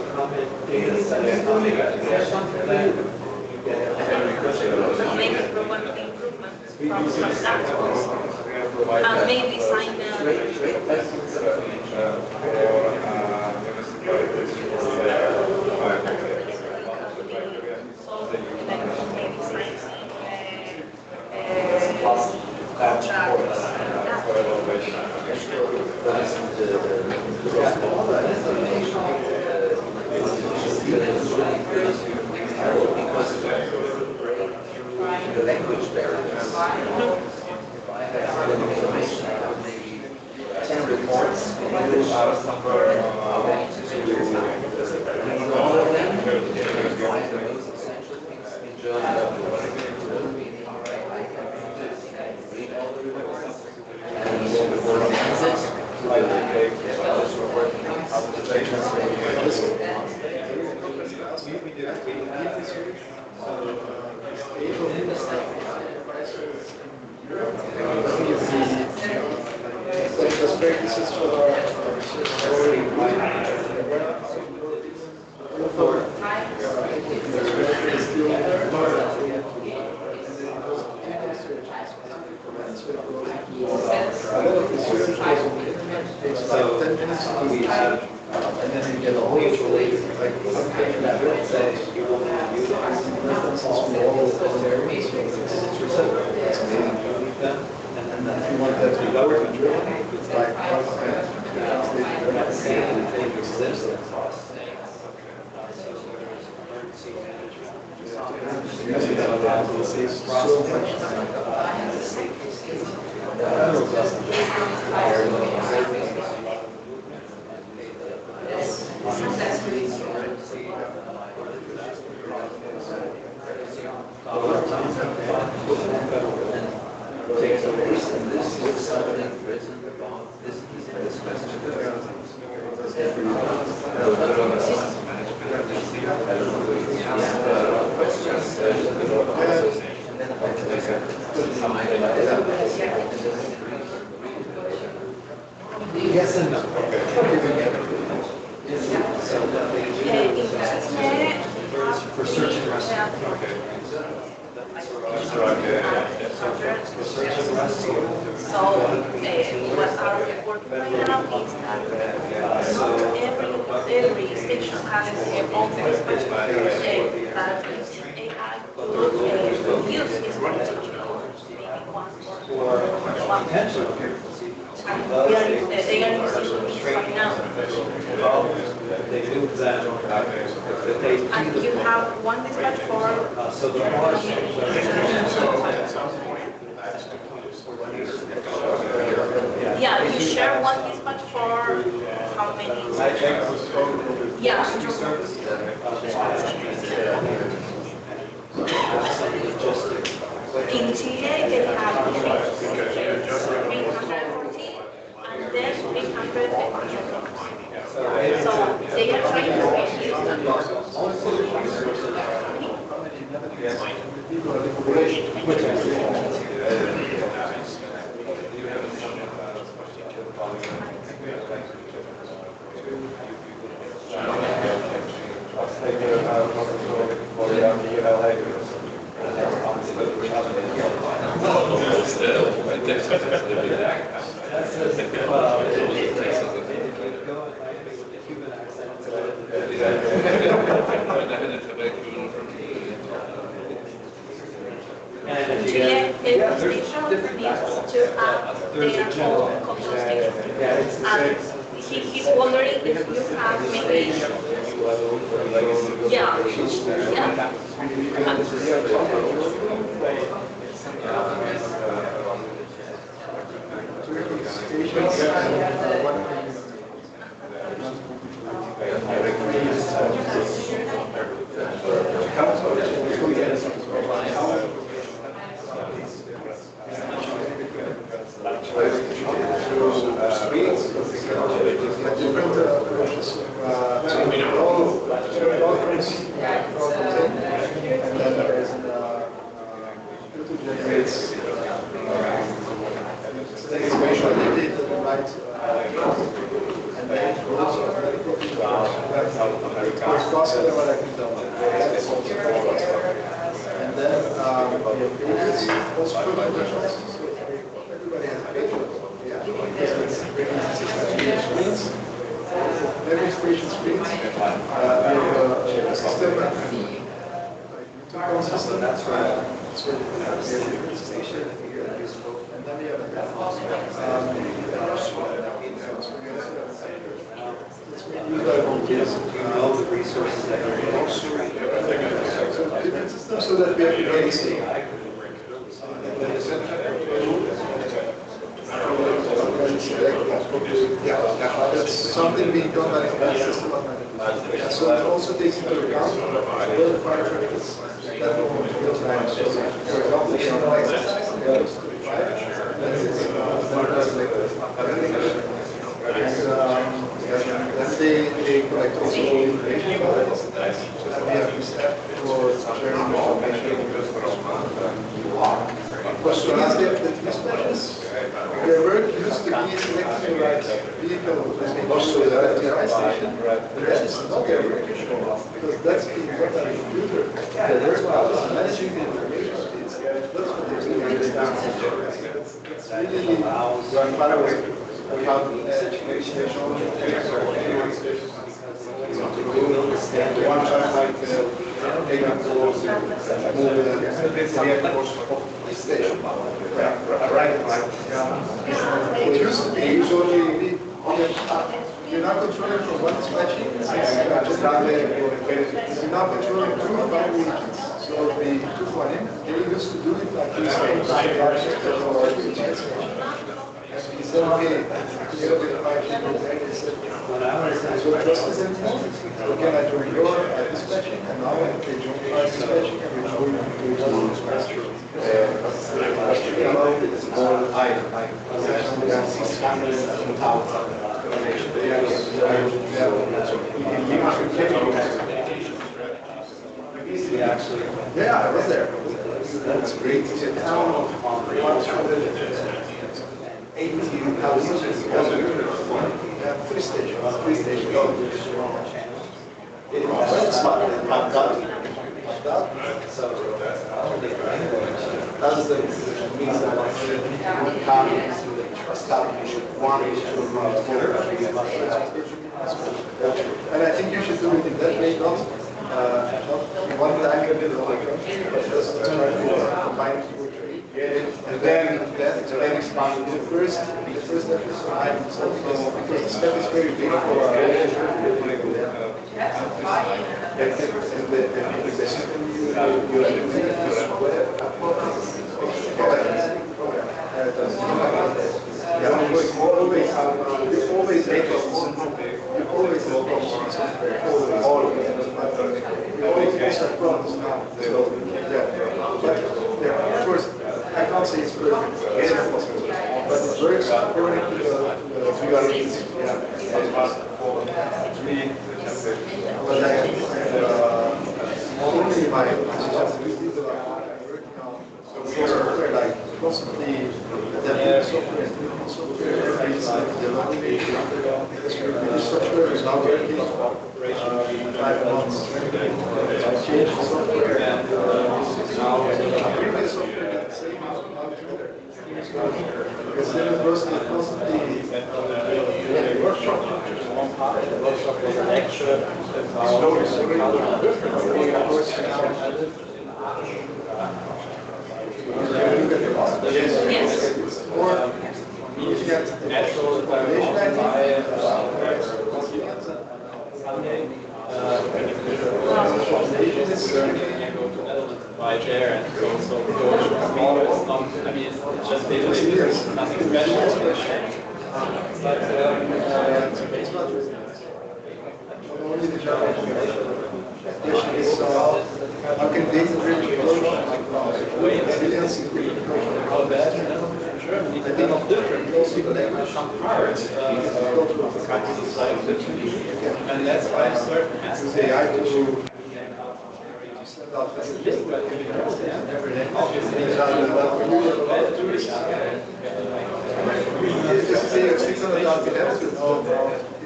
Speaker 18: Maybe provide improvements from examples and maybe sign them.
Speaker 2: The language barriers. If I have information, I have maybe 10 reports in English, and I want to read all of them, find the most essential things in German. I can read all the reports, and before I exit, others were working on
Speaker 14: Best practices for takes like 10 minutes to read, and then you get a whole related, like something that will say you will utilize references from all the other areas, so it's maybe you read them, and then if you want that to be work in German, it's like
Speaker 2: takes a place in this with something written about this question.
Speaker 14: Yes and no.
Speaker 18: For search and rescue. So what our report right now is that every station has their own dispatch that AI could use its potential maybe once or they are using right now. And you have one dispatch for yeah, you share one dispatch for how many? Yeah. In Chile, they have 340 and then 300. So they are trying to reduce that. Chile, every station needs to have their own control station. And he's wondering if you have maybe, yeah.
Speaker 14: It's make sure they did the right and make rules of medical it's faster than what I can tell. That's also and then pages, also everybody has a page. Screens, demonstration screens. We have a system, system. That's right. And then we have the resources that are so that we have to basic. That's something being done by the system. So it also takes into account where the fire truck is. That will be real time. So, for example, we have an exercise, and let's say they collect also information about it. And we have to step for sharing question asked if the dispatches they were used to be selecting the right vehicle when they go to the FTI station. The rest is not their work because that's being done by the computer. The work is managing the information speeds. That's what they're doing. It's really about the situation. One time like station. It used to be usually you're not controlling from one dispatching, you're not controlling two primary regions. So it would be 2 for him. They used to do it like this. He said, okay, you know, the 5 people there, he said, so trust is important. So again, I joined your dispatching, and now they join our dispatching, and we join the dispatching. Yeah, I was there. That's great. It's a town of 18,000 free station. It's smart. That's the means that and I think you should do it in that way, not one time you did the whole country, but just try to combine 2 or 3. And then expand the first episode because the step is very big for our of course, I can't say it's perfect, it's impossible, but it works according to the needs. Only my software, like constantly adapting software, improving software, developing because the software is now working 5 months. I changed the software and now previous software that same how to do it. Because then it was constantly workshop. One part of the workshop was a lecture about or looking at the natural right there and so smaller. It's not, I mean, it's just basically nothing special. But it's not only the job question is how can data-driven resilience how bad Germany developed different also language parts of the countries like and that's why certain aspects AI to send out messages but obviously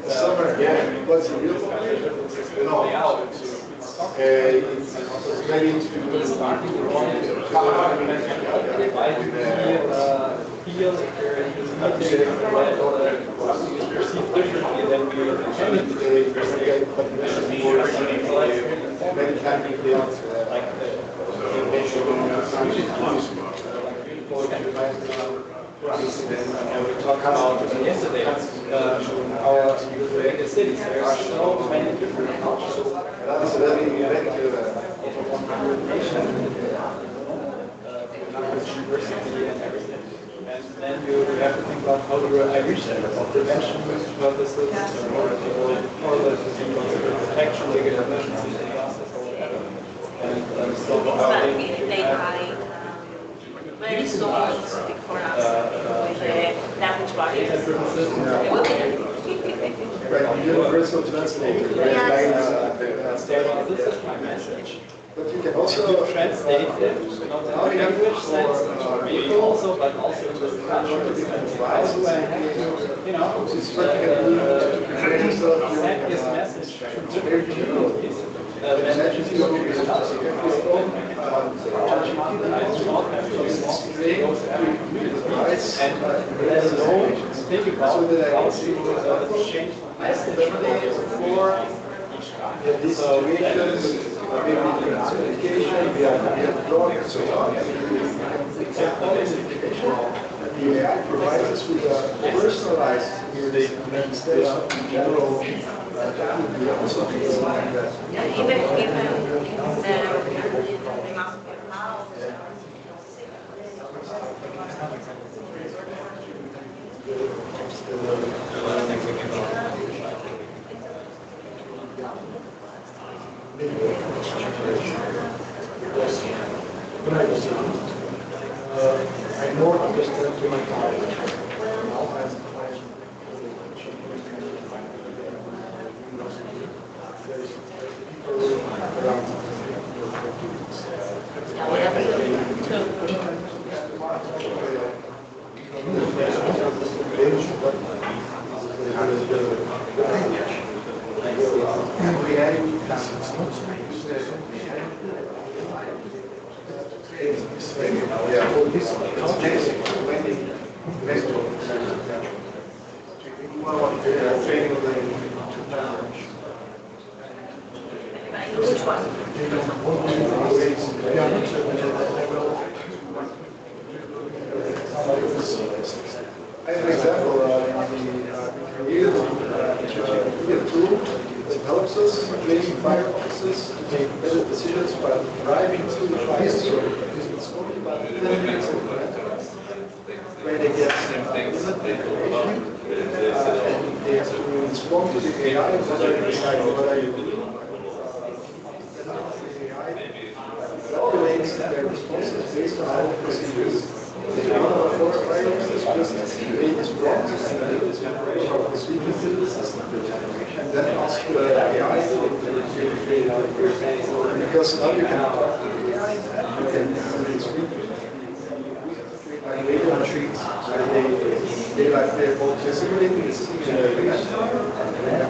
Speaker 14: summer, what's the real population? No. It's very
Speaker 4: we talked about yesterday, our United States, there are so many different cultures. University and everything. And then you have to think about how do I reach that, about prevention purposes, or the protection, legal emergency disasters, or whatever. And so how
Speaker 19: very sophisticated for us with the language barriers.
Speaker 14: Universal translator.
Speaker 4: This is my message.
Speaker 14: But you can also
Speaker 4: translate it, not in language sense, maybe also, but also in this cultural sense. How do I have to, send this message to different people? Messages to and let alone think about how to change the message for each country. So
Speaker 14: communication, we have blog and so on. The AI provides us with a personalized instead of general also I more understand human time. Now I'm there's people around.
Speaker 19: Which one?
Speaker 14: I have an example. We created a tool that helps us training fire officers to make better decisions while driving through the fire zone. It's only about 10 minutes where they get and they have to respond to the AI whether they decide what are you doing. All the ways that their responses based on our procedures. They one of our four items is just create this prompt and speaking to the system. And then ask the AI because now you can talk to the AI, you can speak. Like radio retreats, they like they're both simulating the system in a reaction. And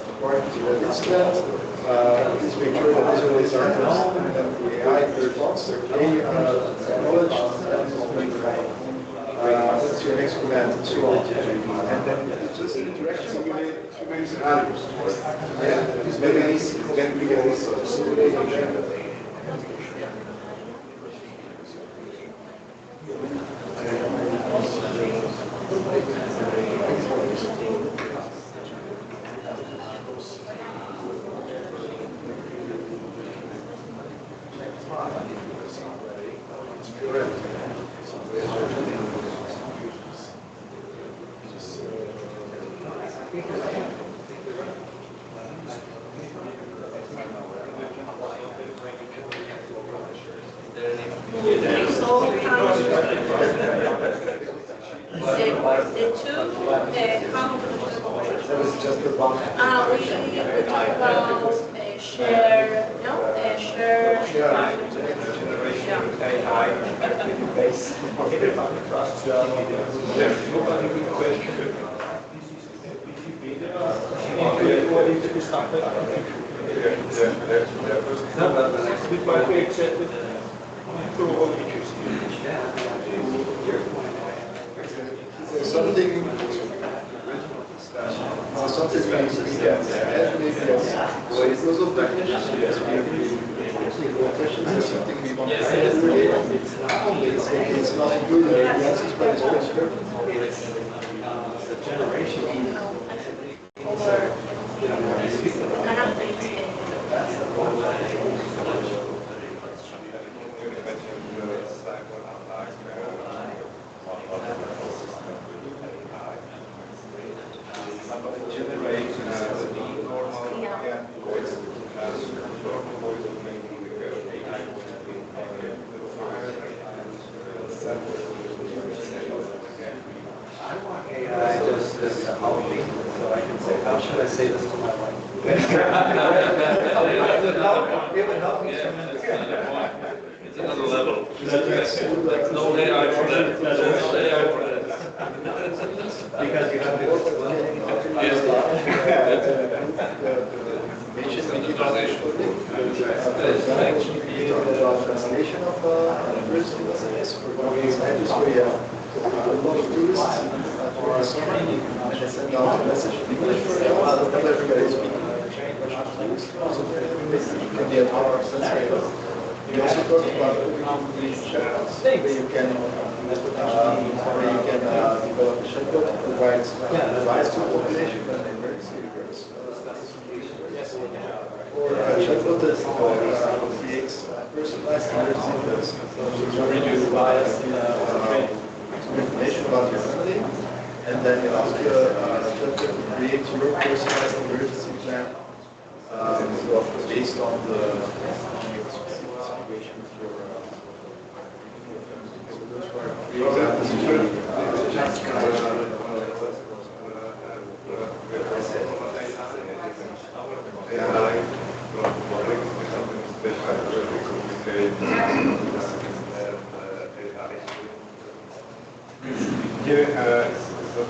Speaker 14: according to the incident, please make sure that this is our first and then the AI response, they acknowledge what's your next command and so on. And then it's just an interaction simulate many scenarios. Yeah, it's very easy. Then we get this simulation.
Speaker 12: AI base.
Speaker 14: Something we get maybe as because of the questions, yes, questions are something we want to create. It's not good the answers, but it's better.
Speaker 19: The generation over an update.
Speaker 2: I want AI just to help me, so I can say, how should I say this to my wife? It would help me tremendously.
Speaker 1: It's another level. There's no AI for that. There's no AI for that.
Speaker 2: Because you have to explain.
Speaker 14: Translation of university essays for countries where you have a lot of tourists for the summer, and they send out a message in English for them, not everybody is speaking English, so it can be an hour translator. We also talked about chatbots, where you can develop a chatbot that provides advice to the population when they emergency occurs. Or a chatbot that creates personalized answers, so you reduce bias information about your family, and then you ask your chatbot to create your personalized emergency plan based on the situation of your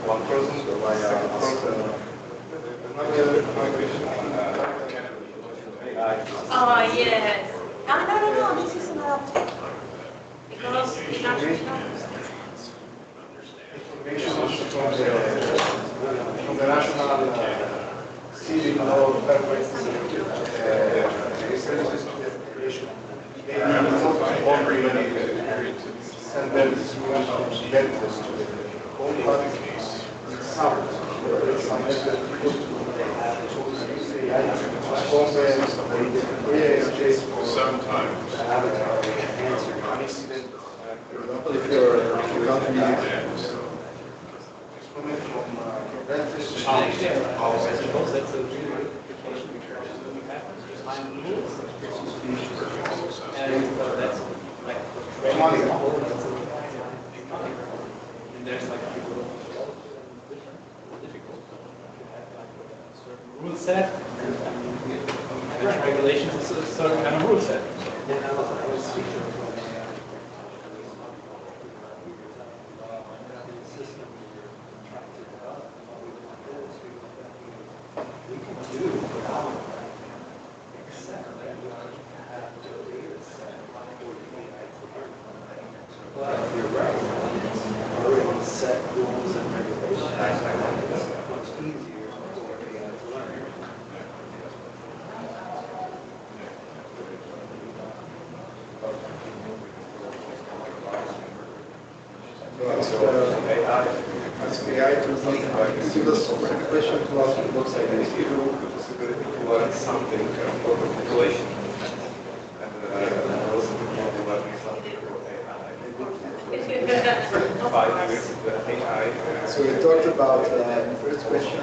Speaker 12: one person, so I
Speaker 19: Oh, yes. No, this is not. Because
Speaker 14: information from the national ceiling of and then get this to the whole sound.
Speaker 7: Sometimes.
Speaker 14: For example, if you can't read
Speaker 4: and there's like difficult certain rule set and regulations is a certain kind of rule set.
Speaker 2: But you're right. Already set rules and regulations. It's much easier for AI to learn.
Speaker 14: Ask AI to give us a question to ask the books like this.
Speaker 12: Give you the possibility to learn something for the population. And also to learn something for AI. 5 years of AI.
Speaker 14: So we talked about the first question,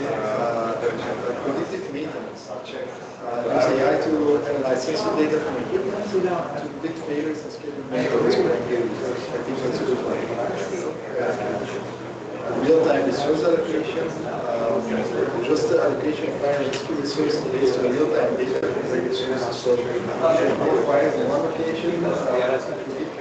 Speaker 14: predictive maintenance. Use AI to analyze sensor data from equipment to predict failures and schedule maintenance. I think that's a good one. Real-time resource allocation, just the allocation of fire and rescue resources based on real-time data from the resources. So it requires in one location, predict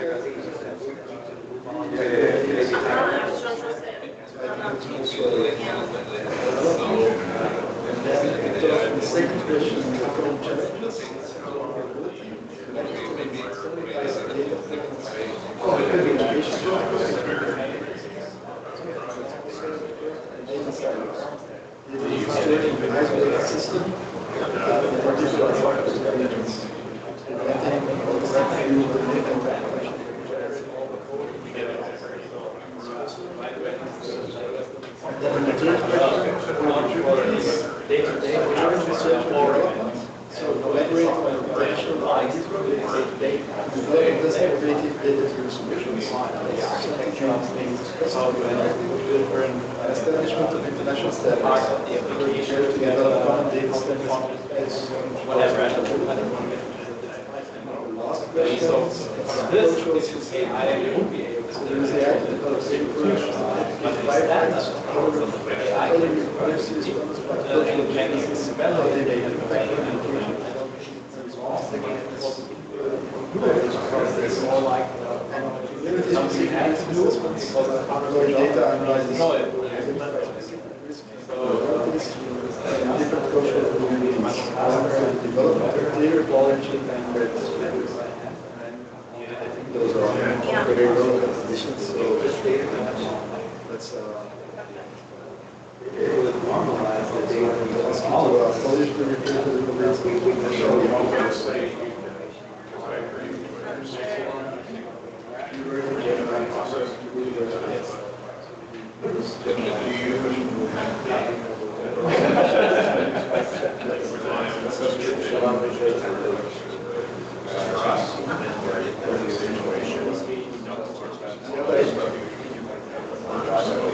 Speaker 14: Then the third question, opportunities, day-to-day research and development. So collaborate on potential ideas develop best innovative data-driven solutions. Establishment of international standards. Share to develop common data standards. Last question. Cultural sustainability. So there is the act of safe approach. Policies sponsored by cultural changes. How they may impact communication. Data analysis. Different cultural communities. Development of clear knowledge and practice. I think those are very relevant conditions. So let's normalize the data. All of us, Polish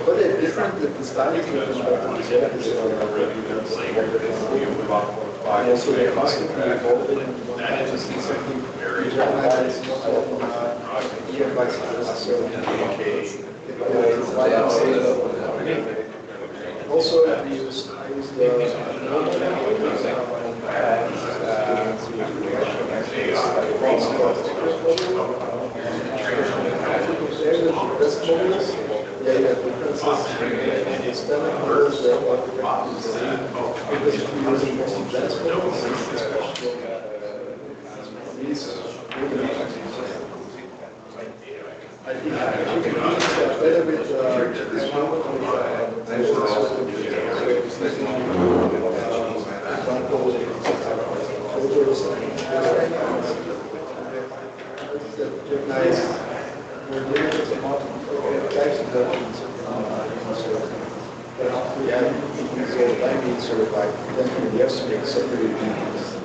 Speaker 14: but a different styling also they're constantly evolving and something also I use yeah, differences in spelling models that are because if you use most advanced models, I think you can use that better with this we're doing it a lot of types of documents. But yeah, I need sort of like 10 years to make separate things.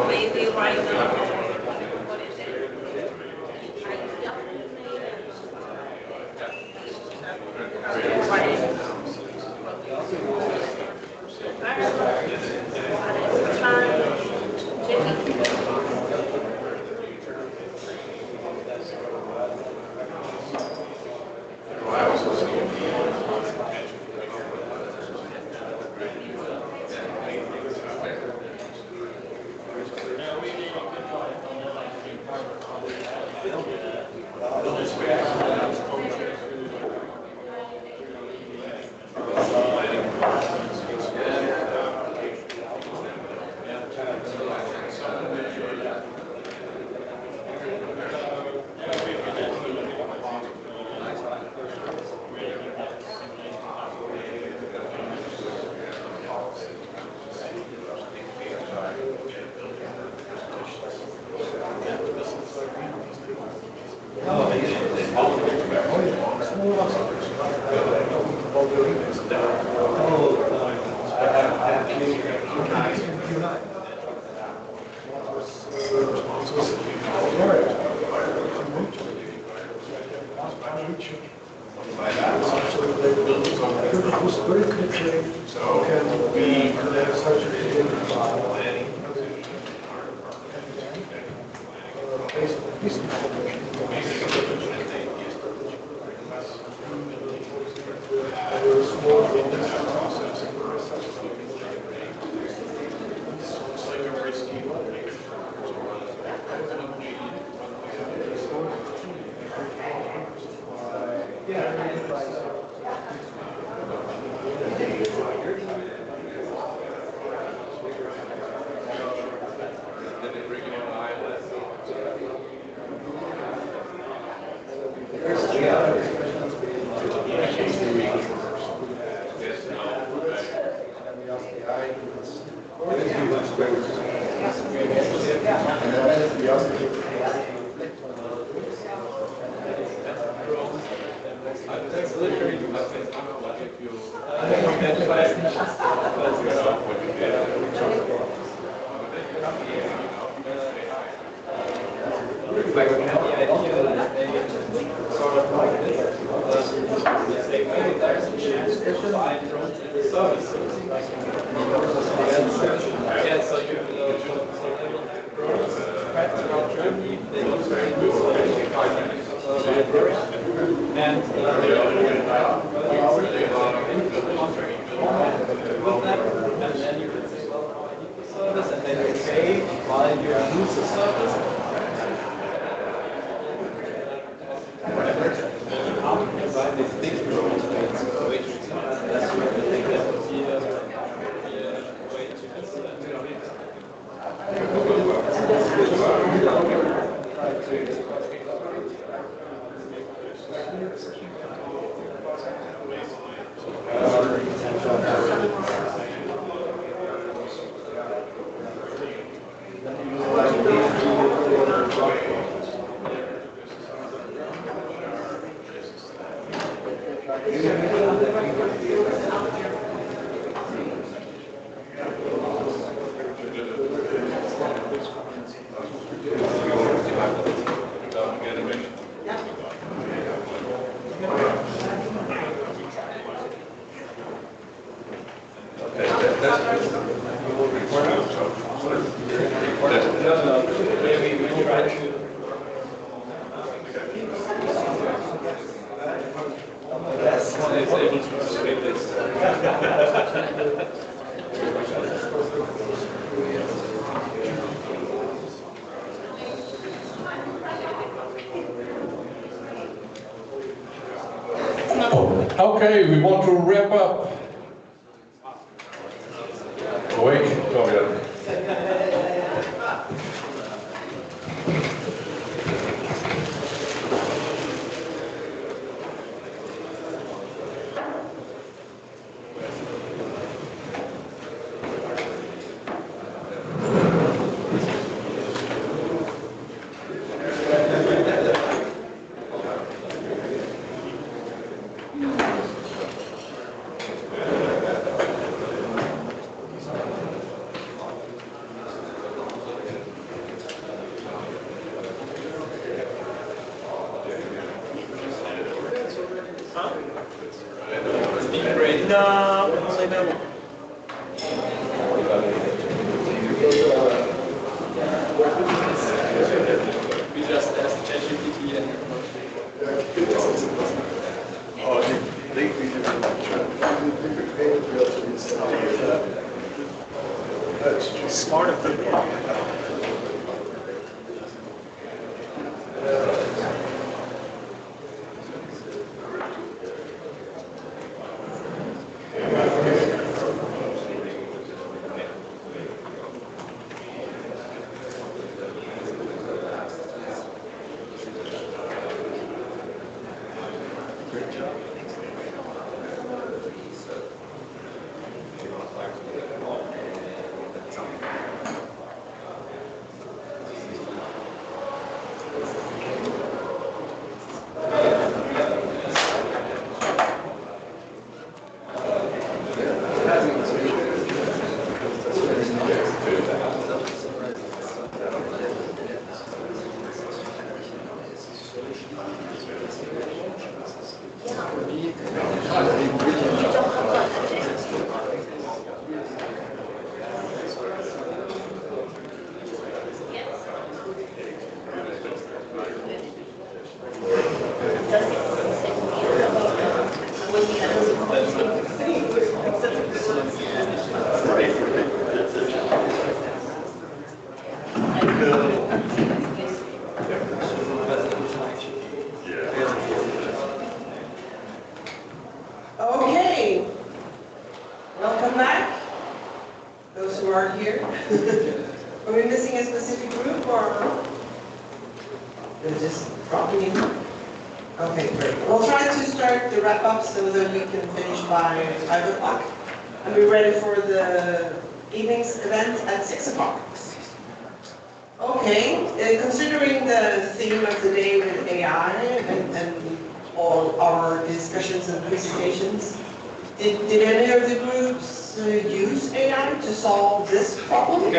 Speaker 18: Maybe right now.
Speaker 12: And
Speaker 1: Okay, we want to wrap up. Wait, Claudia.
Speaker 21: Okay, welcome back, those who aren't here. Are we missing a specific group or they're just dropping in? Okay, great. We'll try to start the wrap up so that we can finish by 5 o'clock and be ready for the evening's event at 6 o'clock. Okay, considering the theme of the day with AI and all our discussions and presentations, did any of the groups use AI to solve this problem? I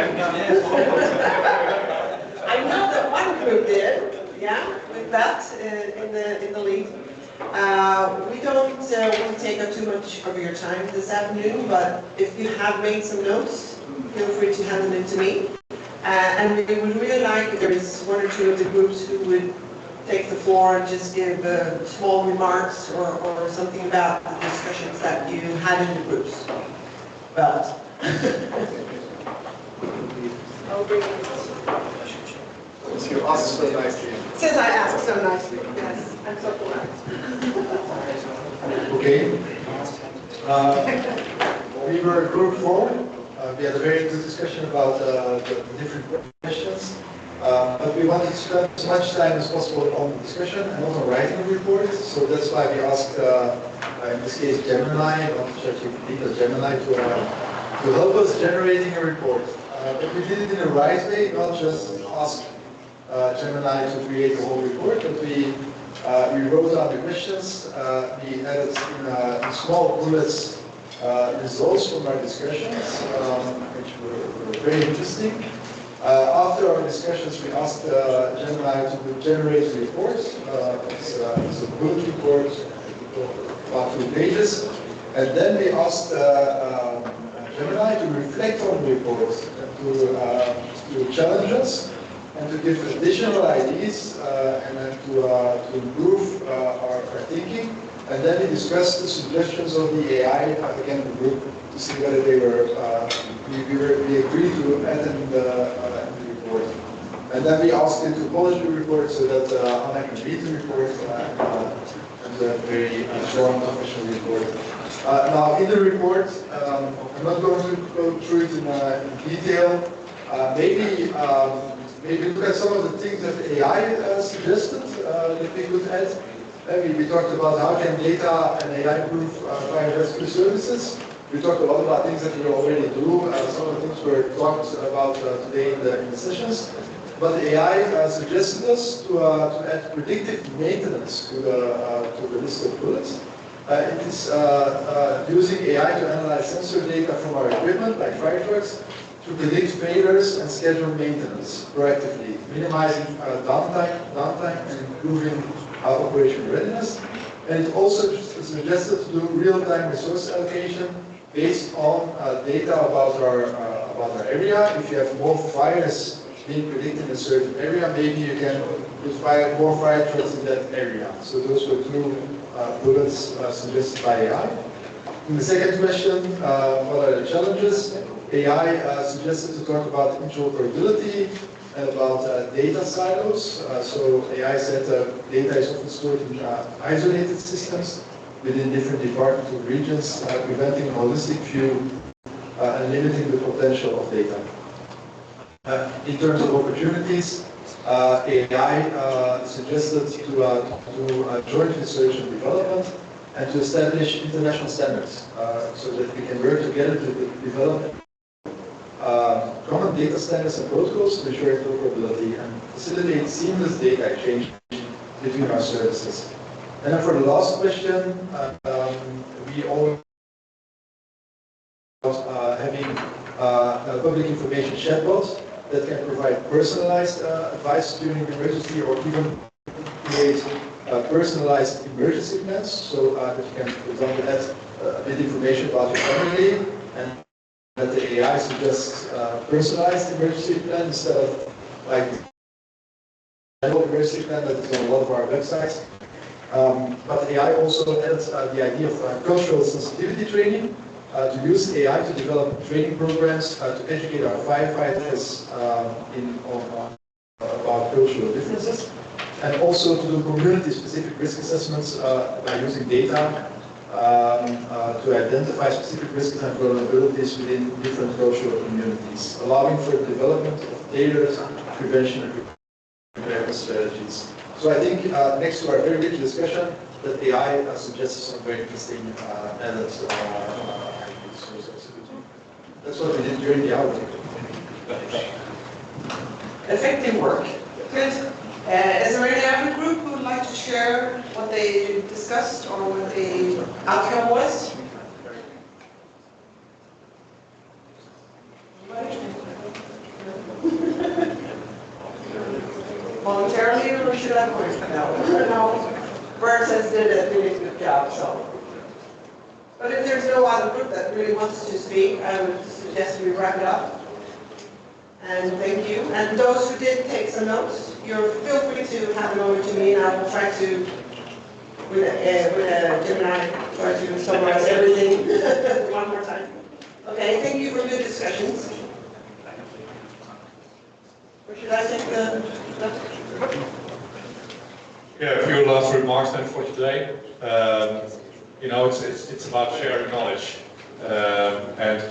Speaker 21: know that one group did, yeah, with that in the lead. We don't want to take up too much of your time this afternoon, but if you have made some notes, feel free to hand them in to me. And we would really like if there is one or two of the groups who would take the floor and just give small remarks or something about the discussions that you had in the groups. Well, I'll bring it.
Speaker 14: Since you asked so nicely.
Speaker 21: Since I asked so nicely, yes, I'm so polite.
Speaker 14: Okay. We were group 4. We had a very good discussion about the different questions. But we wanted to spend as much time as possible on the discussion and not on writing a report. So that's why we asked, in this case, Gemini, not ChatGPT, but Gemini to help us generating a report. But we did it in the right way, not just ask Gemini to create a whole report, but we We wrote down the questions. We added in small bullets results from our discussions, which were very interesting. After our discussions, we asked Gemini to generate a report. It's a bullet report, about 2 pages. And then we asked Gemini to reflect on the report and to challenge us and to give additional ideas and then to improve our thinking. And then we discussed the suggestions of the AI again in the group to see whether they were we agreed to add in the report. And then we asked him to polish the report so that Anna can read the report and a very strong official report. Now in the report, I'm not going to go through it in detail. Maybe look at some of the things that AI suggested that we could add. We talked about how can data and AI improve rescue services. We talked a lot about things that we already do. Some of the things were talked about today in the sessions. But AI suggested us to add predictive maintenance to the list of bullets. It is using AI to analyze sensor data from our equipment, like fire trucks, to predict failures and schedule maintenance proactively, minimizing downtime and improving operational readiness. And it also suggested to do real-time resource allocation based on data about our area. If you have more fires being predicted in a certain area, maybe you can put more fire trucks in that area. So those were 2 bullets suggested by AI. In the second question, what are the challenges? AI suggested to talk about interoperability and about data silos. So AI said data is often stored in isolated systems within different departments or regions, preventing a holistic view and limiting the potential of data. In terms of opportunities, AI suggested to do joint research and development and to establish international standards so that we can work together to develop common data standards and protocols to ensure interoperability and facilitate seamless data exchange between our services. And then for the last question, we all having a public information chatbot that can provide personalized advice during emergency or even create personalized emergency plans so that you can, for example, add a bit of information about your family and that the AI suggests personalized emergency plan instead of like general emergency plan that is on a lot of our websites. But AI also adds the idea of cultural sensitivity training to use AI to develop training programs to educate our firefighters about cultural differences, and also to do community-specific risk assessments by using data to identify specific risks and vulnerabilities within different cultural communities, allowing for the development of tailored prevention and preparedness strategies. So I think next to our very rich discussion, that AI suggests some very interesting added ideas. That's what we did during the hour.
Speaker 21: Effective work. Good. Is there any other group who would like to share what they discussed or what the outcome was? Voluntarily, or should I voice? No. Bert has did a really good job, so. But if there's no other group that really wants to speak, I would suggest we wrap it up. And thank you. And those who did take some notes, feel free to hand them over to me, and I will try to, with Gemini, try to summarize everything one more time. Okay, thank you for good discussions. Or should I take the...
Speaker 1: Yeah, a few last remarks then for today. You know, it's about sharing knowledge. And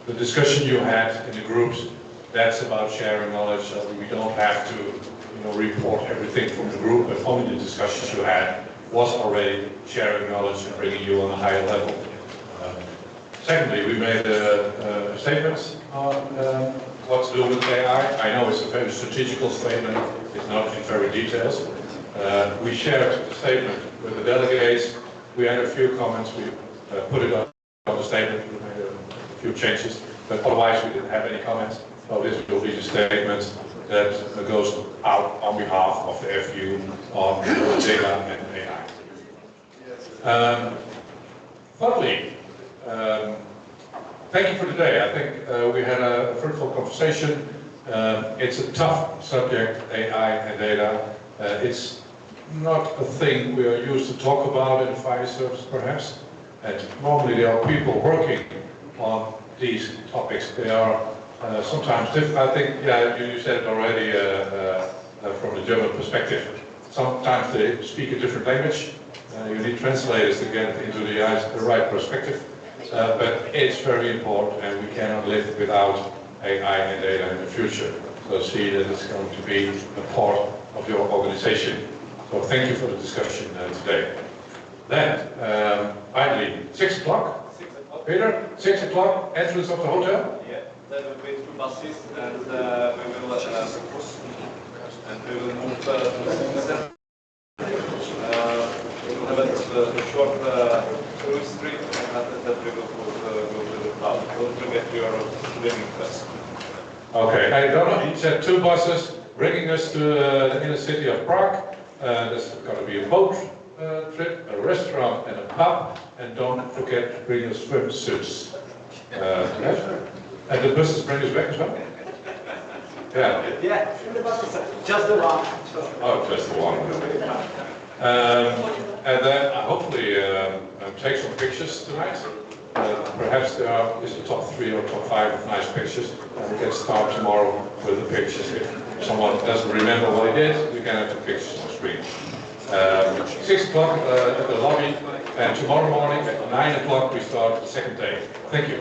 Speaker 1: the discussion you had in the groups, that's about sharing knowledge. So we don't have to, report everything from the group, but only the discussions you had was already sharing knowledge and bringing you on a higher level. Secondly, we made a statement on what to do with AI. I know it's a very strategical statement. It's not in very details. We shared the statement with the delegates. We had a few comments. We put it on the statement. We made a few changes, but otherwise we didn't have any comments. So this will be the statement that goes out on behalf of the FEU on data and AI. Thirdly, thank you for today. I think we had a fruitful conversation. It's a tough subject, AI and data. It's not a thing we are used to talk about in the fire service, perhaps. And normally there are people working on these topics. They are sometimes different. I think, yeah, you said it already from the German perspective. Sometimes they speak a different language. You need translators to get into the right perspective. But it's very important, and we cannot live without AI and data in the future. So see that it's going to be a part of your organization. So thank you for the discussion today. Then, finally, 6 o'clock. Peter, 6 o'clock, entrance of the hotel?
Speaker 12: Yeah, there will be 2 buses, and we will move to the center. We will have a short cruise trip, and after that we will go to the pub. Don't forget your swimming class.
Speaker 1: Okay, I don't know, you said 2 buses bringing us to the inner city of Prague. There's going to be a boat trip, a restaurant and a pub, and don't forget to bring your swimsuits. And the buses bring us back as well? Yeah.
Speaker 4: Yeah, just the one.
Speaker 1: Oh, just the one. And then hopefully take some pictures tonight. Perhaps there is a top 3 or top 5 of nice pictures. And we can start tomorrow with the pictures. If someone doesn't remember what he did, we can have the pictures on screen. 6 o'clock at the lobby, and tomorrow morning at 9 o'clock we start the second day. Thank you.